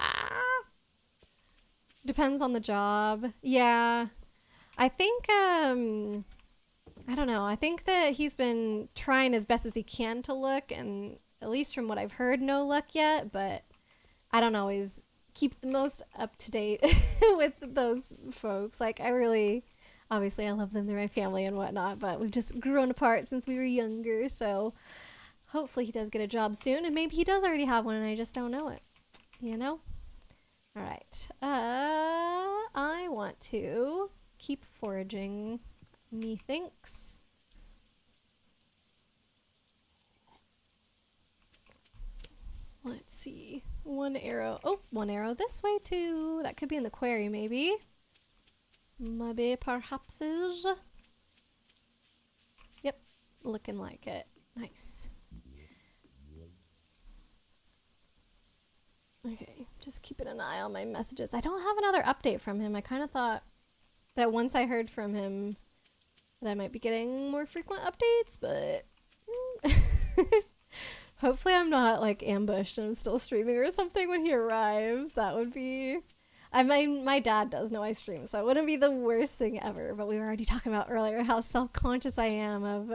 Depends on the job. Yeah. I think, I don't know. I think that he's been trying as best as he can to look, and at least from what I've heard, no luck yet, but I don't always keep the most up to date with those folks. Like, obviously I love them, they're my family and whatnot, but we've just grown apart since we were younger, so hopefully he does get a job soon, and maybe he does already have one and I just don't know it, you know? Alright, I want to keep foraging, methinks. Let's see, one arrow this way too. That could be in the quarry maybe. Maybe perhaps is. Yep, looking like it. Nice. Okay, just keeping an eye on my messages. I don't have another update from him. I kind of thought that once I heard from him that I might be getting more frequent updates, but hopefully I'm not like ambushed and I'm still streaming or something when he arrives. That would be... my dad does know I stream, so it wouldn't be the worst thing ever, but we were already talking about earlier how self-conscious I am of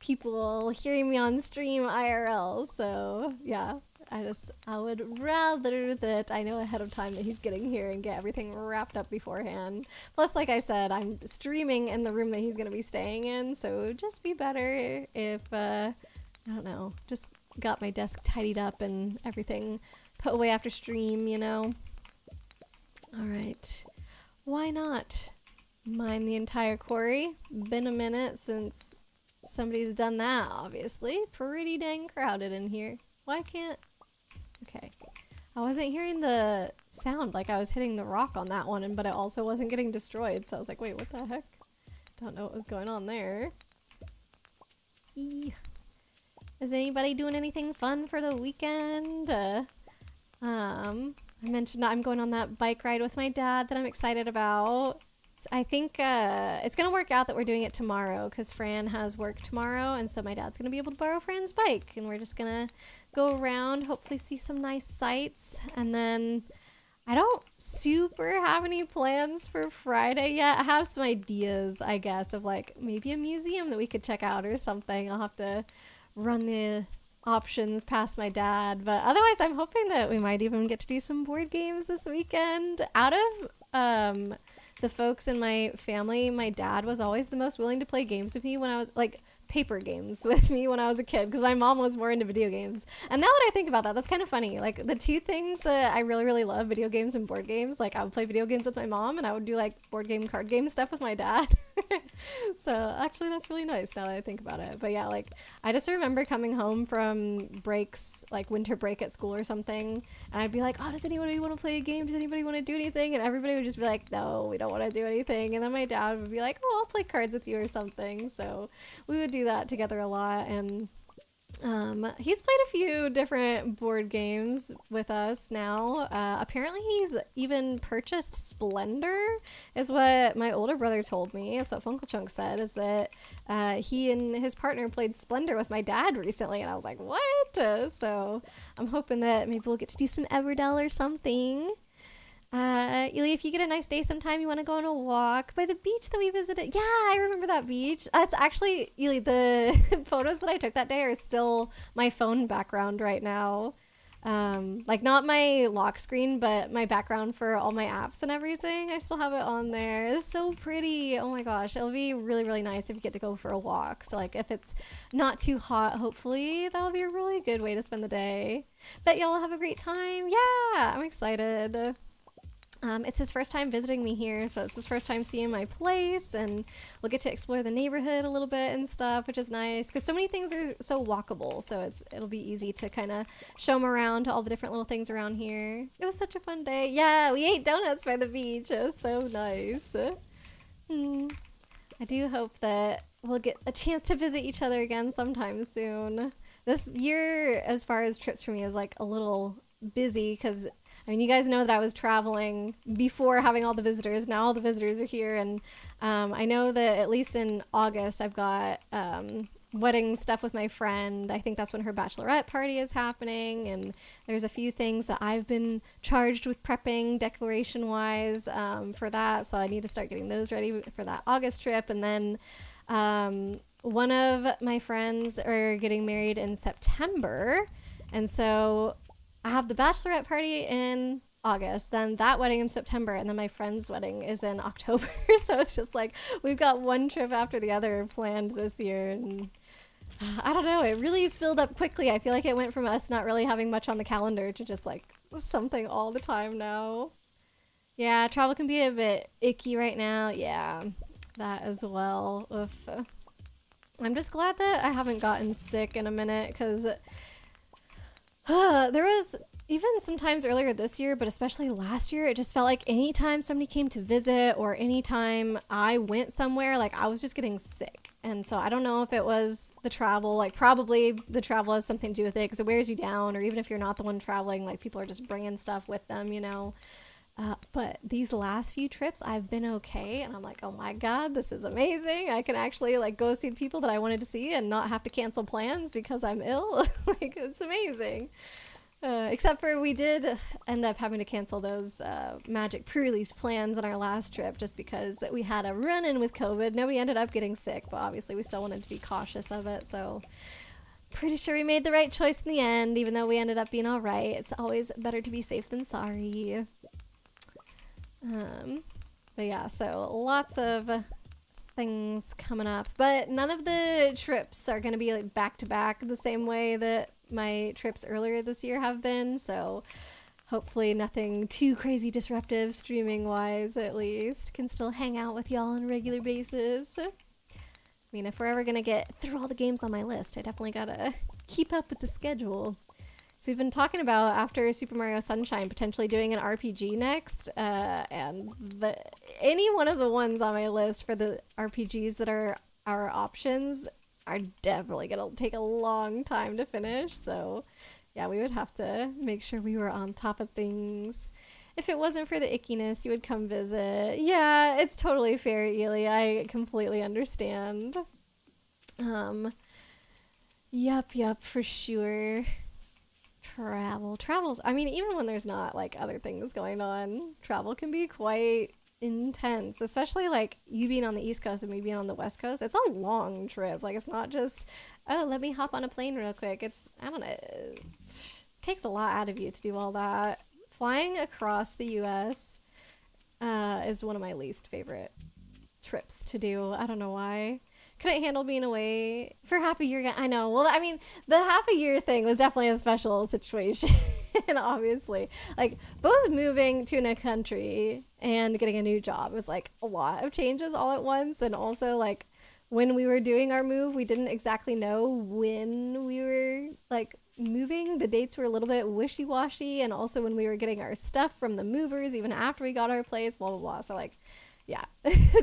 people hearing me on stream IRL, so yeah, I would rather that I know ahead of time that he's getting here and get everything wrapped up beforehand. Plus, like I said, I'm streaming in the room that he's going to be staying in, so it would just be better if, I don't know, just got my desk tidied up and everything put away after stream, you know? Alright, why not mine the entire quarry? Been a minute since somebody's done that, obviously. Pretty dang crowded in here. Why can't... Okay. I wasn't hearing the sound like I was hitting the rock on that one, but it also wasn't getting destroyed, so I was like, wait, what the heck? Don't know what was going on there. Eee. Is anybody doing anything fun for the weekend? I mentioned that I'm going on that bike ride with my dad that I'm excited about. So I think it's going to work out that we're doing it tomorrow because Fran has work tomorrow, and so my dad's going to be able to borrow Fran's bike, and we're just going to go around, hopefully see some nice sights, and then I don't super have any plans for Friday yet. I have some ideas, I guess, of like maybe a museum that we could check out or something. I'll have to run the options past my dad. But otherwise, I'm hoping that we might even get to do some board games this weekend. Out of the folks in my family, my dad was always the most willing to play games with me when I was like paper games with me when I was a kid because my mom was more into video games. And now that I think about that, that's kind of funny. Like the two things that I really, really love, video games and board games. Like I would play video games with my mom and I would do like board game, card game stuff with my dad. So actually that's really nice now that I think about it. But yeah, like I just remember coming home from breaks, like winter break at school or something, and I'd be like, oh, does anybody want to play a game? Does anybody want to do anything? And everybody would just be like, no, we don't want to do anything. And then my dad would be like, oh, I'll play cards with you or something. So we would do that together a lot. And he's played a few different board games with us now. Apparently he's even purchased Splendor, is what my older brother told me. That's what Funkle Chunk said, is that he and his partner played Splendor with my dad recently, and I was like, what? So I'm hoping that maybe we'll get to do some Everdell or something. Ely, if you get a nice day sometime, you want to go on a walk by the beach that we visited. Yeah, I remember that beach. That's actually, Ely, the photos that I took that day are still my phone background right now. Like not my lock screen, but my background for all my apps and everything. I still have it on there. It's so pretty. Oh my gosh. It'll be really, really nice if you get to go for a walk. So like if it's not too hot, hopefully that'll be a really good way to spend the day. Bet y'all have a great time. Yeah, I'm excited. It's his first time visiting me here, so it's his first time seeing my place, and we'll get to explore the neighborhood a little bit and stuff, which is nice because so many things are so walkable, so it'll be easy to kind of show him around to all the different little things around here. It was such a fun day. Yeah, we ate donuts by the beach. It was so nice. I do hope that we'll get a chance to visit each other again sometime soon. This year, as far as trips for me, is like a little busy because I mean, you guys know that I was traveling before having all the visitors. Now all the visitors are here, and I know that at least in August I've got wedding stuff with my friend. I think that's when her bachelorette party is happening, and there's a few things that I've been charged with prepping decoration-wise for that, so I need to start getting those ready for that August trip. And then one of my friends are getting married in September, and so I have the bachelorette party in August, then that wedding in September, and then my friend's wedding is in October. So it's just like we've got one trip after the other planned this year, and I don't know, it really filled up quickly. I feel like it went from us not really having much on the calendar to just like something all the time now. Yeah, travel can be a bit icky right now. Yeah, that as well. Oof. I'm just glad that I haven't gotten sick in a minute, because there was even sometimes earlier this year, but especially last year, it just felt like anytime somebody came to visit or anytime I went somewhere, like I was just getting sick. And so I don't know if it was the travel, like probably the travel has something to do with it because it wears you down, or even if you're not the one traveling, like people are just bringing stuff with them, you know. But these last few trips, I've been okay, and I'm like, oh my god, this is amazing. I can actually like go see the people that I wanted to see and not have to cancel plans because I'm ill. Like, it's amazing. Except for we did end up having to cancel those magic pre-release plans on our last trip just because we had a run-in with COVID. Nobody ended up getting sick, but obviously we still wanted to be cautious of it, so pretty sure we made the right choice in the end, even though we ended up being all right. It's always better to be safe than sorry. But yeah, so lots of things coming up, but none of the trips are going to be like back to back the same way that my trips earlier this year have been, so hopefully nothing too crazy disruptive streaming wise. At least can still hang out with y'all on a regular basis. I mean, if we're ever going to get through all the games on my list, I definitely gotta keep up with the schedule. So we've been talking about, after Super Mario Sunshine, potentially doing an RPG next, and any one of the ones on my list for the RPGs that are our options are definitely going to take a long time to finish, so yeah, we would have to make sure we were on top of things. If it wasn't for the ickiness, you would come visit. Yeah, it's totally fair, Ely. I completely understand. Yup, for sure. Travels. I mean, even when there's not like other things going on, travel can be quite intense, especially like you being on the East Coast and me being on the West Coast. It's a long trip. Like, it's not just, oh, let me hop on a plane real quick. It's, I don't know, it takes a lot out of you to do all that. Flying across the US is one of my least favorite trips to do. I don't know why. Couldn't handle being away for half a year. I know. Well, I mean, the half a year thing was definitely a special situation, obviously. Like, both moving to a new country and getting a new job was like a lot of changes all at once. And also, like, when we were doing our move, we didn't exactly know when we were like moving. The dates were a little bit wishy-washy, and also when we were getting our stuff from the movers, even after we got our place, blah blah blah. So like, yeah,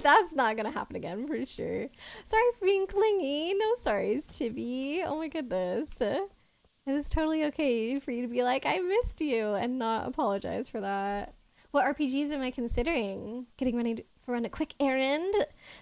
that's not gonna happen again for sure. Sorry for being clingy. No sorries, Chibi. Oh my goodness. It is totally okay for you to be like, I missed you, and not apologize for that. What RPGs am I considering? Getting ready to run a quick errand.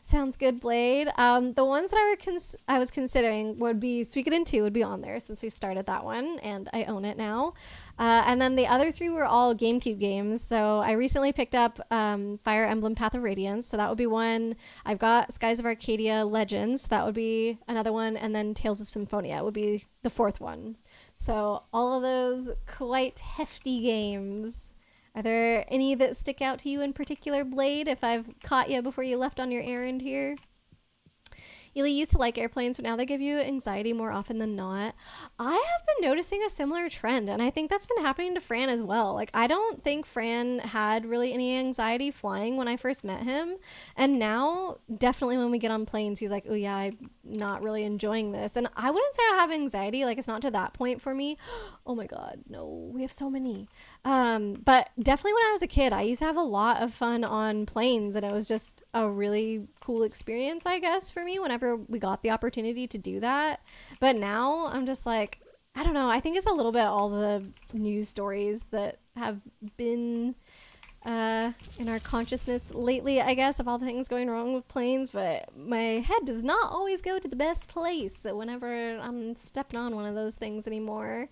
Sounds good, Blade. The ones that I was considering would be Suikoden 2 would be on there since we started that one, and I own it now. And then the other three were all GameCube games. So I recently picked up Fire Emblem Path of Radiance. So that would be one. I've got Skies of Arcadia Legends. That would be another one. And then Tales of Symphonia would be the fourth one. So all of those quite hefty games. Are there any that stick out to you in particular, Blade, if I've caught you before you left on your errand here? Ely used to like airplanes, but now they give you anxiety more often than not. I have been noticing a similar trend, and I think that's been happening to Fran as well. Like, I don't think Fran had really any anxiety flying when I first met him, and now, definitely when we get on planes, he's like, oh yeah, I'm not really enjoying this. And I wouldn't say I have anxiety, like, it's not to that point for me. Oh my god, no, we have so many. But definitely when I was a kid, I used to have a lot of fun on planes, and it was just a really cool experience, I guess, for me whenever we got the opportunity to do that. But now I'm just like, I don't know, I think it's a little bit all the news stories that have been in our consciousness lately, I guess, of all the things going wrong with planes, but my head does not always go to the best place whenever I'm stepping on one of those things anymore.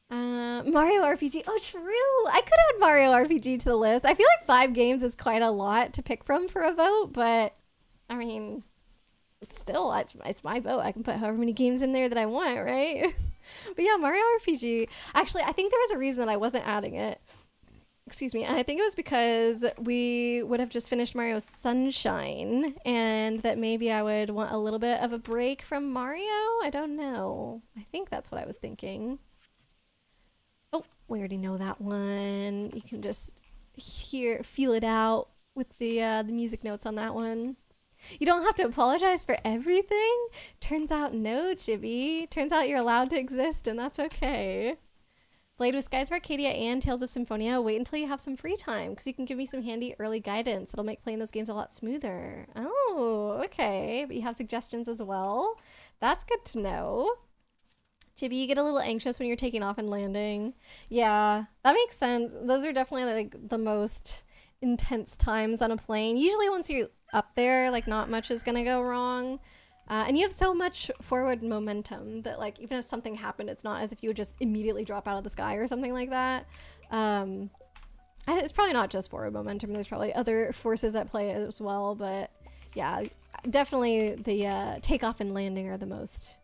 Mario RPG. Oh, true. I could add Mario RPG to the list. I feel like 5 games is quite a lot to pick from for a vote, but I mean, still, it's my vote. I can put however many games in there that I want, right? But yeah, Mario RPG. Actually, I think there was a reason that I wasn't adding it. Excuse me. And I think it was because we would have just finished Mario Sunshine, and that maybe I would want a little bit of a break from Mario. I don't know. I think that's what I was thinking. Oh, we already know that one. You can just feel it out with the music notes on that one. You don't have to apologize for everything. Turns out no, Chibi. Turns out you're allowed to exist, and that's okay. Played with Skies of Arcadia and Tales of Symphonia. Wait until you have some free time, because you can give me some handy early guidance that'll make playing those games a lot smoother. Oh, okay. But you have suggestions as well. That's good to know. Chibi, you get a little anxious when you're taking off and landing. Yeah, that makes sense. Those are definitely like the most intense times on a plane. Usually once you're up there, like, not much is gonna go wrong. And you have so much forward momentum that, like, even if something happened, it's not as if you would just immediately drop out of the sky or something like that. It's probably not just forward momentum. There's probably other forces at play as well. But yeah, definitely the takeoff and landing are the most...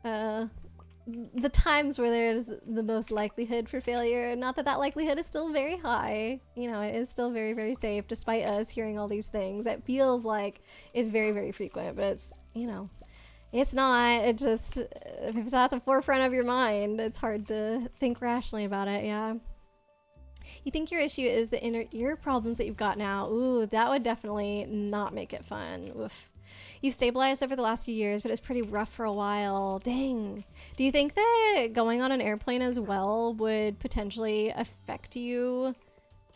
the times where there's the most likelihood for failure. Not that that likelihood is still very high. You know, it is still very, very safe despite us hearing all these things. It feels like it's very, very frequent, but it's, you know, it's not. It just, if it's at the forefront of your mind, it's hard to think rationally about it. Yeah. You think your issue is the inner ear problems that you've got now? Ooh, that would definitely not make it fun. Oof. You've stabilized over the last few years, but it's pretty rough for a while. Dang. Do you think that going on an airplane as well would potentially affect you?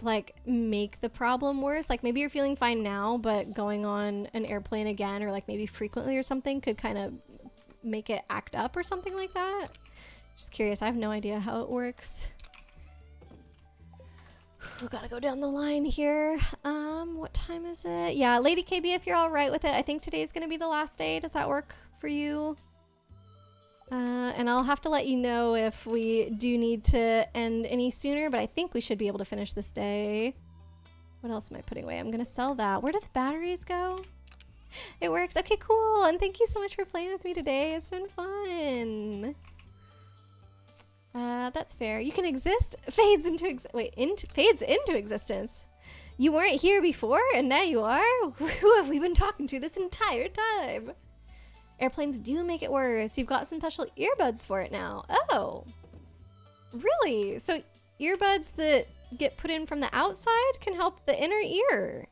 Like, make the problem worse? Like, maybe you're feeling fine now, but going on an airplane again, or like maybe frequently or something, could kind of make it act up or something like that? Just curious. I have no idea how it works. We gotta go down the line here. What time is it? Yeah, Lady KB, if you're all right with it, I think today's gonna be the last day. Does that work for you? And I'll have to let you know if we do need to end any sooner, but I think we should be able to finish this day. What else am I putting away? I'm gonna sell that. Where did the batteries go? It works. Okay, cool. And thank you so much for playing with me today. It's been fun. That's fair. You can exist. Fades into existence. You weren't here before, and now you are? Who have we been talking to this entire time? Airplanes do make it worse. You've got some special earbuds for it now. Oh. Really? So earbuds that get put in from the outside can help the inner ear.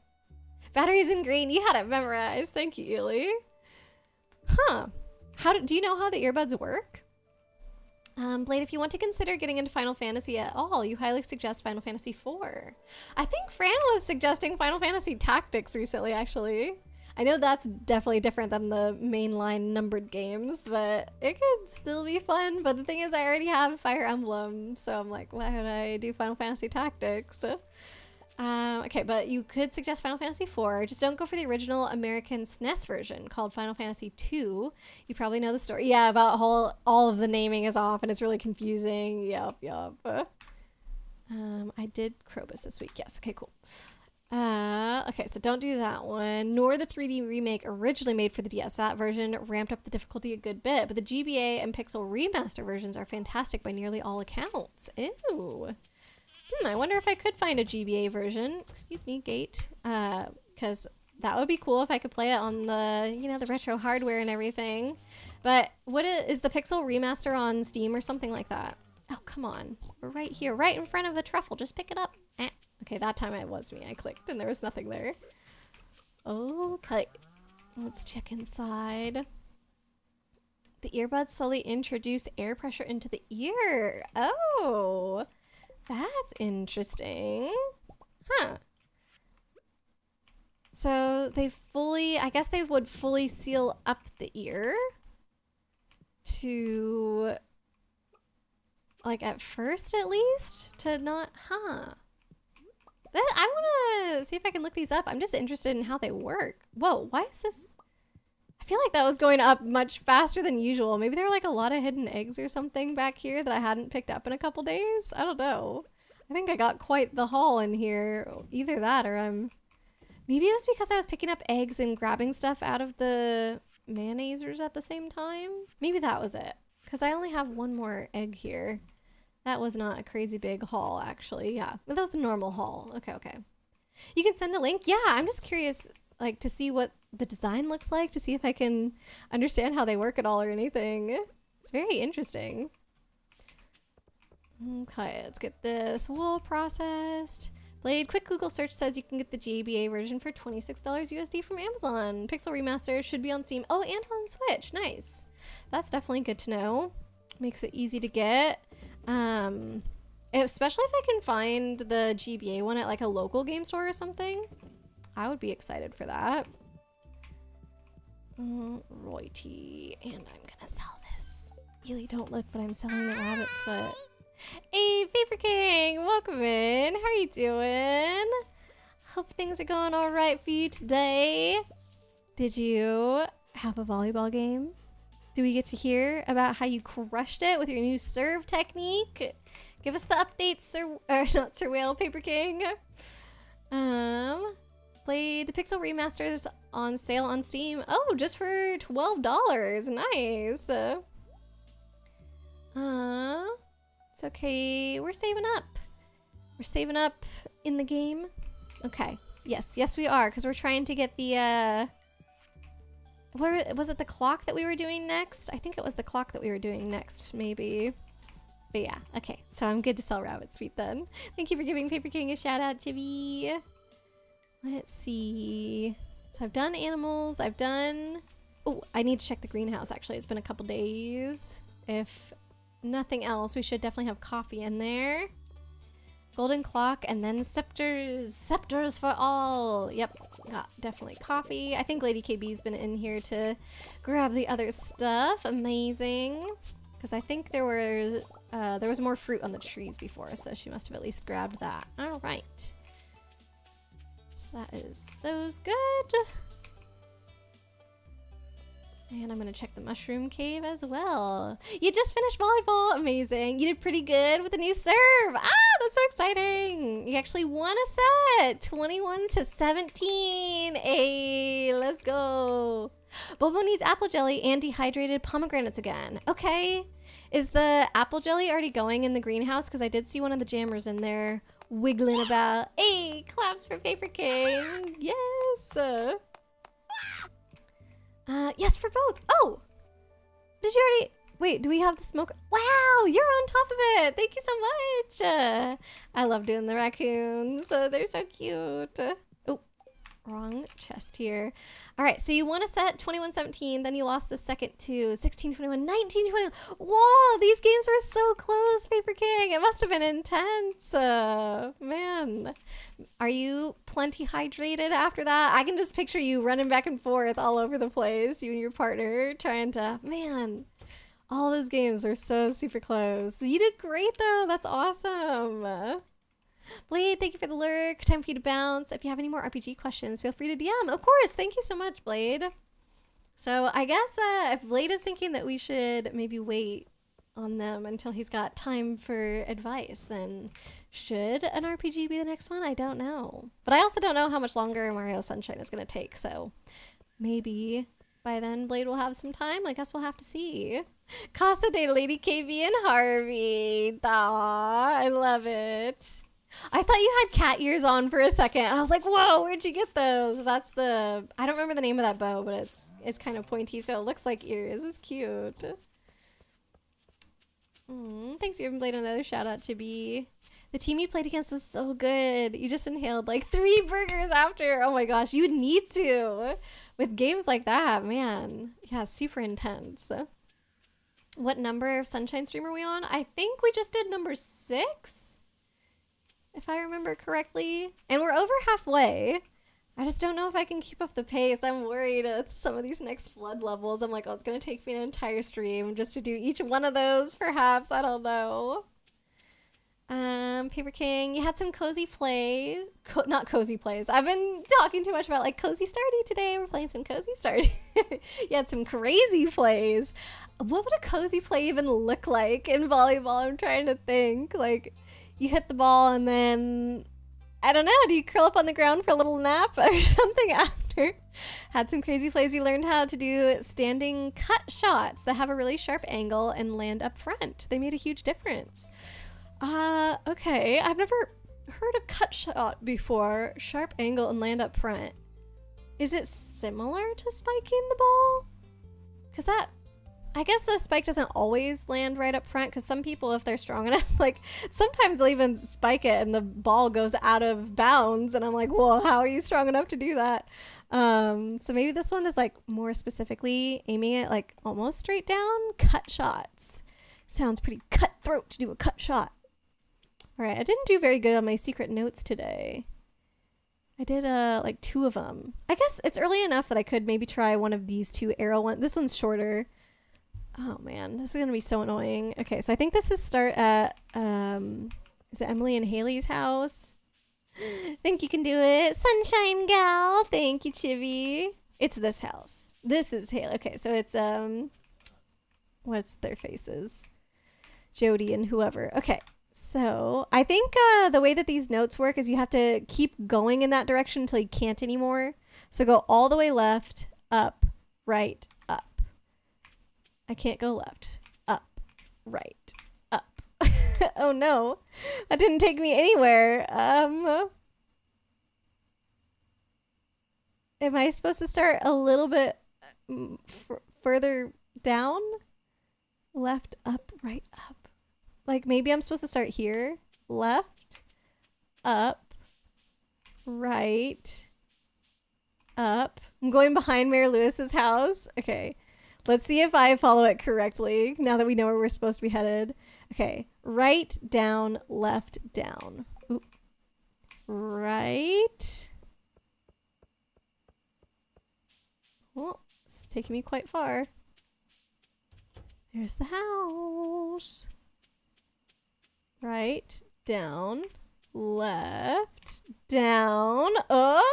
Batteries in green. You had it memorized. Thank you, Ely. Huh. Do you know how the earbuds work? Blade, if you want to consider getting into Final Fantasy at all, you highly suggest Final Fantasy IV. I think Fran was suggesting Final Fantasy Tactics recently, actually. I know that's definitely different than the mainline numbered games, but it could still be fun. But the thing is, I already have Fire Emblem, so I'm like, why would I do Final Fantasy Tactics? Okay, but you could suggest Final Fantasy IV. Just don't go for the original American SNES version called Final Fantasy II. You probably know the story. Yeah, about how all of the naming is off and it's really confusing. Yup. I did Krobus this week. Yes. Okay, cool. Okay, so don't do that one. Nor the 3D remake originally made for the DS. That version ramped up the difficulty a good bit, but the GBA and Pixel remaster versions are fantastic by nearly all accounts. Ew. I wonder if I could find a GBA version. Excuse me, gate. Because that would be cool if I could play it on the, the retro hardware and everything. But what is the Pixel remaster on Steam or something like that? Oh, come on. We're right here, right in front of a truffle. Just pick it up. Okay, that time it was me. I clicked and there was nothing there. Okay. Let's check inside. The earbuds slowly introduce air pressure into the ear. Oh. That's interesting. Huh. So I guess they would fully seal up the ear to, like, at first at least, to not, I want to see if I can look these up. I'm just interested in how they work. Whoa, why is this? I feel like that was going up much faster than usual. Maybe there were like a lot of hidden eggs or something back here that I hadn't picked up in a couple days. I don't know. I think I got quite the haul in here. Either that or maybe it was because I was picking up eggs and grabbing stuff out of the mayonnaisers at the same time. Maybe that was it. Because I only have one more egg here. That was not a crazy big haul, actually. Yeah, but that was a normal haul. Okay. You can send a link. Yeah, I'm just curious, like, to see what the design looks like, to see if I can understand how they work at all or anything. It's very interesting. Okay, let's get this wool processed. Blade, quick Google search says you can get the GBA version for $26 USD from Amazon. Pixel Remaster should be on Steam. Oh, and on Switch. Nice. That's definitely good to know. Makes it easy to get. Especially if I can find the GBA one at like a local game store or something. I would be excited for that. Royalty. And I'm gonna sell this. Ely, don't look, but I'm selling the rabbit's foot. Hey, Paper King! Welcome in. How are you doing? Hope things are going all right for you today. Did you have a volleyball game? Did we get to hear about how you crushed it with your new serve technique? Give us the updates, not Sir Whale, Paper King. Played the Pixel Remasters on sale on Steam. Oh, just for $12. Nice. It's okay. We're saving up. We're saving up in the game. Okay. Yes, we are, because we're trying to get the, where was it, the clock that we were doing next? I think it was the clock that we were doing next, maybe. But yeah, okay. So I'm good to sell rabbit's feet then. Thank you for giving Paper King a shout out, Chibi. Let's see. So I've done animals. I've done... Oh, I need to check the greenhouse, actually. It's been a couple days. If nothing else, we should definitely have coffee in there. Golden clock and then scepters. Scepters for all. Yep, got definitely coffee. I think Lady KB's been in here to grab the other stuff. Amazing. Because I think there was more fruit on the trees before, so she must have at least grabbed that. All right. So that is those good. And I'm gonna check the mushroom cave as well. You just finished volleyball. Amazing. You did pretty good with the new serve. Ah, that's so exciting. You actually won a set. 21-17. Hey, let's go. Bobo needs apple jelly and dehydrated pomegranates again. Okay. Is the apple jelly already going in the greenhouse? Because I did see one of the jammers in there wiggling about. Hey, claps for Paper King. Yes. Yes, for both. Oh, did you already? Wait, do we have the smoke? Wow, you're on top of it. Thank you so much. I love doing the raccoons. They're so cute. Oh, wrong chest here. All right, so you won a set 21-17, then you lost the second to 16-21, 19-21. Whoa, these games were so close, Paper King. It must have been intense. Man, are you plenty hydrated after that? I can just picture you running back and forth all over the place, you and your partner, trying to, man, all those games were so super close. You did great, though. That's awesome. Blade, thank you for the lurk. Time for you to bounce. If you have any more RPG questions, feel free to DM. Of course. Thank you so much, Blade. So I guess if Blade is thinking that we should maybe wait on them until he's got time for advice, then should an RPG be the next one? I don't know. But I also don't know how much longer Mario Sunshine is going to take. So maybe by then Blade will have some time. I guess we'll have to see. Casa de Lady KB and Harvey. Aw, I love it. I thought you had cat ears on for a second. I was like, whoa, where'd you get those? That's the, I don't remember the name of that bow, but it's kind of pointy, so it looks like ears. It's cute. Thanks for giving Blade another shout out to be. The team you played against was so good. You just inhaled like 3 burgers after. Oh my gosh, you need to. With games like that, man. Yeah, super intense. What number of Sunshine stream are we on? I think we just did number 6. If I remember correctly. And we're over halfway. I just don't know if I can keep up the pace. I'm worried with some of these next flood levels. I'm like, oh, it's going to take me an entire stream just to do each one of those, perhaps. I don't know. Paper King, you had some cozy plays. Not cozy plays. I've been talking too much about like cozy Stardew today. We're playing some cozy Stardew. You had some crazy plays. What would a cozy play even look like in volleyball? I'm trying to think. Like, you hit the ball and then, I don't know, do you curl up on the ground for a little nap or something after? Had some crazy plays. You learned how to do standing cut shots that have a really sharp angle and land up front. They made a huge difference. Okay. I've never heard a cut shot before. Sharp angle and land up front. Is it similar to spiking the ball? Because that, I guess the spike doesn't always land right up front, because some people, if they're strong enough, like sometimes they'll even spike it and the ball goes out of bounds and I'm like, well, how are you strong enough to do that? So maybe this one is like more specifically aiming it like almost straight down. Cut shots. Sounds pretty cutthroat to do a cut shot. All right, I didn't do very good on my secret notes today. I did like 2 of them. I guess it's early enough that I could maybe try one of these 2 arrow ones. This one's shorter. Oh man, this is gonna be so annoying. Okay, so I think this is start at is it Emily and Haley's house? Think you can do it, Sunshine Gal. Thank you, Chibi. It's this house. This is Haley. Okay, so it's what's their faces? Jody and whoever. Okay, so I think the way that these notes work is you have to keep going in that direction until you can't anymore. So go all the way left, up, right, up. I can't go left, up, right, up. Oh no, that didn't take me anywhere. Am I supposed to start a little bit further down? Left, up, right, up. Like maybe I'm supposed to start here. Left, up, right, up. I'm going behind Mayor Lewis's house. Okay. Let's see if I follow it correctly now that we know where we're supposed to be headed. Okay. Right, down, left, down. Oop. Right. Oh, this is taking me quite far. There's the house. Right, down, left, down, up.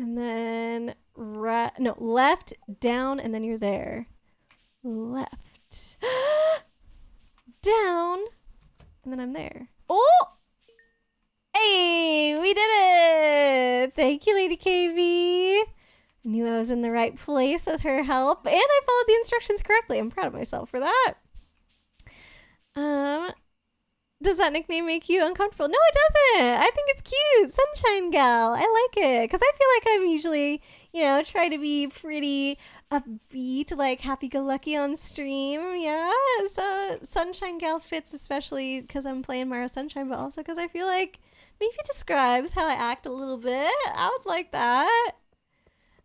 And then right, no, left, down, and then you're there. Left. Down. And then I'm there. Oh! Hey, we did it! Thank you, Lady KB. Knew I was in the right place with her help, and I followed the instructions correctly. I'm proud of myself for that. Does that nickname make you uncomfortable? No, it doesn't. I think it's cute. Sunshine Gal. I like it. Because I feel like I'm usually, you know, try to be pretty upbeat, like happy-go-lucky on stream. Yeah. So Sunshine Gal fits, especially because I'm playing Mario Sunshine, but also because I feel like maybe describes how I act a little bit. I would like that.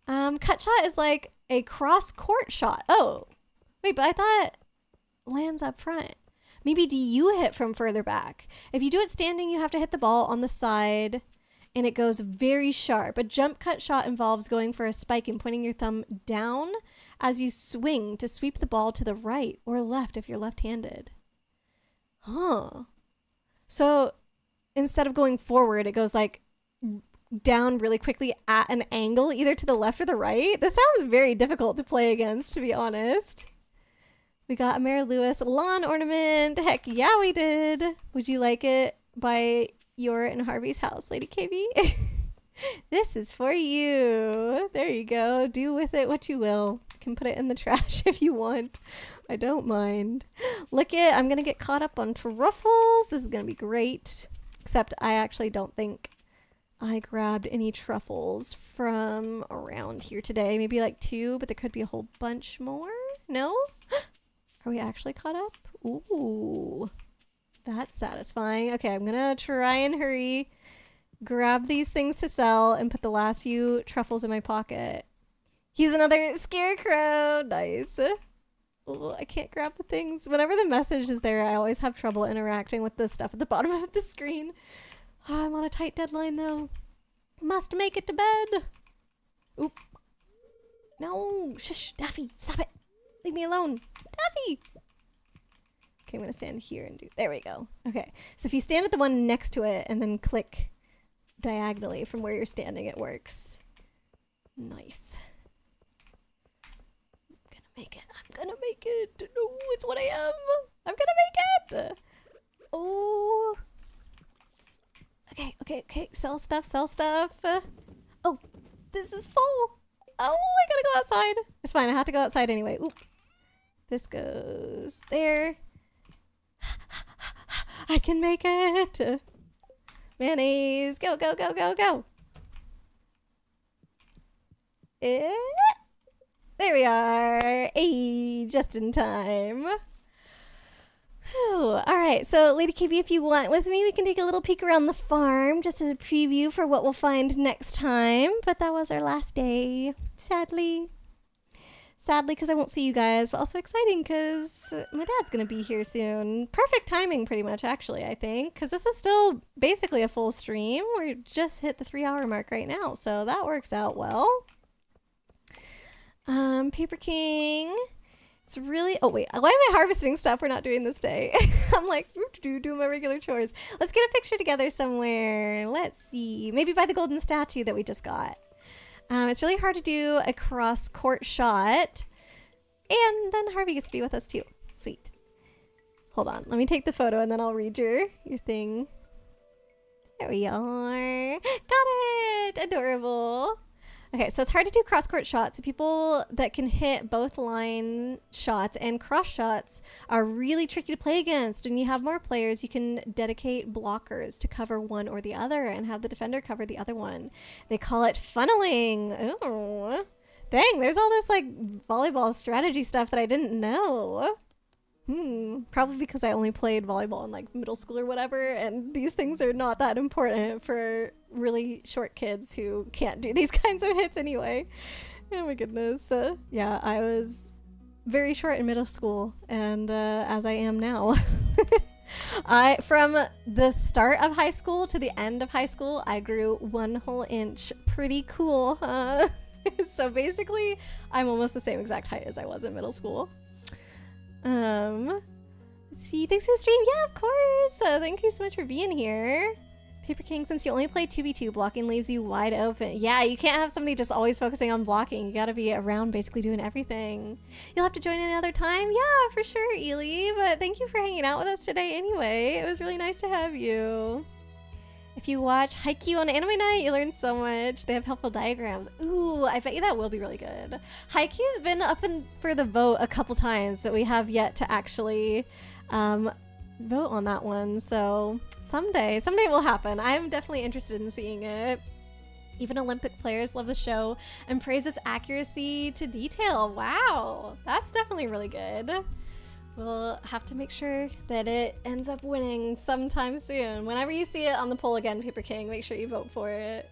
Cut shot is like a cross-court shot. Oh. Wait, but I thought lands up front. Maybe do you hit from further back? If you do it standing, you have to hit the ball on the side and it goes very sharp. A jump cut shot involves going for a spike and pointing your thumb down as you swing to sweep the ball to the right or left if you're left-handed. Huh. So instead of going forward, it goes like down really quickly at an angle, either to the left or the right. This sounds very difficult to play against, to be honest. We got a Mary Lewis lawn ornament. Heck yeah, we did. Would you like it by your and Harvey's house, Lady KB? This is for you. There you go. Do with it what you will. You can put it in the trash if you want. I don't mind. Look it. I'm going to get caught up on truffles. This is going to be great. Except I actually don't think I grabbed any truffles from around here today. Maybe like 2, but there could be a whole bunch more. No? Are we actually caught up? Ooh, that's satisfying. Okay, I'm gonna try and hurry, grab these things to sell, and put the last few truffles in my pocket. He's another scarecrow. Nice. Oh, I can't grab the things. Whenever the message is there, I always have trouble interacting with the stuff at the bottom of the screen. Oh, I'm on a tight deadline, though. Must make it to bed. Oop. No. Shush, Daffy, stop it. Leave me alone. Daffy! Okay, I'm going to stand here and do... There we go. Okay, so if you stand at the one next to it and then click diagonally from where you're standing, it works. Nice. I'm going to make it. I'm going to make it. No, it's what I am. I'm going to make it. Oh. Okay. Sell stuff. Oh, this is full. Oh, I gotta go outside. It's fine. I have to go outside anyway. Oop. This goes there. I can make it. Mayonnaise. Go. There we are. Hey, just in time. Whew. All right, so Lady KB, if you want with me, we can take a little peek around the farm just as a preview for what we'll find next time. But that was our last day, sadly. Sadly, because I won't see you guys, but also exciting because my dad's going to be here soon. Perfect timing, pretty much, actually, I think, because this is still basically a full stream. We just hit the 3-hour mark right now, so that works out well. Paper King... It's really... Oh, wait. Why am I harvesting stuff we're not doing this day? I'm like, doing my regular chores. Let's get a picture together somewhere. Let's see. Maybe by the golden statue that we just got. It's really hard to do a cross-court shot. And then Harvey gets to be with us, too. Sweet. Hold on. Let me take the photo, and then I'll read your thing. There we are. Got it! Adorable. Okay, so it's hard to do cross-court shots. So people that can hit both line shots and cross shots are really tricky to play against. When you have more players, you can dedicate blockers to cover one or the other and have the defender cover the other one. They call it funneling. Oh, dang, there's all this like volleyball strategy stuff that I didn't know. Probably because I only played volleyball in like middle school or whatever, and these things are not that important for really short kids who can't do these kinds of hits anyway. Oh my goodness. Yeah, I was very short in middle school, and as I am now. From the start of high school to the end of high school, I grew 1 whole inch. Pretty cool, huh? So basically, I'm almost the same exact height as I was in middle school. Let's see, thanks for the stream. Yeah, of course. Thank you so much for being here. Paper King, since you only play 2v2, blocking leaves you wide open. Yeah, you can't have somebody just always focusing on blocking. You gotta be around basically doing everything. You'll have to join another time. Yeah, for sure, Ely. But thank you for hanging out with us today anyway. It was really nice to have you. If you watch Haikyuu on Anime Night, you learn so much. They have helpful diagrams. Ooh, I bet you that will be really good. Haikyuu's been up for the vote a couple times, but we have yet to actually vote on that one. So someday it will happen. I'm definitely interested in seeing it. Even Olympic players love the show and praise its accuracy to detail. Wow, that's definitely really good. We'll have to make sure that it ends up winning sometime soon. Whenever you see it on the poll again, Paper King, make sure you vote for it.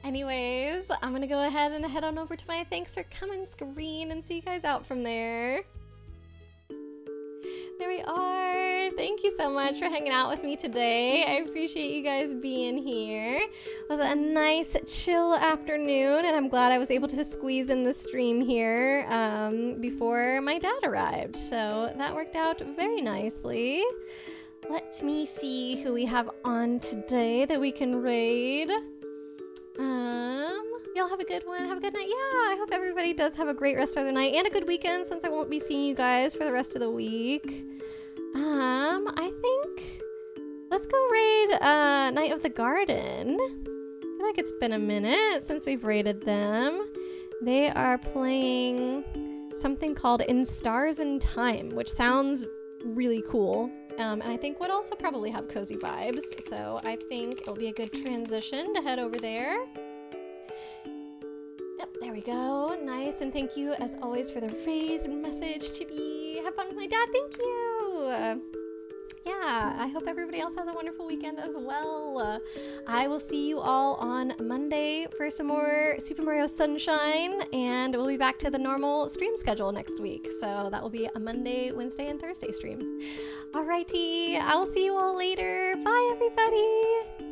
Anyways, I'm gonna go ahead and head on over to my thanks for coming screen and see you guys out from there. There we are. Thank you so much for hanging out with me today. I appreciate you guys being here. It was a nice chill afternoon, and I'm glad I was able to squeeze in the stream here before my dad arrived. So that worked out very nicely. Let me see who we have on today that we can raid. Y'all have a good one. Have a good night. Yeah, I hope everybody does have a great rest of the night and a good weekend, since I won't be seeing you guys for the rest of the week. I think let's go raid Night of the Garden. I feel like it's been a minute since we've raided them. They are playing something called In Stars and Time, which sounds really cool. And I think would also probably have cozy vibes. So I think it'll be a good transition to head over there. Yep, there we go. Nice, and thank you as always for the raise and message, Chibi. Have fun with my dad. Thank you. Yeah, I hope everybody else has a wonderful weekend as well. I will see you all on Monday for some more Super Mario Sunshine, and we'll be back to the normal stream schedule next week. So that will be a Monday, Wednesday, and Thursday stream. Alrighty, I will see you all later. Bye, everybody.